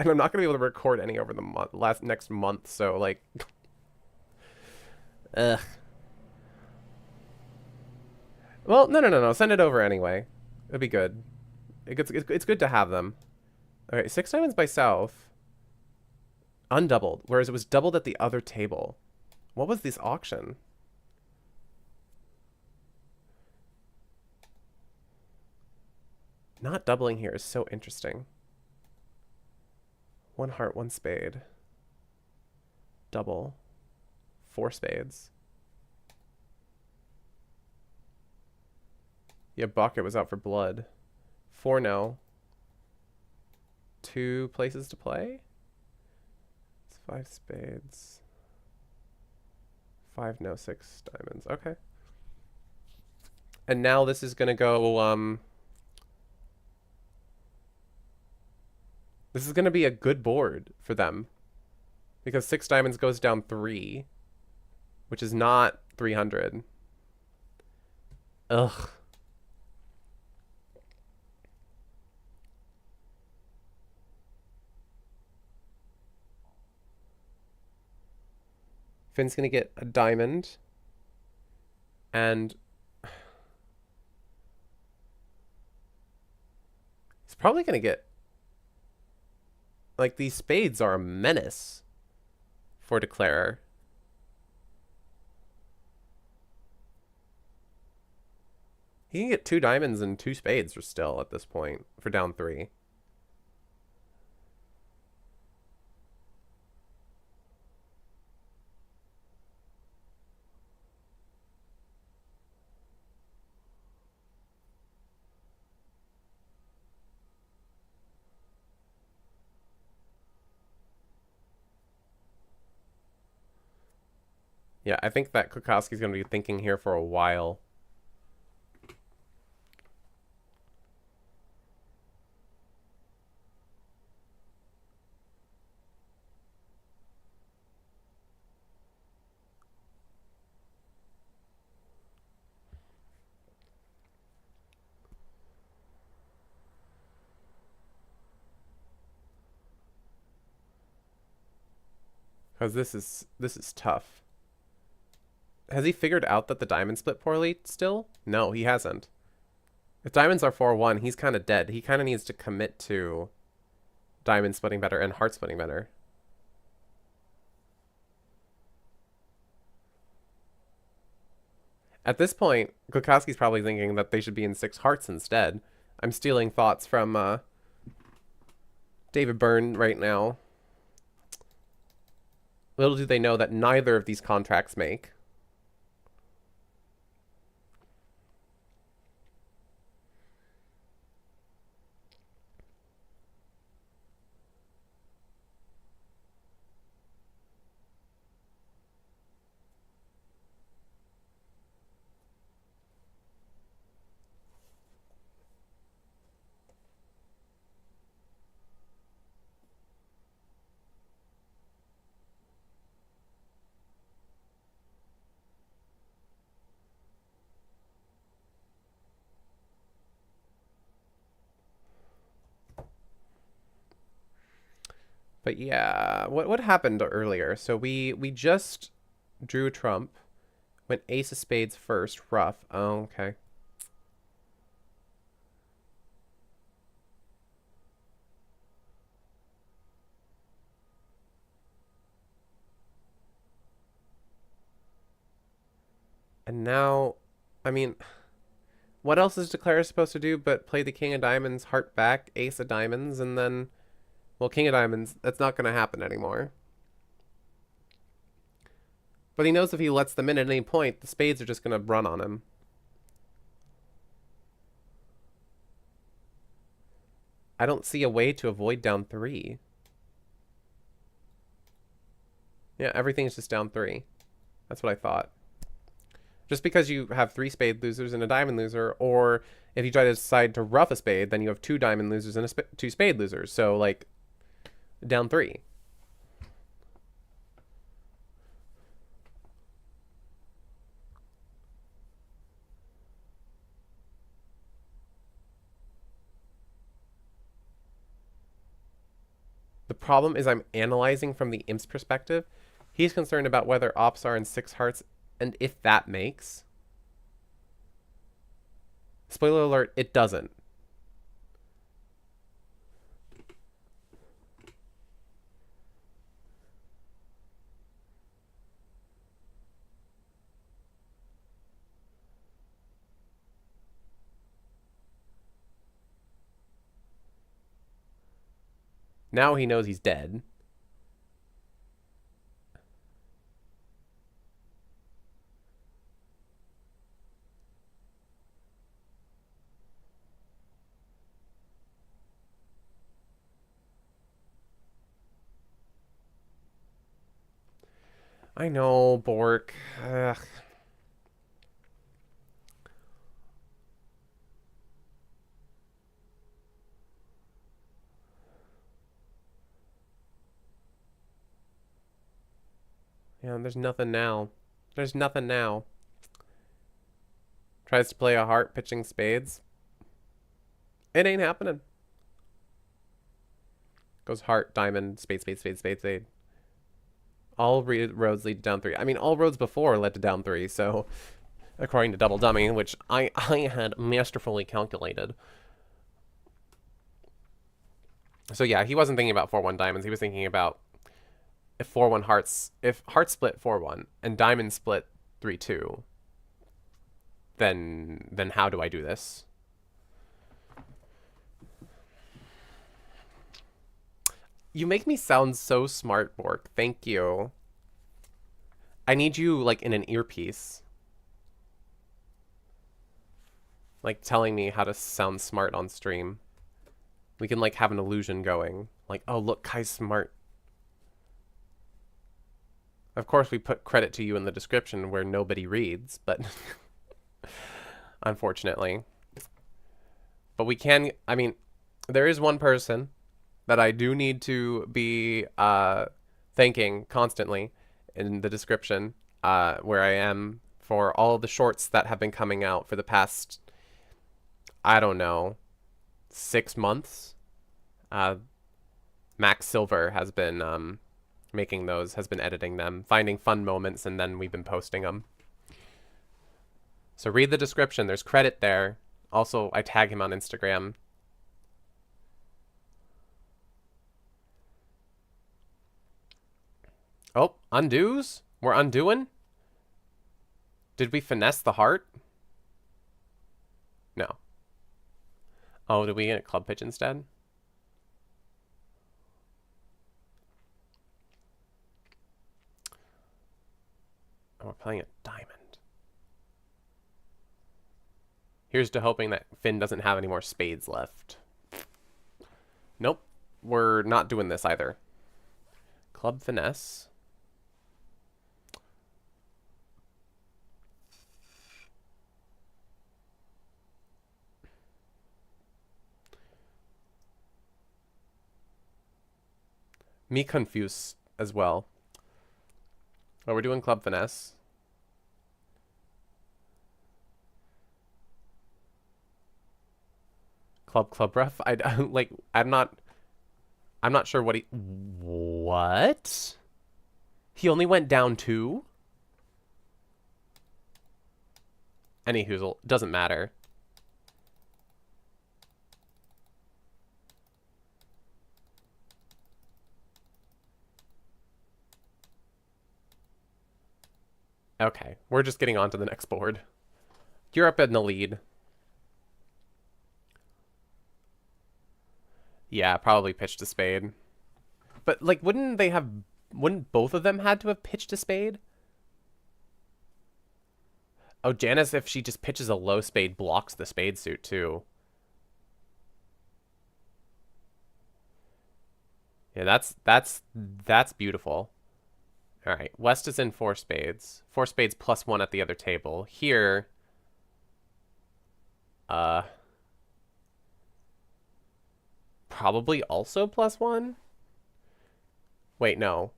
Speaker 1: And I'm not going to be able to record any over the next month, so, like... Ugh. Well, no. Send it over anyway. It'd be good. It's good to have them. Okay, 6 diamonds by south. Undoubled, whereas it was doubled at the other table. What was this auction? Not doubling here is so interesting. 1 heart, 1 spade. Double. 4 spades. Yeah, Bucket was out for blood. 4 no. 2 places to play? It's 5 spades. 5 no, 6 diamonds. Okay. And now this is gonna go, this is gonna be a good board for them. Because 6 diamonds goes down 3. Which is not 300. Ugh. Finn's gonna get a diamond. And he's probably gonna get... Like, these spades are a menace for Declarer. He can get 2 diamonds and 2 spades still at this point for down 3. Yeah, I think that Klukowski's going to be thinking here for a while. Because this is tough. Has he figured out that the diamond split poorly still? No, he hasn't. If diamonds are 4-1, he's kind of dead. He kind of needs to commit to diamond splitting better and heart splitting better. At this point, Klukowski's probably thinking that they should be in 6 hearts instead. I'm stealing thoughts from David Byrne right now. Little do they know that neither of these contracts make. But yeah, what happened earlier? So we just drew a trump, went ace of spades first, rough. Oh, okay. And now, I mean, what else is declare supposed to do but play the king of diamonds, heart back, ace of diamonds, and then, well, king of diamonds, that's not going to happen anymore. But he knows if he lets them in at any point, the spades are just going to run on him. I don't see a way to avoid down 3. Yeah, everything's just down 3. That's what I thought. Just because you have 3 spade losers and a diamond loser, or if you try to decide to rough a spade, then you have 2 diamond losers and 2 spade losers. So, like, down 3. The problem is I'm analyzing from the imp's perspective. He's concerned about whether ops are in 6 hearts and if that makes. Spoiler alert, it doesn't. Now he knows he's dead. I know, Bork. Ugh. Yeah, there's nothing now. There's nothing now. Tries to play a heart pitching spades. It ain't happening. Goes heart, diamond, spade, spade, spade, spade, spade. All roads lead to down 3. I mean, all roads before led to down 3, so according to Double Dummy, which I had masterfully calculated. So yeah, he wasn't thinking about 4-1 diamonds. He was thinking about if 4-1 hearts, if hearts split 4-1 and diamonds split 3-2, then how do I do this? You make me sound so smart, Bork. Thank you. I need you, like, in an earpiece. Like, telling me how to sound smart on stream. We can, like, have an illusion going. Like, oh, look, Kai's smart. Of course, we put credit to you in the description where nobody reads, but... unfortunately. But we can... I mean, there is one person that I do need to be thanking constantly in the description, where I am for all the shorts that have been coming out for the past, I don't know, 6 months. Max Silver has been making those, has been editing them, finding fun moments, and then we've been posting them. So read the description. There's credit there. Also, I tag him on Instagram. Oh, undos? We're undoing? Did we finesse the heart? No. Oh, did we get a club pitch instead? Oh, we're playing a diamond. Here's to hoping that Finn doesn't have any more spades left. Nope. We're not doing this either. Club finesse. Me confused as well. Oh, we're doing club finesse. Club ref. I'm not. I'm not sure what he... What? He only went down 2? Anyhoozle, doesn't matter. Okay, we're just getting on to the next board. You're up in the lead. Yeah, probably pitched a spade. But, like, wouldn't both of them had to have pitched a spade? Oh, Janice, if she just pitches a low spade, blocks the spade suit, too. Yeah, that's beautiful. All right, West is in 4 spades. 4 spades plus 1 at the other table. Here, probably also plus 1? Wait, no.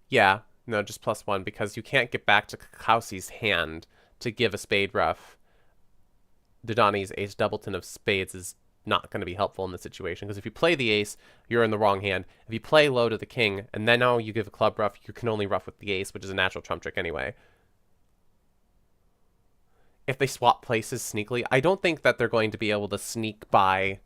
Speaker 1: Yeah, no, just plus 1 because you can't get back to Kakausi's hand to give a spade rough. Dodani's ace doubleton of spades is not going to be helpful in this situation because if you play the ace, you're in the wrong hand. If you play low to the king and then now you give a club rough, you can only rough with the ace, which is a natural trump trick anyway. If they swap places sneakily, I don't think that they're going to be able to sneak by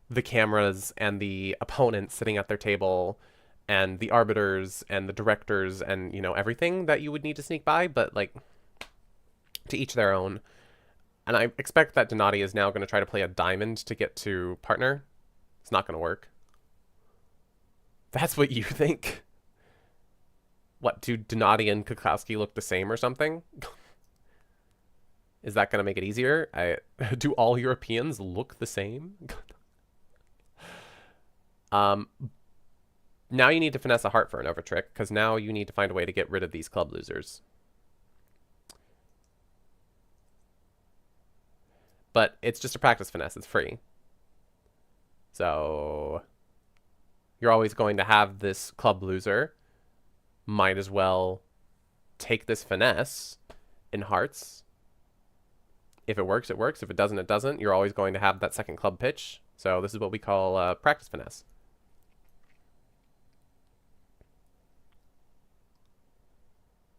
Speaker 1: the cameras and the opponents sitting at their table and the arbiters and the directors and, you know, everything that you would need to sneak by, but, like, to each their own. And I expect that Donati is now going to try to play a diamond to get to partner. It's not going to work. That's what you think? What, do Donati and Kakowski look the same or something? Is that going to make it easier? Do all Europeans look the same? Now you need to finesse a heart for an over trick, because now you need to find a way to get rid of these club losers. But it's just a practice finesse. It's free. So you're always going to have this club loser. Might as well take this finesse in hearts. If it works, it works. If it doesn't, it doesn't. You're always going to have that second club pitch. So this is what we call practice finesse.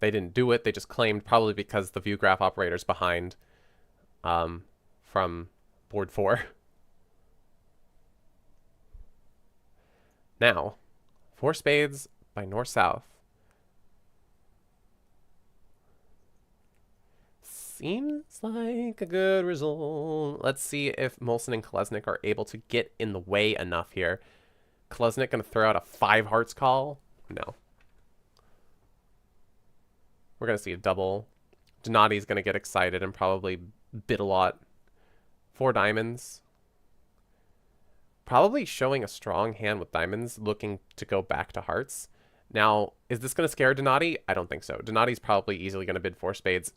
Speaker 1: They didn't do it. They just claimed, probably because the view graph operator's behind from board 4. Now, 4 spades by north-south. Seems like a good result. Let's see if Molson and Kolesnik are able to get in the way enough here. Kolesnik going to throw out a 5 hearts call? No. We're going to see a double. Donati's going to get excited and probably bid a lot. 4 diamonds. Probably showing a strong hand with diamonds, looking to go back to hearts. Now, is this going to scare Donati? I don't think so. Donati's probably easily going to bid 4 spades.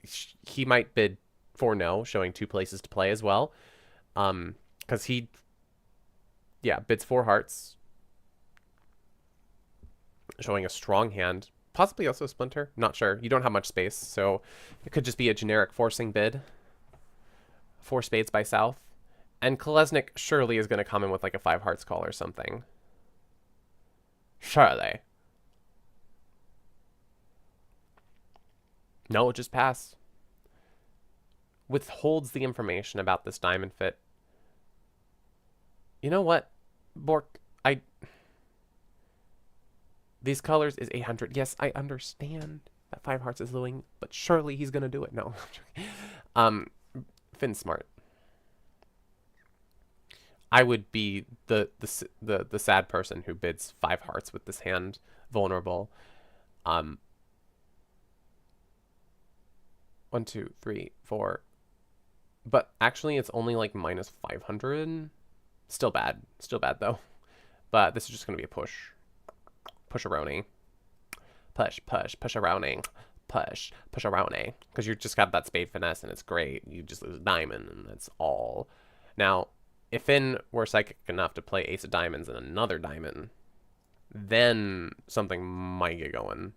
Speaker 1: He might bid 4 no, showing 2 places to play as well. Because he, yeah, bids 4 hearts. Showing a strong hand. Possibly also a splinter. Not sure. You don't have much space, so it could just be a generic forcing bid. 4 spades by south. And Kolesnik surely is going to come in with like a 5 hearts call or something. Surely. No, just pass. Withholds the information about this diamond fit. You know what, Bork? These colors is 800. Yes, I understand that 5 hearts is losing, but surely he's going to do it. No. Finn's smart. I would be the sad person who bids 5 hearts with this hand vulnerable. 1, 2, 3, 4. But actually, it's only like minus 500. Still bad. Still bad, though. But this is just going to be a push. Push-a-roni. Push, push, push-a-roni. Push, push-a-roni. Because you just got that spade finesse, and it's great. You just lose a diamond, and that's all. Now, if Finn were psychic enough to play ace of diamonds and another diamond, then something might get going.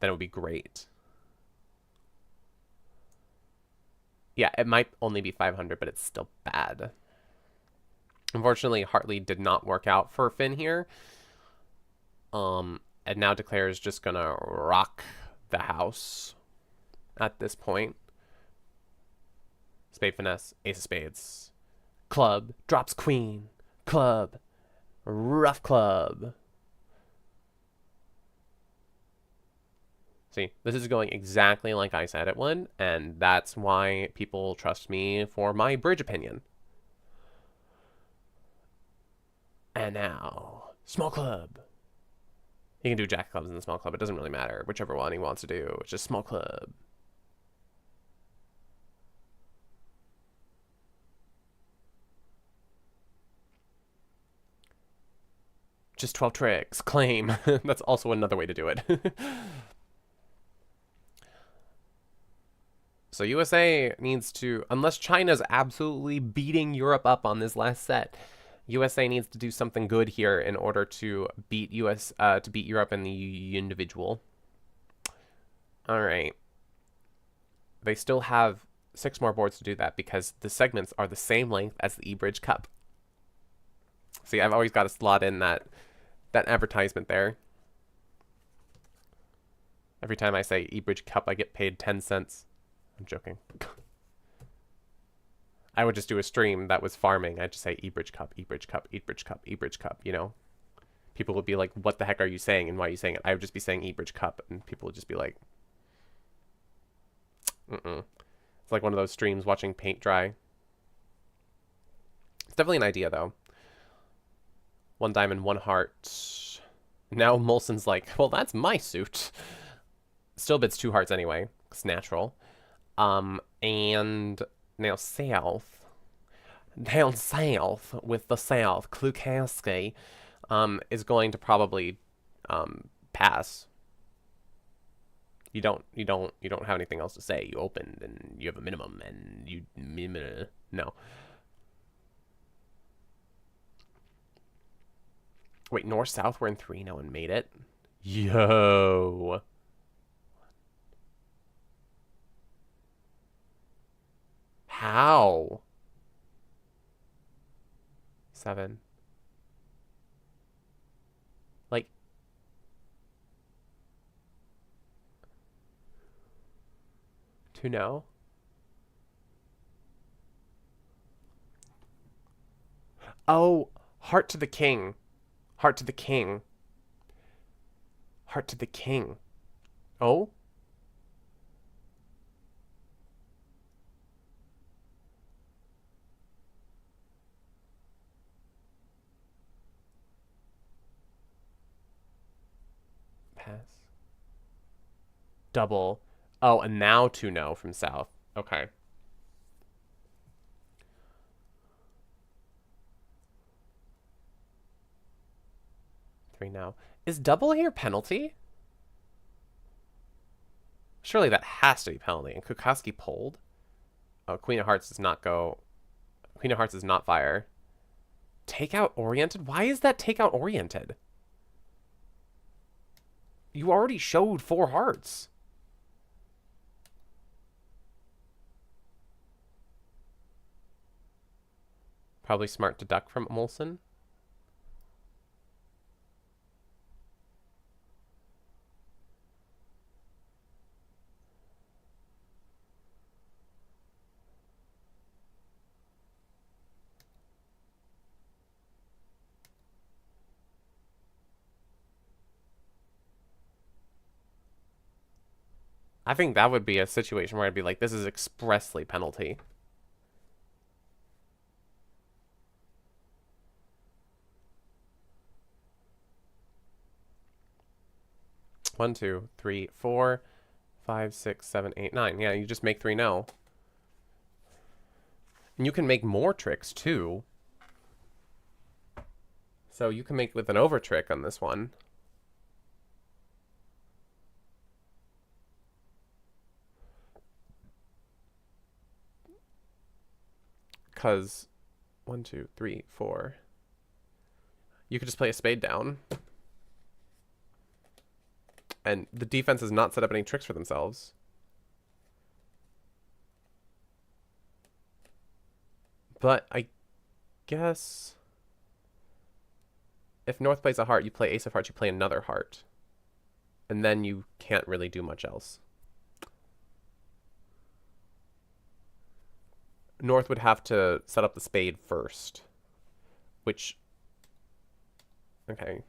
Speaker 1: Then it would be great. Yeah, it might only be 500, but it's still bad. Unfortunately, Hartley did not work out for Finn here. And now Declare is just gonna rock the house at this point. Spade finesse, ace of spades. Club, drops queen. Club, rough club. See, this is going exactly like I said it would, and that's why people trust me for my bridge opinion. And now, small club. He can do jack clubs in the small club. It doesn't really matter. Whichever one he wants to do. It's just small club. Just 12 tricks. Claim. That's also another way to do it. So USA needs to, unless China's absolutely beating Europe up on this last set, USA needs to do something good here in order to beat Europe in the individual. All right. They still have 6 more boards to do that because the segments are the same length as the eBridge Cup. See, I've always got to slot in that advertisement there. Every time I say eBridge Cup, I get paid 10 cents. I'm joking. I would just do a stream that was farming. I'd just say eBridge Cup, eBridge Cup, eBridge Cup, eBridge Cup, you know? People would be like, what the heck are you saying and why are you saying it? I would just be saying eBridge Cup and people would just be like, It's like one of those streams watching paint dry. It's definitely an idea though. 1 diamond, 1 heart. Now Molson's like, well, that's my suit. Still bids 2 hearts anyway. It's natural. And now south. Down south with the south, Klukowski, is going to probably pass. You don't have anything else to say. You opened and you have a minimum and you no. Wait, north south we're in 3. No one made it. Yo. How? 7. Like, to know? Oh, heart to the king. Heart to the king. Heart to the king. Oh? Pass. Double. Oh, and now 2 no from south. Okay. Now. Is double here penalty? Surely that has to be penalty. And Kukoski pulled. Oh, Queen of Hearts does not go. Queen of Hearts does not fire. Takeout oriented? Why is that takeout oriented? You already showed 4 hearts. Probably smart to duck from Molson. I think that would be a situation where I'd be like, this is expressly penalty. One, 2, 3, 4, 5, 6, 7, 8, 9. Yeah, you just make 3 no. And you can make more tricks too. So you can make with an over trick on this one. Because 1, 2, 3, 4. You could just play a spade down. And the defense has not set up any tricks for themselves. But I guess if North plays a heart, you play ace of hearts, you play another heart. And then you can't really do much else. North would have to set up the spade first. Which, okay,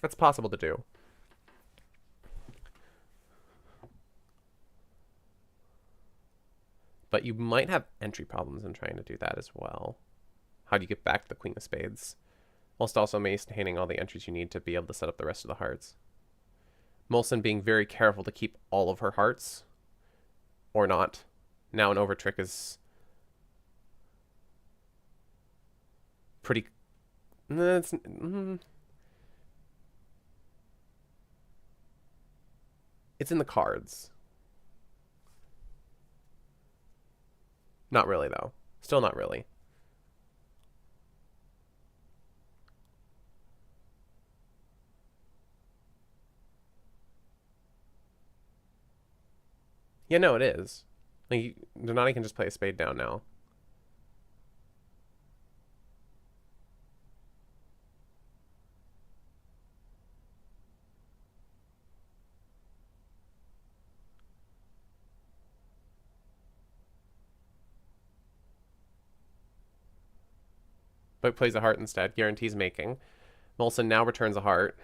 Speaker 1: that's possible to do. But you might have entry problems in trying to do that as well. How do you get back the queen of spades? Whilst also maintaining all the entries you need to be able to set up the rest of the hearts. Molson being very careful to keep all of her hearts. Or not. Now an over trick is pretty... It's in the cards. Not really, though. Still not really. Yeah, no, it is. Like, Donati can just play a spade down now. But plays a heart instead, guarantees making. Molson now returns a heart.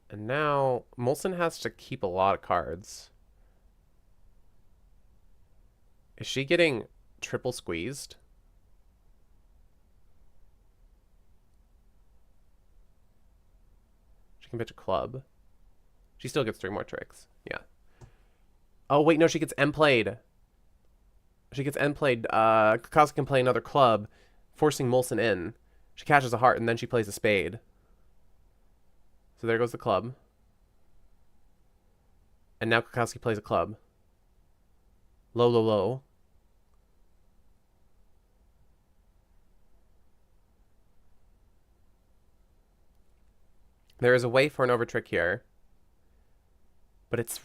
Speaker 1: And now Molson has to keep a lot of cards. Is she getting triple squeezed? She can pitch a club. She still gets 3 more tricks. Yeah. Oh, wait, no, she gets end played. She gets end played. Kukowski can play another club, forcing Molson in. She catches a heart, and then she plays a spade. So there goes the club. And now Kukowski plays a club. Low, low, low. There is a way for an over trick here. But it's,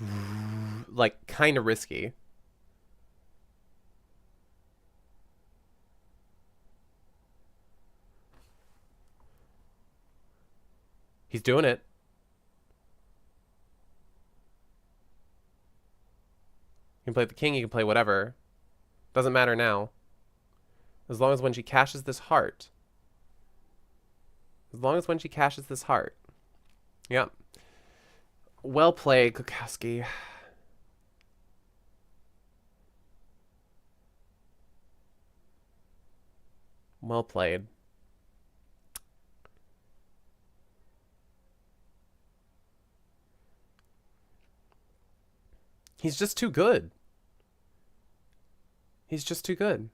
Speaker 1: like, kind of risky. He's doing it. You can play the king, you can play whatever. Doesn't matter now. As long as when she cashes this heart. As long as when she cashes this heart. Yep. Well played, Kukowski. Well played. He's just too good. He's just too good.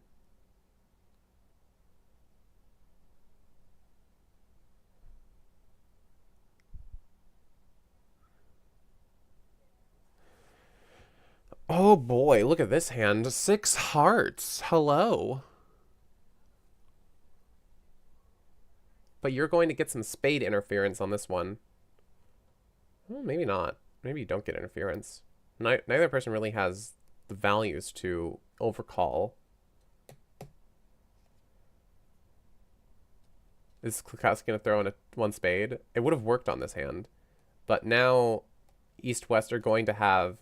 Speaker 1: Oh boy, look at this hand. 6 hearts. Hello. But you're going to get some spade interference on this one. Well, maybe not. Maybe you don't get interference. Neither person really has the values to overcall. Is Kukowski going to throw in a 1 spade? It would have worked on this hand. But now East-West are going to have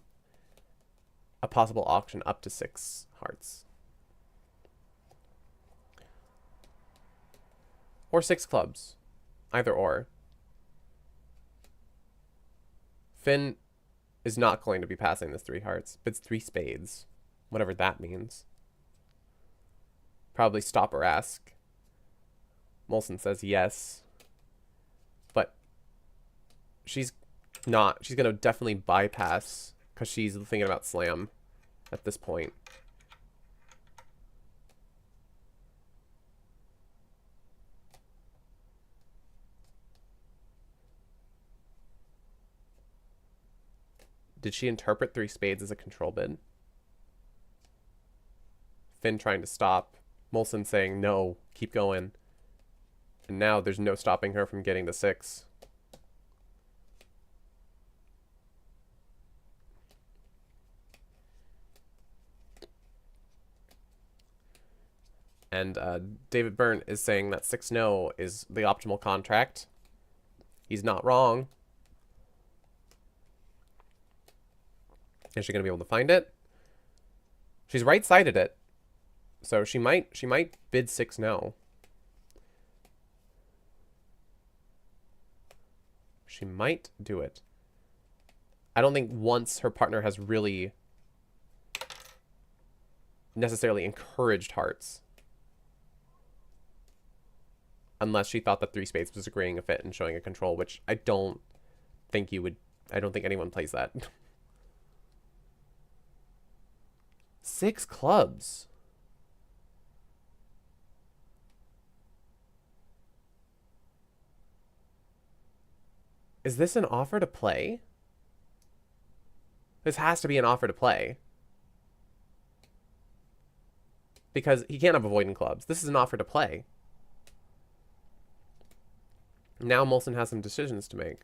Speaker 1: a possible auction up to 6 hearts. Or 6 clubs. Either or. Finn is not going to be passing this 3 hearts, but it's 3 spades. Whatever that means. Probably stop or ask. Molson says yes. But she's not. She's going to definitely bypass because she's thinking about slam at this point. Did she interpret 3 spades as a control bid? Finn trying to stop. Molson saying, no, keep going. And now there's no stopping her from getting the 6. And David Byrne is saying that 6-no is the optimal contract. He's not wrong. Is she going to be able to find it? She's right-sided it. So she might bid 6-no. She might do it. I don't think once her partner has really necessarily encouraged hearts. Unless she thought that 3 spades was agreeing a fit and showing a control, which I don't think you would. I don't think anyone plays that. 6 clubs. Is this an offer to play? This has to be an offer to play. Because he can't have avoiding clubs. This is an offer to play. Now Molson has some decisions to make.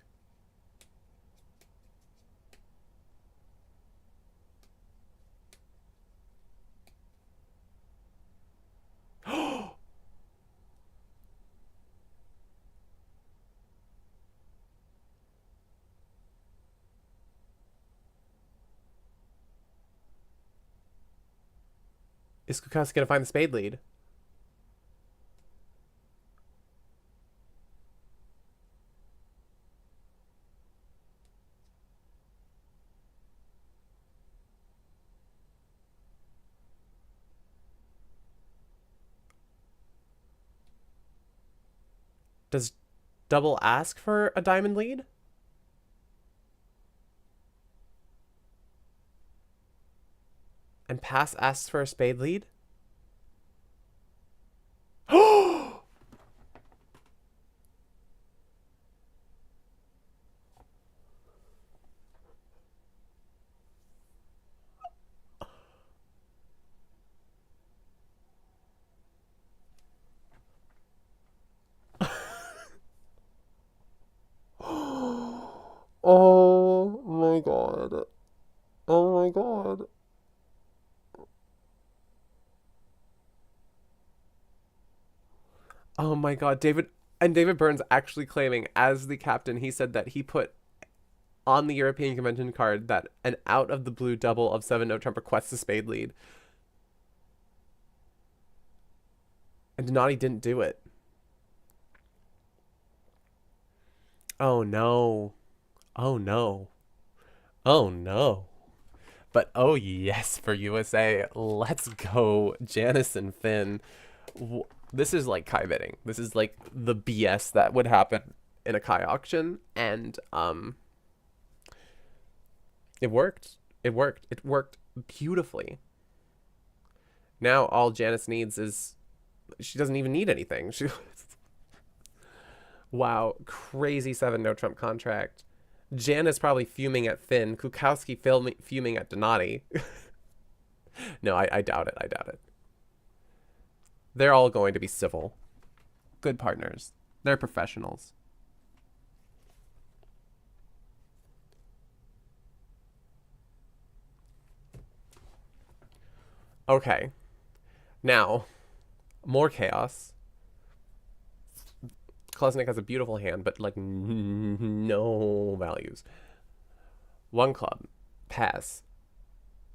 Speaker 1: Is Kukowski going to find the spade lead? Does double ask for a diamond lead? And pass asks for a spade lead? Oh my god. Oh my god. Oh my god, David Byrne's actually claiming, as the captain, he said that he put on the European Convention card that an out of the blue double of 7-no trump requests a spade lead. And Donati didn't do it. Oh no. Oh no. Oh no. But oh yes for USA. Let's go, Janice and Finn. This is like Kai bidding. This is like the BS that would happen in a Kai auction, and it worked. It worked. It worked beautifully. Now all Janice needs is, she doesn't even need anything. She wow, crazy 7-no trump contract. Janice probably fuming at Finn. Kukowski fuming at Donati. No, I doubt it. I doubt it. They're all going to be civil. Good partners. They're professionals. Okay. Now, more chaos. Klesnik has a beautiful hand, but like no values. 1 club. Pass.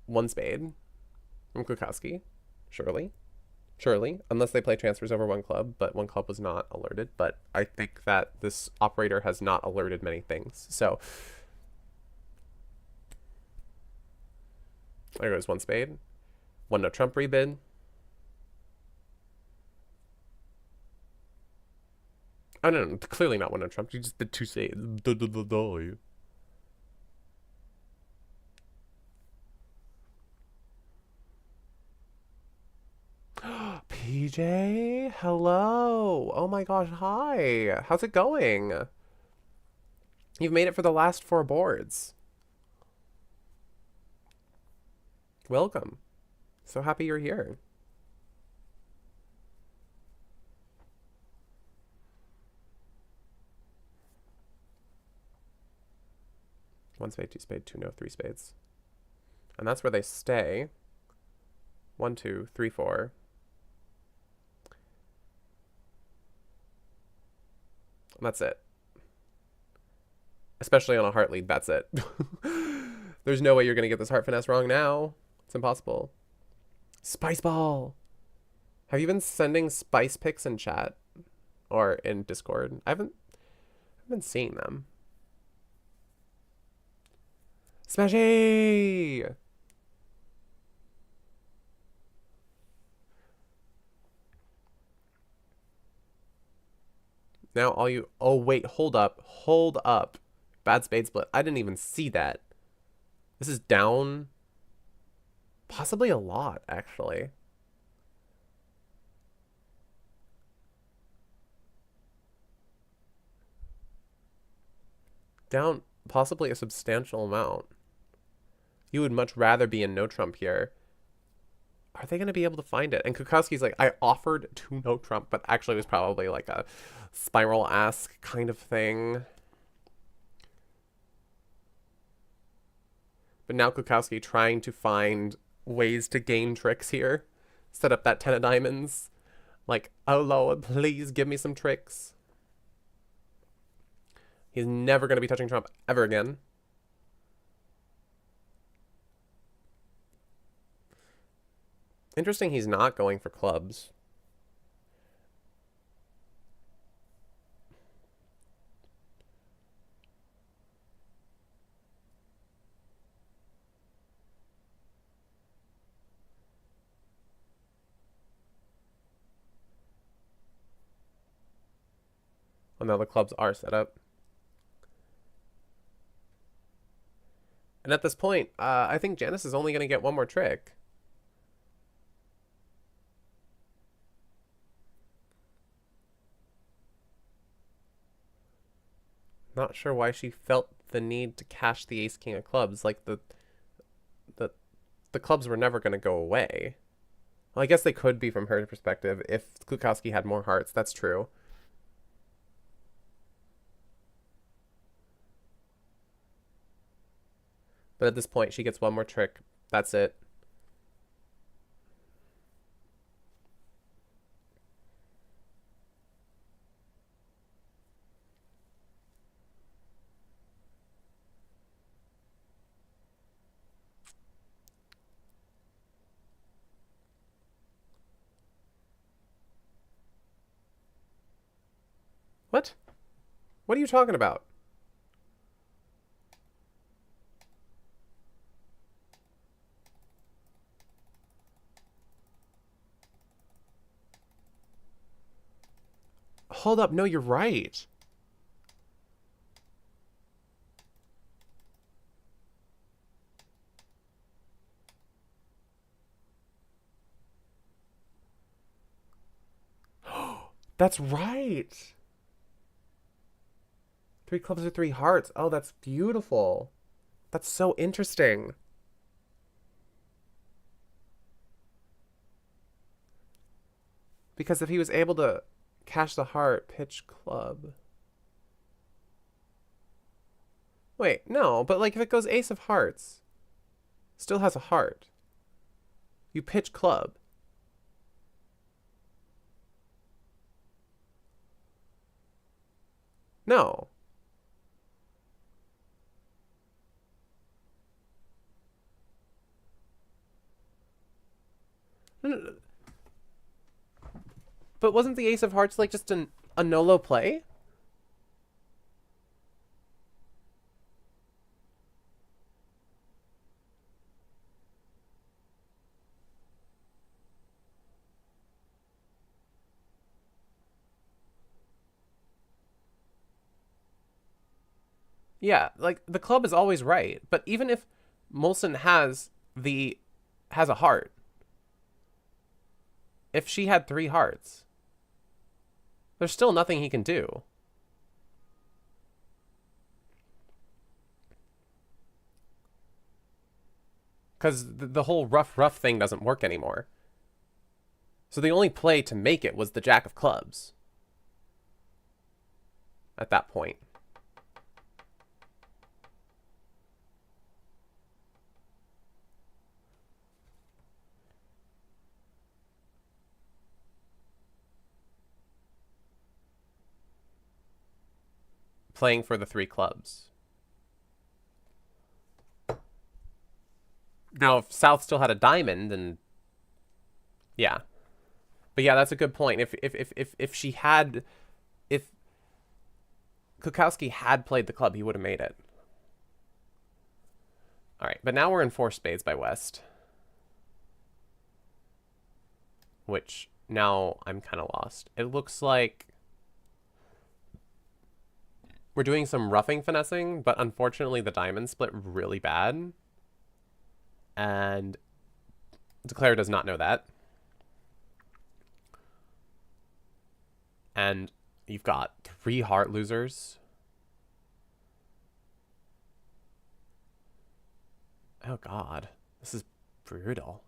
Speaker 1: 1 spade. From Kukowski. Surely. Unless they play transfers over 1 club, but 1 club was not alerted. But I think that this operator has not alerted many things. So there goes 1 spade. 1-no trump rebid. Oh no, clearly not 1-no trump. You just bid 2 spades. PJ, hello. Oh my gosh, hi. How's it going? You've made it for the last 4 boards. Welcome. So happy you're here. 1 spade, 2 spade, 2 no, 3 spades. And that's where they stay. 1, 2, 3, 4. And that's it. Especially on a heart lead, that's it. There's no way you're going to get this heart finesse wrong now. It's impossible. Spice ball. Have you been sending spice pics in chat? Or in Discord? I haven't been seeing them. Smashy! Now all you... Oh, wait. Hold up. Hold up. Bad spade split. I didn't even see that. This is down... Possibly a lot, actually. Down possibly a substantial amount. You would much rather be in no trump here. Are they going to be able to find it? And Kukowski's like, I offered to no trump, but actually it was probably like a spiral-esque kind of thing. But now Kukowski trying to find ways to gain tricks here. Set up that 10 of diamonds. Like, oh Lord, please give me some tricks. He's never going to be touching trump ever again. Interesting he's not going for clubs. Well, now the clubs are set up. And at this point, I think Janice is only going to get one more trick. Not sure why she felt the need to cash the ace king of clubs. Like the clubs were never going to go away. Well, I guess they could be from her perspective if Klukowski had more hearts. That's true. But at this point, she gets one more trick. That's it. What? What are you talking about? Hold up. No, you're right. That's right. 3 clubs or 3 hearts. Oh, that's beautiful. That's so interesting. Because if he was able to cash the heart, pitch club. Wait, no, but like if it goes ace of hearts, still has a heart. You pitch club. No. But wasn't the ace of hearts like just a no-low play? Yeah, like the club is always right, but even if Molson has a heart, if she had 3 hearts, there's still nothing he can do. Because the whole rough thing doesn't work anymore. So the only play to make it was the jack of clubs. At that point. playing for the 3 clubs. Now, if South still had a diamond, then yeah. But yeah, that's a good point. If she had, if Kukowski had played the club, he would have made it. All right, but now we're in 4 spades by West, which now I'm kind of lost. It looks like we're doing some roughing finessing, but unfortunately the diamond split really bad. And Declare does not know that. And you've got 3 heart losers. Oh god, this is brutal.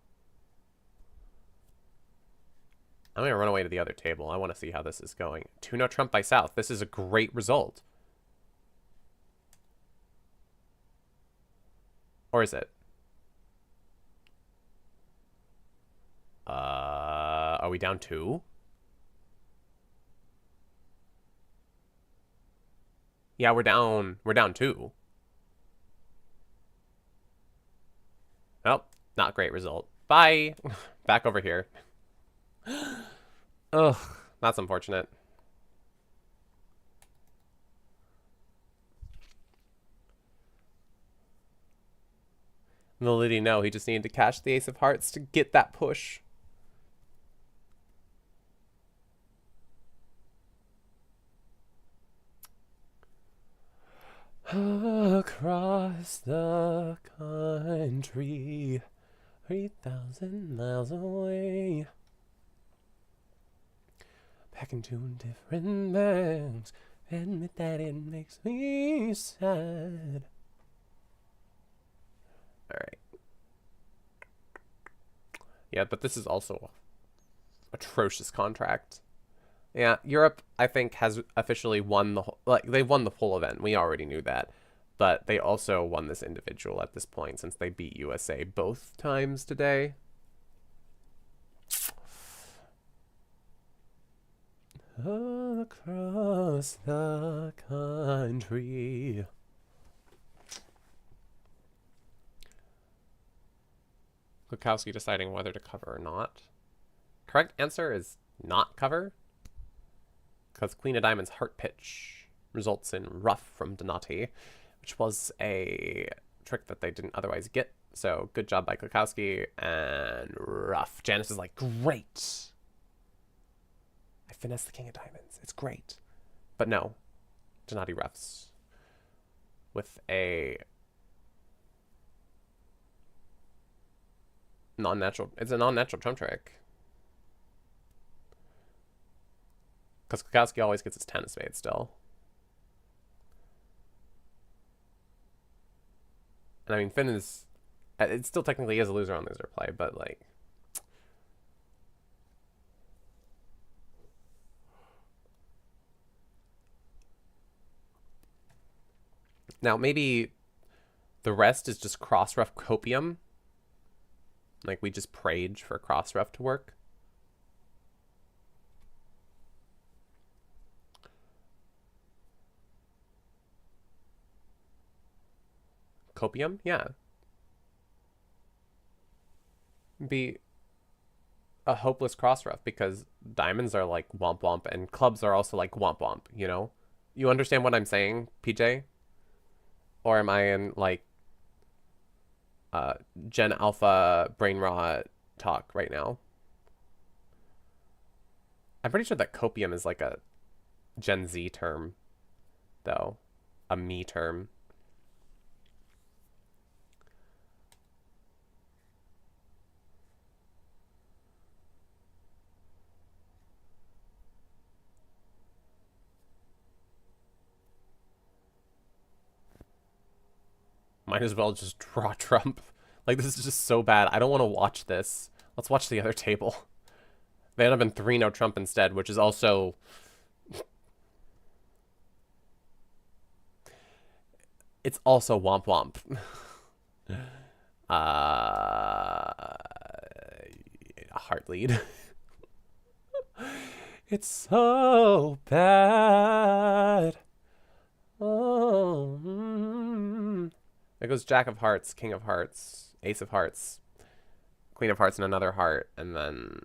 Speaker 1: I'm gonna run away to the other table. I want to see how this is going. 2-no trump by South. This is a great result. Or is it? Are we down 2? Yeah, we're down 2. Oh, not great result. Bye. Back over here. Ugh, that's unfortunate. Little did he know, he just needed to cash the ace of hearts to get that push. Across the country, 3,000 miles away, back into different banks, admit that it makes me sad. Alright. Yeah, but this is also atrocious contract. Yeah, Europe, I think, has officially won the whole, like, they won the full event. We already knew that. But they also won this individual at this point since they beat USA both times today. Across the country. Kukowski deciding whether to cover or not. Correct answer is not cover. Because Queen of Diamonds heart pitch results in rough from Donati, which was a trick that they didn't otherwise get. So good job by Kukowski and rough. Janice is like, great. I finessed the King of Diamonds. It's great. But no, Donati roughs with a non-natural. It's a non-natural trump trick. Because Kukowski always gets his 10 of spades still. And I mean, Finn is... It still technically is a loser on loser play, but like... Now, maybe the rest is just cross-ref copium. Like, we just prayed for cross-ref to work. Copium? Yeah. Be a hopeless cross-ref because diamonds are like womp womp and clubs are also like womp womp, you know? You understand what I'm saying, PJ? Or am I in like Gen Alpha brain rot talk right now? I'm pretty sure that copium is like a Gen Z term, though. A me term. Might as well just draw Trump. Like, this is just so bad. I don't want to watch this. Let's watch the other table. They end up in 3-no Trump instead, which is also... It's also womp womp. A heart lead. It's so bad. goes Jack of Hearts, King of Hearts, Ace of Hearts, Queen of Hearts, and another heart, and then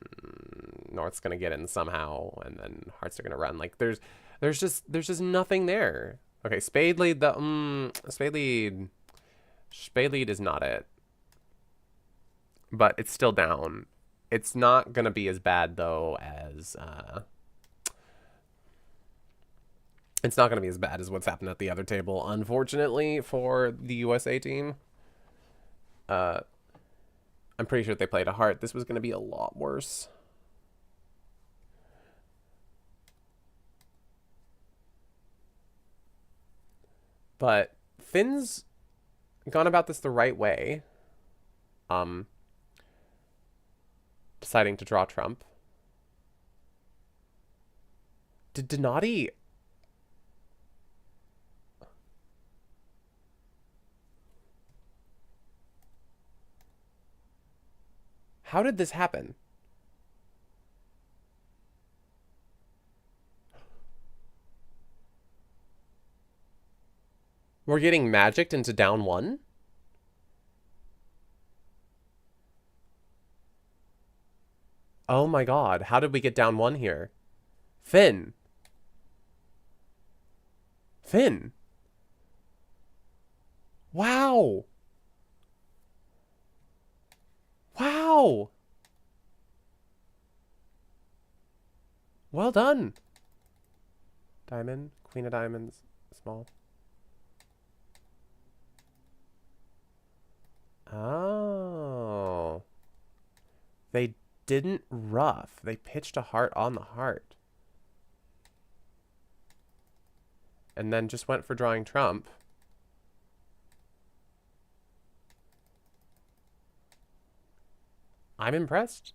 Speaker 1: North's gonna get in somehow, and then Hearts are gonna run. Like there's just nothing there. Okay, Spade lead. Spade lead is not it, but it's still down. It's not gonna be as bad though as it's not gonna be as bad as what's happened at the other table, unfortunately for the USA team. I'm pretty sure if they played a heart, this was gonna be a lot worse. But Finn's gone about this the right way. Deciding to draw Trump. Did Donati... How did this happen? We're getting magicked into down one? Oh my god, how did we get down one here? Finn. Finn. Wow. Wow. Well done. Diamond, Queen of Diamonds, small. Oh. They didn't rough. They pitched a heart on the heart. And then just went for drawing Trump. I'm impressed.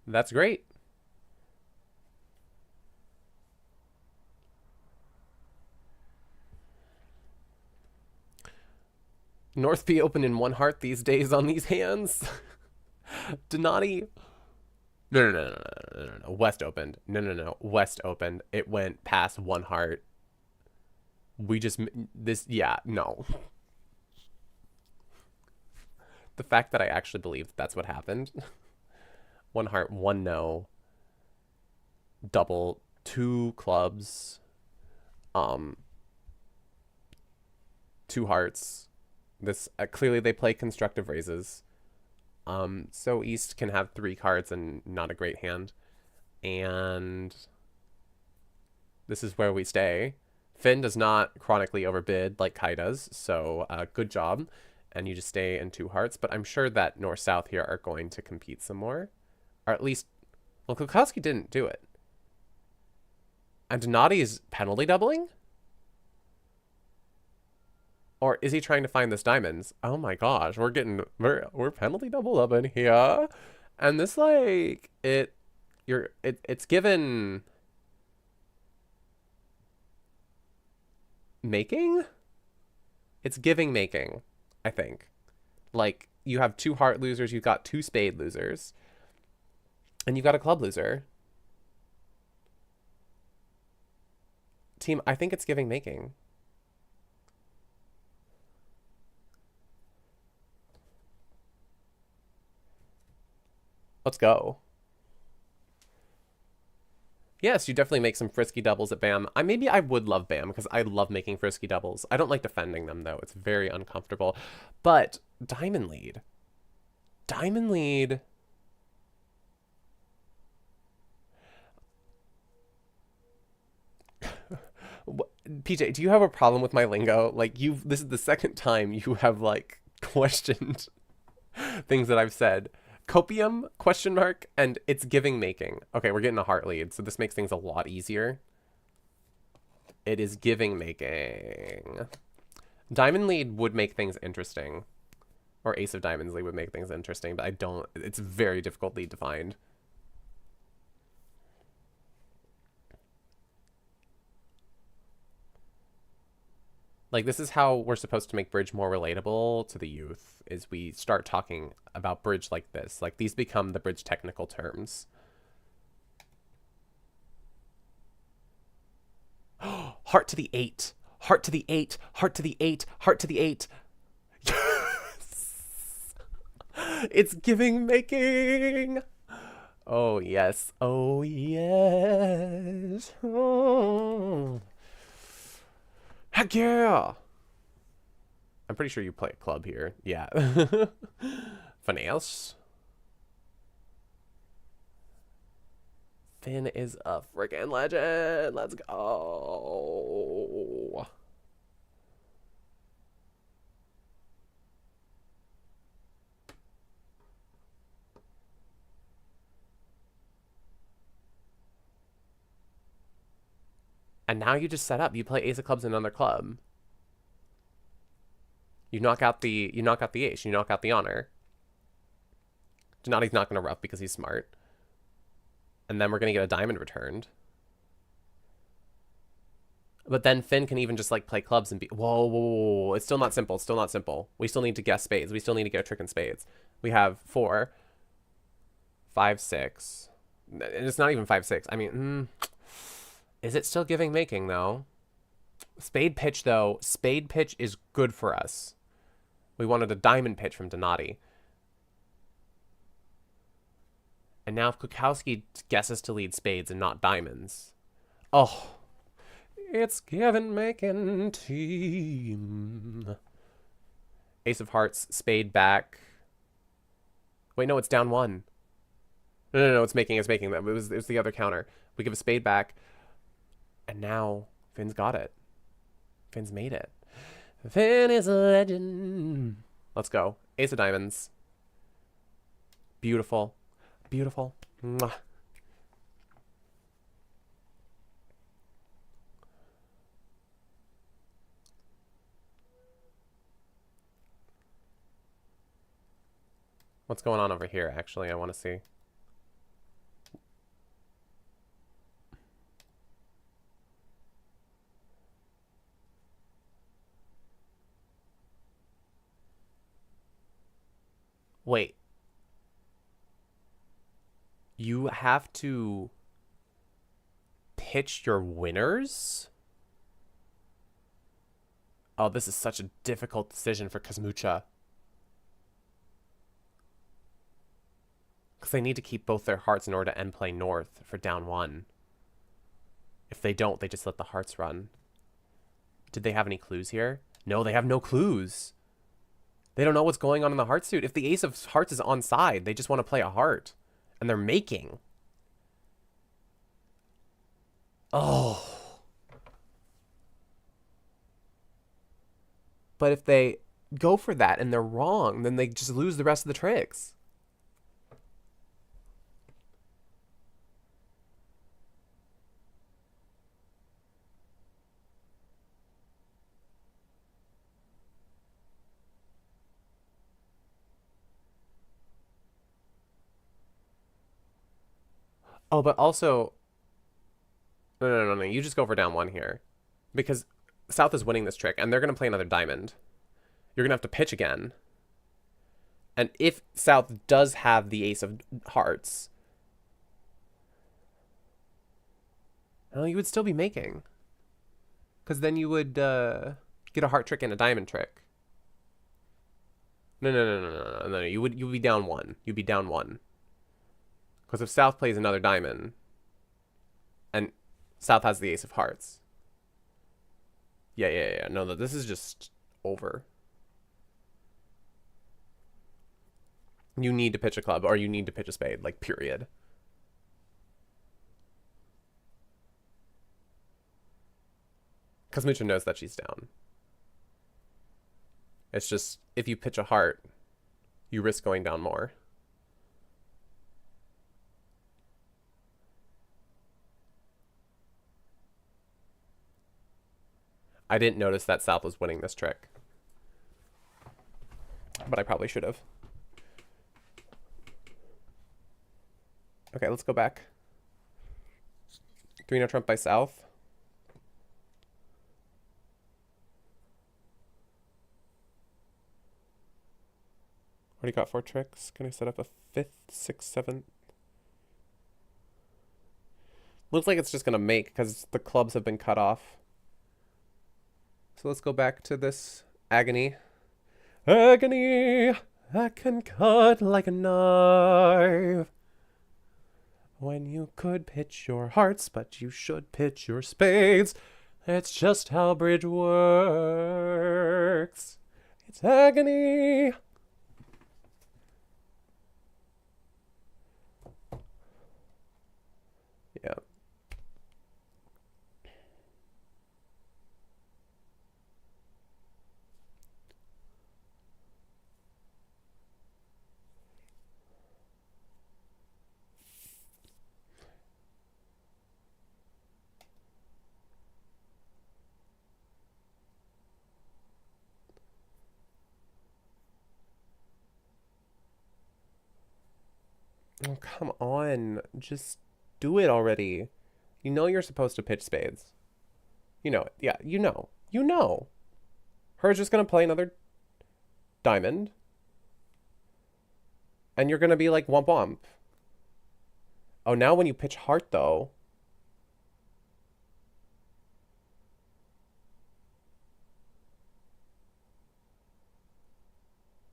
Speaker 1: That's great. North be open in one heart these days on these hands. Donati. No. West opened. No. West opened. It went past one heart. We just... Yeah, no. The fact that I actually believe that's what happened. One heart, one no. Double, two clubs. Two hearts. This clearly they play constructive raises. So East can have 3 cards and not a great hand. And this is where we stay. Finn does not chronically overbid like Kai does, so good job. And you just stay in 2 hearts. But I'm sure that North-South here are going to compete some more. Or at least, well, Kukowski didn't do it. And Donati is penalty doubling? Or is he trying to find this diamonds? Oh my gosh, we're penalty double up in here. And this, like, it's given making? It's giving making, I think. Like, you have 2 heart losers, you've got 2 spade losers, and you've got a club loser. Team, I think it's giving making. Let's go. Yes, you definitely make some frisky doubles at BAM. Maybe I would love BAM because I love making frisky doubles. I don't like defending them though. It's very uncomfortable. But diamond lead. Diamond lead. PJ, do you have a problem with my lingo? Like this is the second time you have like questioned things that I've said. Copium, question mark, and it's giving making. Okay, we're getting a heart lead, so this makes things a lot easier. It is giving making. Diamond lead would make things interesting. Or Ace of Diamonds lead would make things interesting, but it's very difficult lead to find. Like, this is how we're supposed to make bridge more relatable to the youth, is we start talking about bridge like this. Like, these become the bridge technical terms. Heart to the 8. Heart to the 8. Heart to the 8. Heart to the 8. It's giving making. Oh, yes. Oh, yes. Oh. Heck yeah. I'm pretty sure you play a club here. Yeah. Finance. Finn is a freaking legend. Let's go. And now you just set up. You play ace of clubs in another club. You knock out the ace. You knock out the honor. Donati's not going to rough because he's smart. And then we're going to get a diamond returned. But then Finn can even just like play clubs and be whoa, whoa, whoa, whoa. It's still not simple. It's still not simple. We still need to guess spades. We still need to get a trick in spades. We have 4, 5, 6. And it's not even 5, 6. I mean, is it still giving making though? Spade pitch though. Spade pitch is good for us. We wanted a diamond pitch from Donati. And now if Kukowski guesses to lead spades and not diamonds. Oh. It's giving making team. Ace of hearts, spade back. Wait, no, it's down 1. No, it's making them. It was the other counter. We give a spade back. And now Finn's got it. Finn's made it. Finn is a legend. Let's go. Ace of diamonds. Beautiful. Beautiful. Mwah. What's going on over here, actually? I want to see. Wait. You have to pitch your winners? Oh, this is such a difficult decision for Kazmucha. Because they need to keep both their hearts in order to end play north for down 1. If they don't, they just let the hearts run. Did they have any clues here? No, they have no clues. They don't know what's going on in the heart suit. If the ace of hearts is on side, they just want to play a heart. And they're making. Oh. But if they go for that and they're wrong, then they just lose the rest of the tricks. Oh, but also... No. You just go for down 1 here. Because South is winning this trick, and they're going to play another diamond. You're going to have to pitch again. And if South does have the ace of hearts... well, you would still be making. Because then you would get a heart trick and a diamond trick. No. You would be down 1. You'd be down 1. Because if South plays another diamond, and South has the ace of hearts. Yeah. No, this is just over. You need to pitch a club, or you need to pitch a spade, like, period. Kazmucha knows that she's down. It's just, if you pitch a heart, you risk going down more. I didn't notice that South was winning this trick. But I probably should have. Okay, let's go back. 3-0 trump by South. Already got 4 tricks. Can I set up a 5th, 6th, 7th? Looks like it's just going to make because the clubs have been cut off. So let's go back to this agony. Agony! that can cut like a knife. When you could pitch your hearts, but you should pitch your spades. It's just how bridge works. It's agony. Yeah. Oh, come on. Just do it already. You know you're supposed to pitch spades. You know it. Yeah, you know. You know. Her's just going to play another diamond. And you're going to be like, womp womp. Oh, now when you pitch heart, though.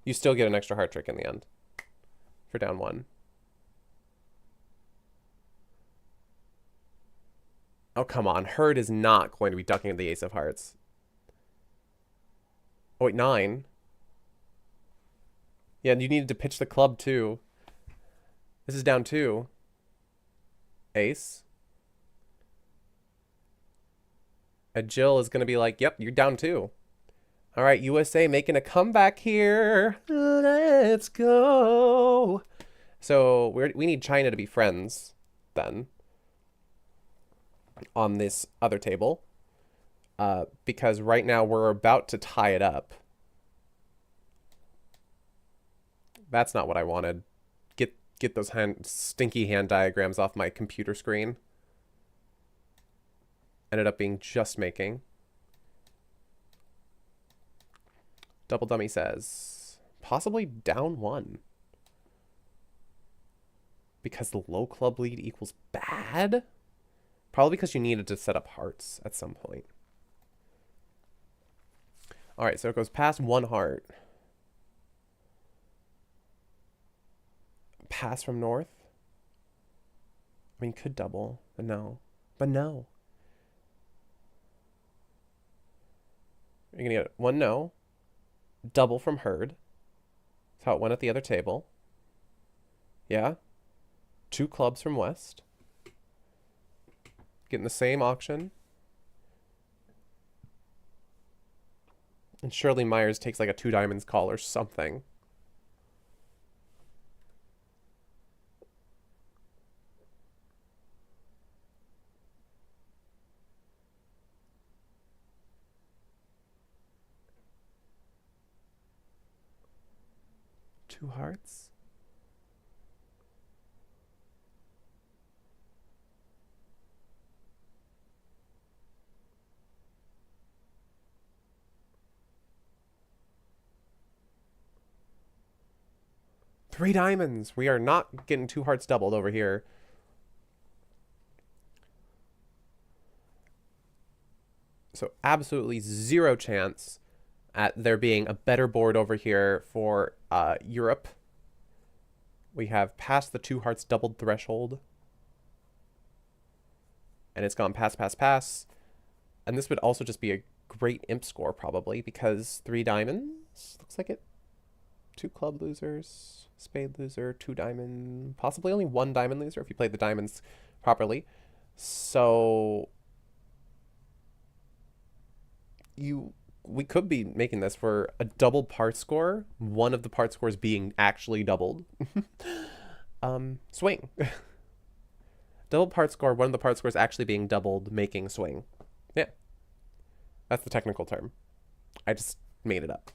Speaker 1: You still get an extra heart trick in the end. For down one. Oh, come on. Herd is not going to be ducking the ace of hearts. Oh, wait, 9. Yeah, and you needed to pitch the club, too. This is down 2. Ace. And Jill is going to be like, yep, you're down 2. All right, USA making a comeback here. Let's go. So we need China to be friends, then. On this other table. Because right now we're about to tie it up. That's not what I wanted. Get those stinky hand diagrams off my computer screen. Ended up being just making. Double Dummy says, possibly down 1. Because the low club lead equals bad? Probably because you needed to set up hearts at some point. All right, so it goes past 1 heart. Pass from north. I mean, could double, but no. But no. You're going to get 1 no. Double from herd. That's how it went at the other table. Yeah. 2 clubs from west. Getting the same auction. And Shirley Myers takes like a 2 diamonds call or something. Two hearts. Three diamonds. We are not getting 2 hearts doubled over here. So absolutely 0 chance at there being a better board over here for Europe. We have passed the 2 hearts doubled threshold. And it's gone pass, pass, pass. And this would also just be a great imp score probably because 3 diamonds. Looks like it. 2 club losers, spade loser, 2 diamond, possibly only 1 diamond loser if you played the diamonds properly. So we could be making this for a double part score, one of the part scores being actually doubled. Swing. Double part score, one of the part scores actually being doubled, making swing. Yeah. That's the technical term. I just made it up.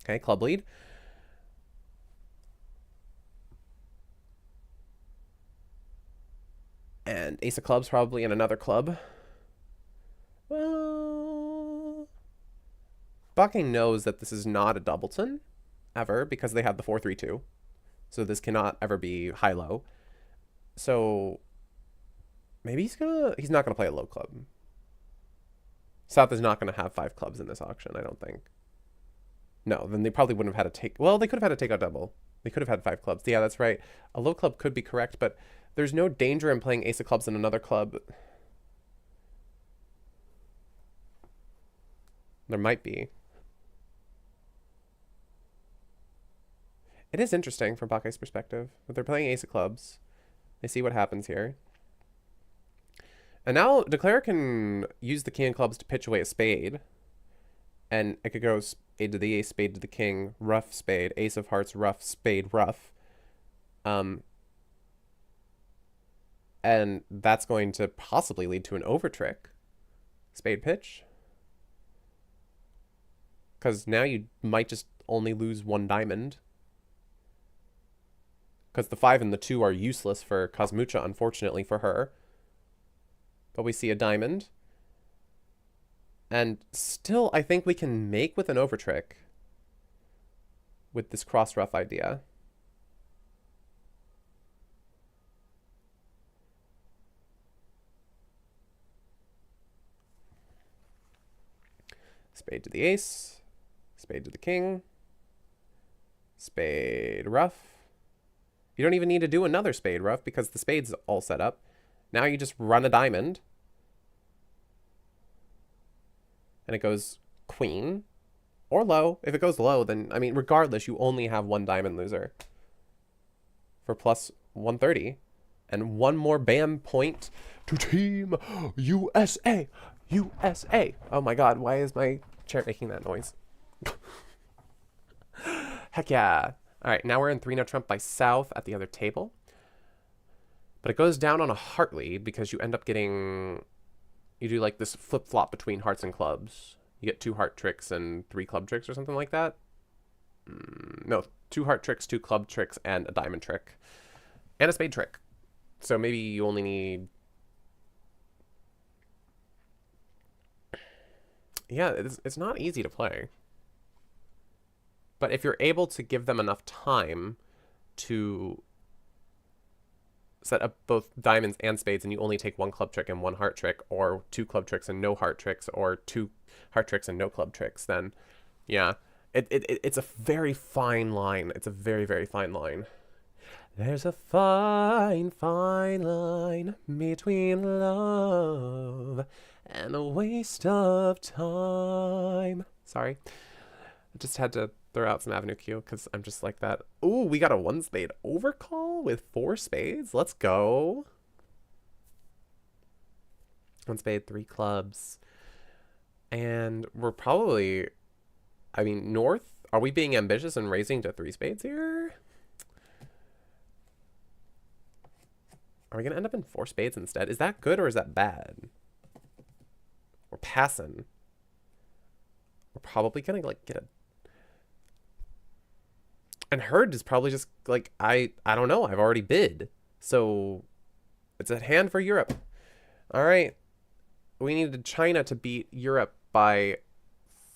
Speaker 1: Okay, club lead. And ace of clubs probably in another club. Well, Bucking knows that this is not a doubleton ever because they have the 4-3-2. So this cannot ever be high-low. So maybe he's not gonna play a low club. South is not gonna have 5 clubs in this auction, I don't think. No, then they probably wouldn't have had to take... Well, they could have had to take a double. They could have had 5 clubs. Yeah, that's right. A low club could be correct, but there's no danger in playing ace of clubs in another club. There might be. It is interesting from Bakai's perspective. But they're playing ace of clubs. They see what happens here. And now Declare can use the king of clubs to pitch away a spade. And it could go spade to the ace, spade to the king, rough spade, ace of hearts, rough, spade, rough. And that's going to possibly lead to an overtrick. Spade pitch. Because now you might just only lose 1 diamond. Because the 5 and the 2 are useless for Kazmucha, unfortunately for her. But we see a diamond. And still, I think we can make with an overtrick. With this cross-rough idea. Spade to the ace. Spade to the king. Spade rough. You don't even need to do another spade rough because the spade's all set up. Now you just run a diamond. And it goes queen or low. If it goes low, then, I mean, regardless, you only have 1 diamond loser for plus 130. And 1 more BAM point to Team USA. USA. Oh my god, why is my chair making that noise? Heck yeah. All right, now we're in 3-0 trump by South at the other table. But it goes down on a heart lead because you end up getting... You do like this flip-flop between hearts and clubs. You get 2 heart tricks and 3 club tricks or something like that. No, 2 heart tricks, 2 club tricks, and a diamond trick. And a spade trick. So maybe you only need... Yeah, it's not easy to play. But if you're able to give them enough time to set up both diamonds and spades and you only take 1 club trick and 1 heart trick, or 2 club tricks and no heart tricks, or 2 heart tricks and no club tricks, then yeah, it's a very fine line. It's a very, very fine line. There's a fine, fine line between love and a waste of time. Sorry. I just had to throw out some Avenue Q because I'm just like that. Ooh, we got a 1 spade overcall with 4 spades. Let's go. 1 spade, 3 clubs. And we're probably, I mean, North, are we being ambitious and raising to 3 spades here? Are we going to end up in 4 spades instead? Is that good or is that bad? We're passing. We're probably going to like get a... And Herd is probably just like, I don't know. I've already bid. So it's a hand for Europe. All right. We needed China to beat Europe by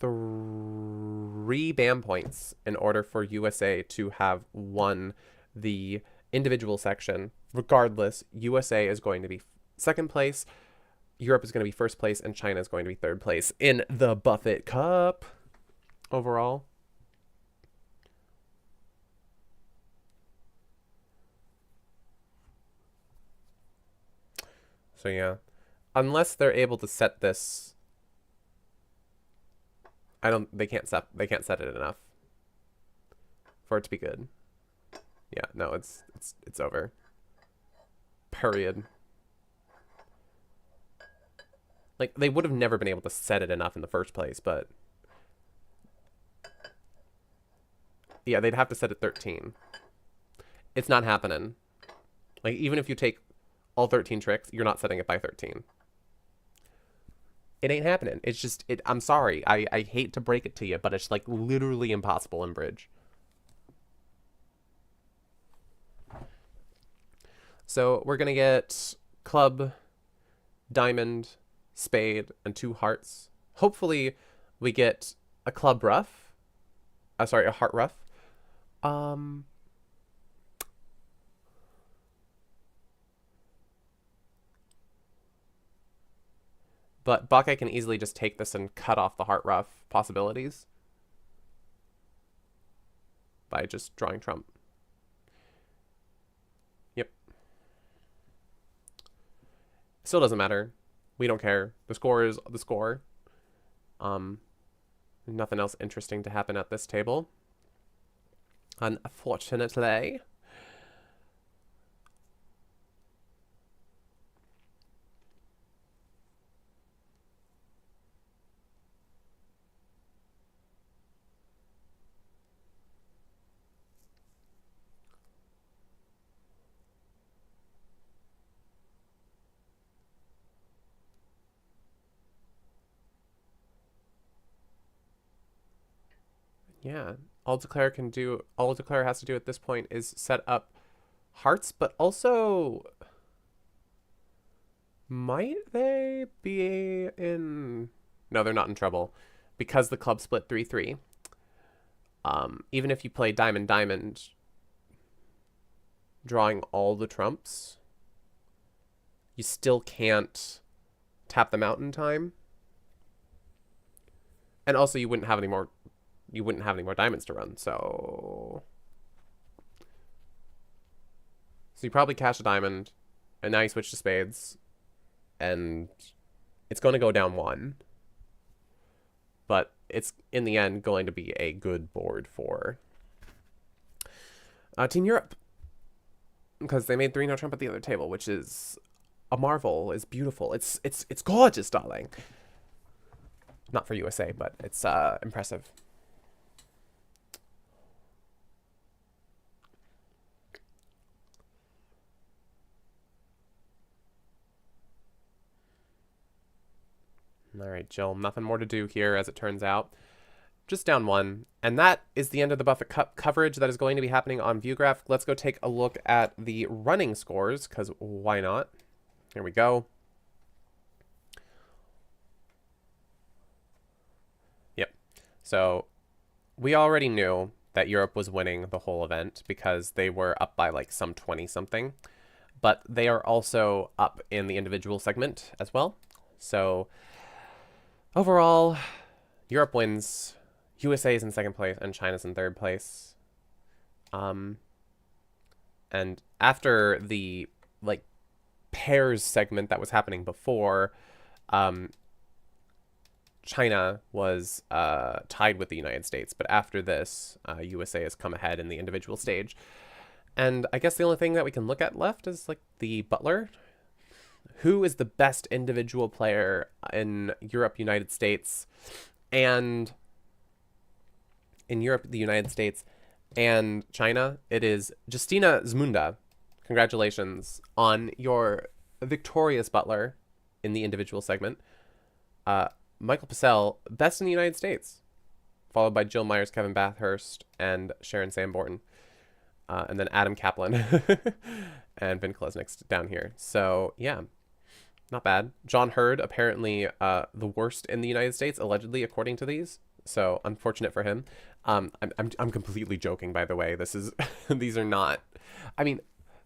Speaker 1: 3 BAM points in order for USA to have won the individual section. Regardless, USA is going to be 2nd place, Europe is going to be 1st place, and China is going to be 3rd place in the Buffett Cup overall. So yeah, unless they're able to set this, they can't set it enough for it to be good. Yeah, no, it's over. Period. Like, they would have never been able to set it enough in the first place, but yeah, they'd have to set it 13. It's not happening. Like, even if you take all 13 tricks, you're not setting it by 13. It ain't happening. It's just, I'm sorry. I hate to break it to you, but it's like literally impossible in bridge. So we're going to get club, diamond, spade, and 2 hearts. Hopefully we get a club rough. Sorry, a heart rough. But Bakai can easily just take this and cut off the heart rough possibilities. by just drawing trump. Yep. Still doesn't matter. We don't care. The score is the score. Nothing else interesting to happen at this table, unfortunately. Yeah, all Declare has to do at this point is set up hearts, but also might they be in... No, they're not in trouble because the club split 3-3. Even if you play Diamond Diamond, drawing all the trumps, you still can't tap them out in time. And also you wouldn't have any more diamonds to run, so you probably cash a diamond, and now you switch to spades, and it's going to go down 1. But it's, in the end, going to be a good board for Team Europe. Because they made 3-no trump at the other table, which is a marvel, is beautiful. It's gorgeous, darling. Not for USA, but it's impressive. All right, Jill, nothing more to do here as it turns out. Just down 1. And that is the end of the Buffett Cup coverage that is going to be happening on ViewGraph. Let's go take a look at the running scores, because why not? Here we go. Yep. So we already knew that Europe was winning the whole event because they were up by like some 20-something. But they are also up in the individual segment as well. So overall, Europe wins. USA is in 2nd place and China's in 3rd place. And after the like pairs segment that was happening before, China was tied with the United States. But after this, USA has come ahead in the individual stage. And I guess the only thing that we can look at left is like the Butler. Who is the best individual player in Europe, United States, and in Europe, the United States, and China? It is Justina Zmunda. Congratulations on your victorious Butler in the individual segment. Michael Purcell, best in the United States, followed by Jill Myers, Kevin Bathurst, and Sharon Sanborn. And then Adam Kaplan and Vin Klesnik's down here. So, yeah, not bad. John Hurd, apparently the worst in the United States, allegedly, according to these. So, unfortunate for him. I'm completely joking, by the way. This is, these are not, I mean,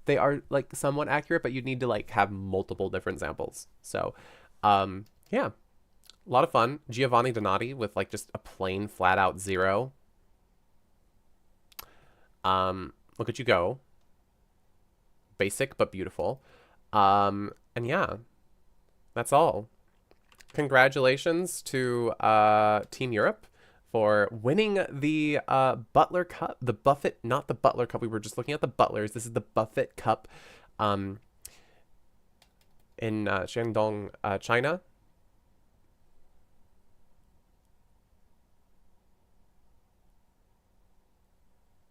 Speaker 1: they are, like, somewhat accurate, but you'd need to, like, have multiple different samples. So, yeah, a lot of fun. Giovanni Donati with, like, just a plain, flat-out 0. Look at you go. Basic, but beautiful. And yeah, that's all. Congratulations to Team Europe for winning the Butler Cup. The Buffett, not the Butler Cup. We were just looking at the Butlers. This is the Buffett Cup in Shandong, China.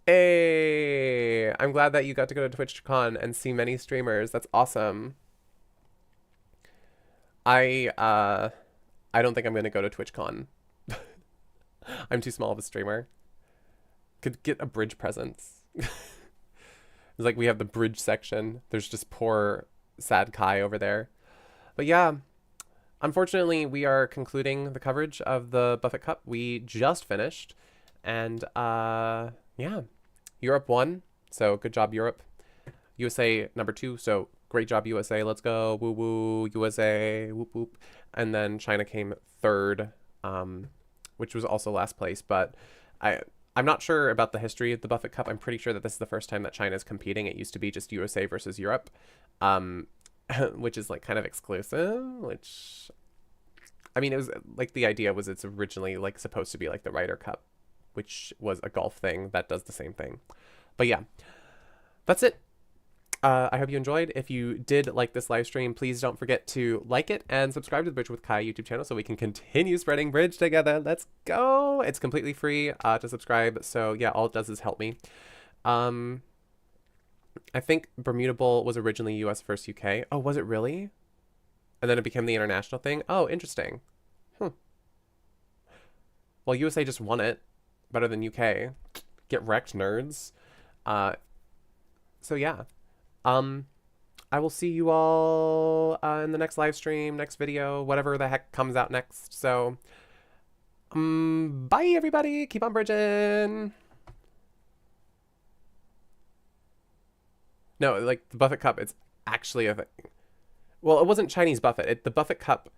Speaker 1: Hey, I'm glad that you got to go to TwitchCon and see many streamers. That's awesome. I don't think I'm going to go to TwitchCon. I'm too small of a streamer. Could get a bridge presence. It's like we have the bridge section. There's just poor, sad Kai over there. But yeah, unfortunately, we are concluding the coverage of the Buffett Cup. We just finished. And yeah, Europe won, so good job, Europe. USA number 2, so great job, USA. Let's go, woo woo, USA, whoop whoop. And then China came 3rd, which was also last place. But I'm not sure about the history of the Buffett Cup. I'm pretty sure that this is the first time that China is competing. It used to be just USA versus Europe, which is like kind of exclusive, which, I mean, it was like the idea was it's originally like supposed to be like the Ryder Cup, which was a golf thing that does the same thing. But yeah, that's it. I hope you enjoyed. If you did like this live stream, please don't forget to like it and subscribe to the Bridge with Kai YouTube channel so we can continue spreading Bridge together. Let's go. It's completely free to subscribe. So yeah, all it does is help me. I think Bermuda Bowl was originally US versus UK. Oh, was it really? And then it became the international thing? Oh, interesting. Well, USA just won it. Better than UK. Get wrecked, nerds. So yeah. I will see you all in the next live stream, next video, whatever the heck comes out next. So, bye everybody. Keep on bridging. No, like the Buffett Cup, it's actually a thing. Well, it wasn't Chinese Buffett. The Buffett Cup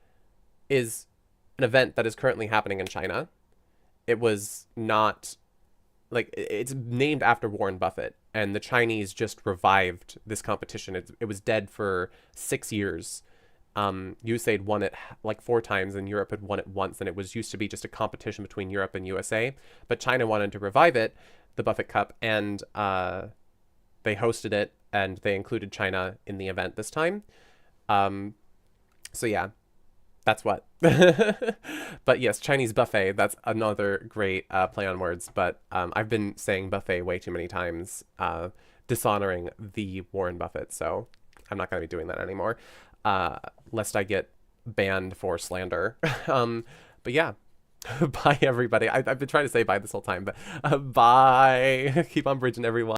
Speaker 1: is an event that is currently happening in China. It was not, like, it's named after Warren Buffett, and the Chinese just revived this competition. It was dead for 6 years. USA had won it like 4 times, and Europe had won it once, and it was used to be just a competition between Europe and USA. But China wanted to revive it, the Buffett Cup, and they hosted it, and they included China in the event this time. So yeah, that's what. But yes, Chinese buffet, that's another great play on words. But I've been saying buffet way too many times, dishonoring the Warren Buffett. So I'm not going to be doing that anymore, lest I get banned for slander. But yeah, bye everybody. I've been trying to say bye this whole time, but bye. Keep on bridging, everyone.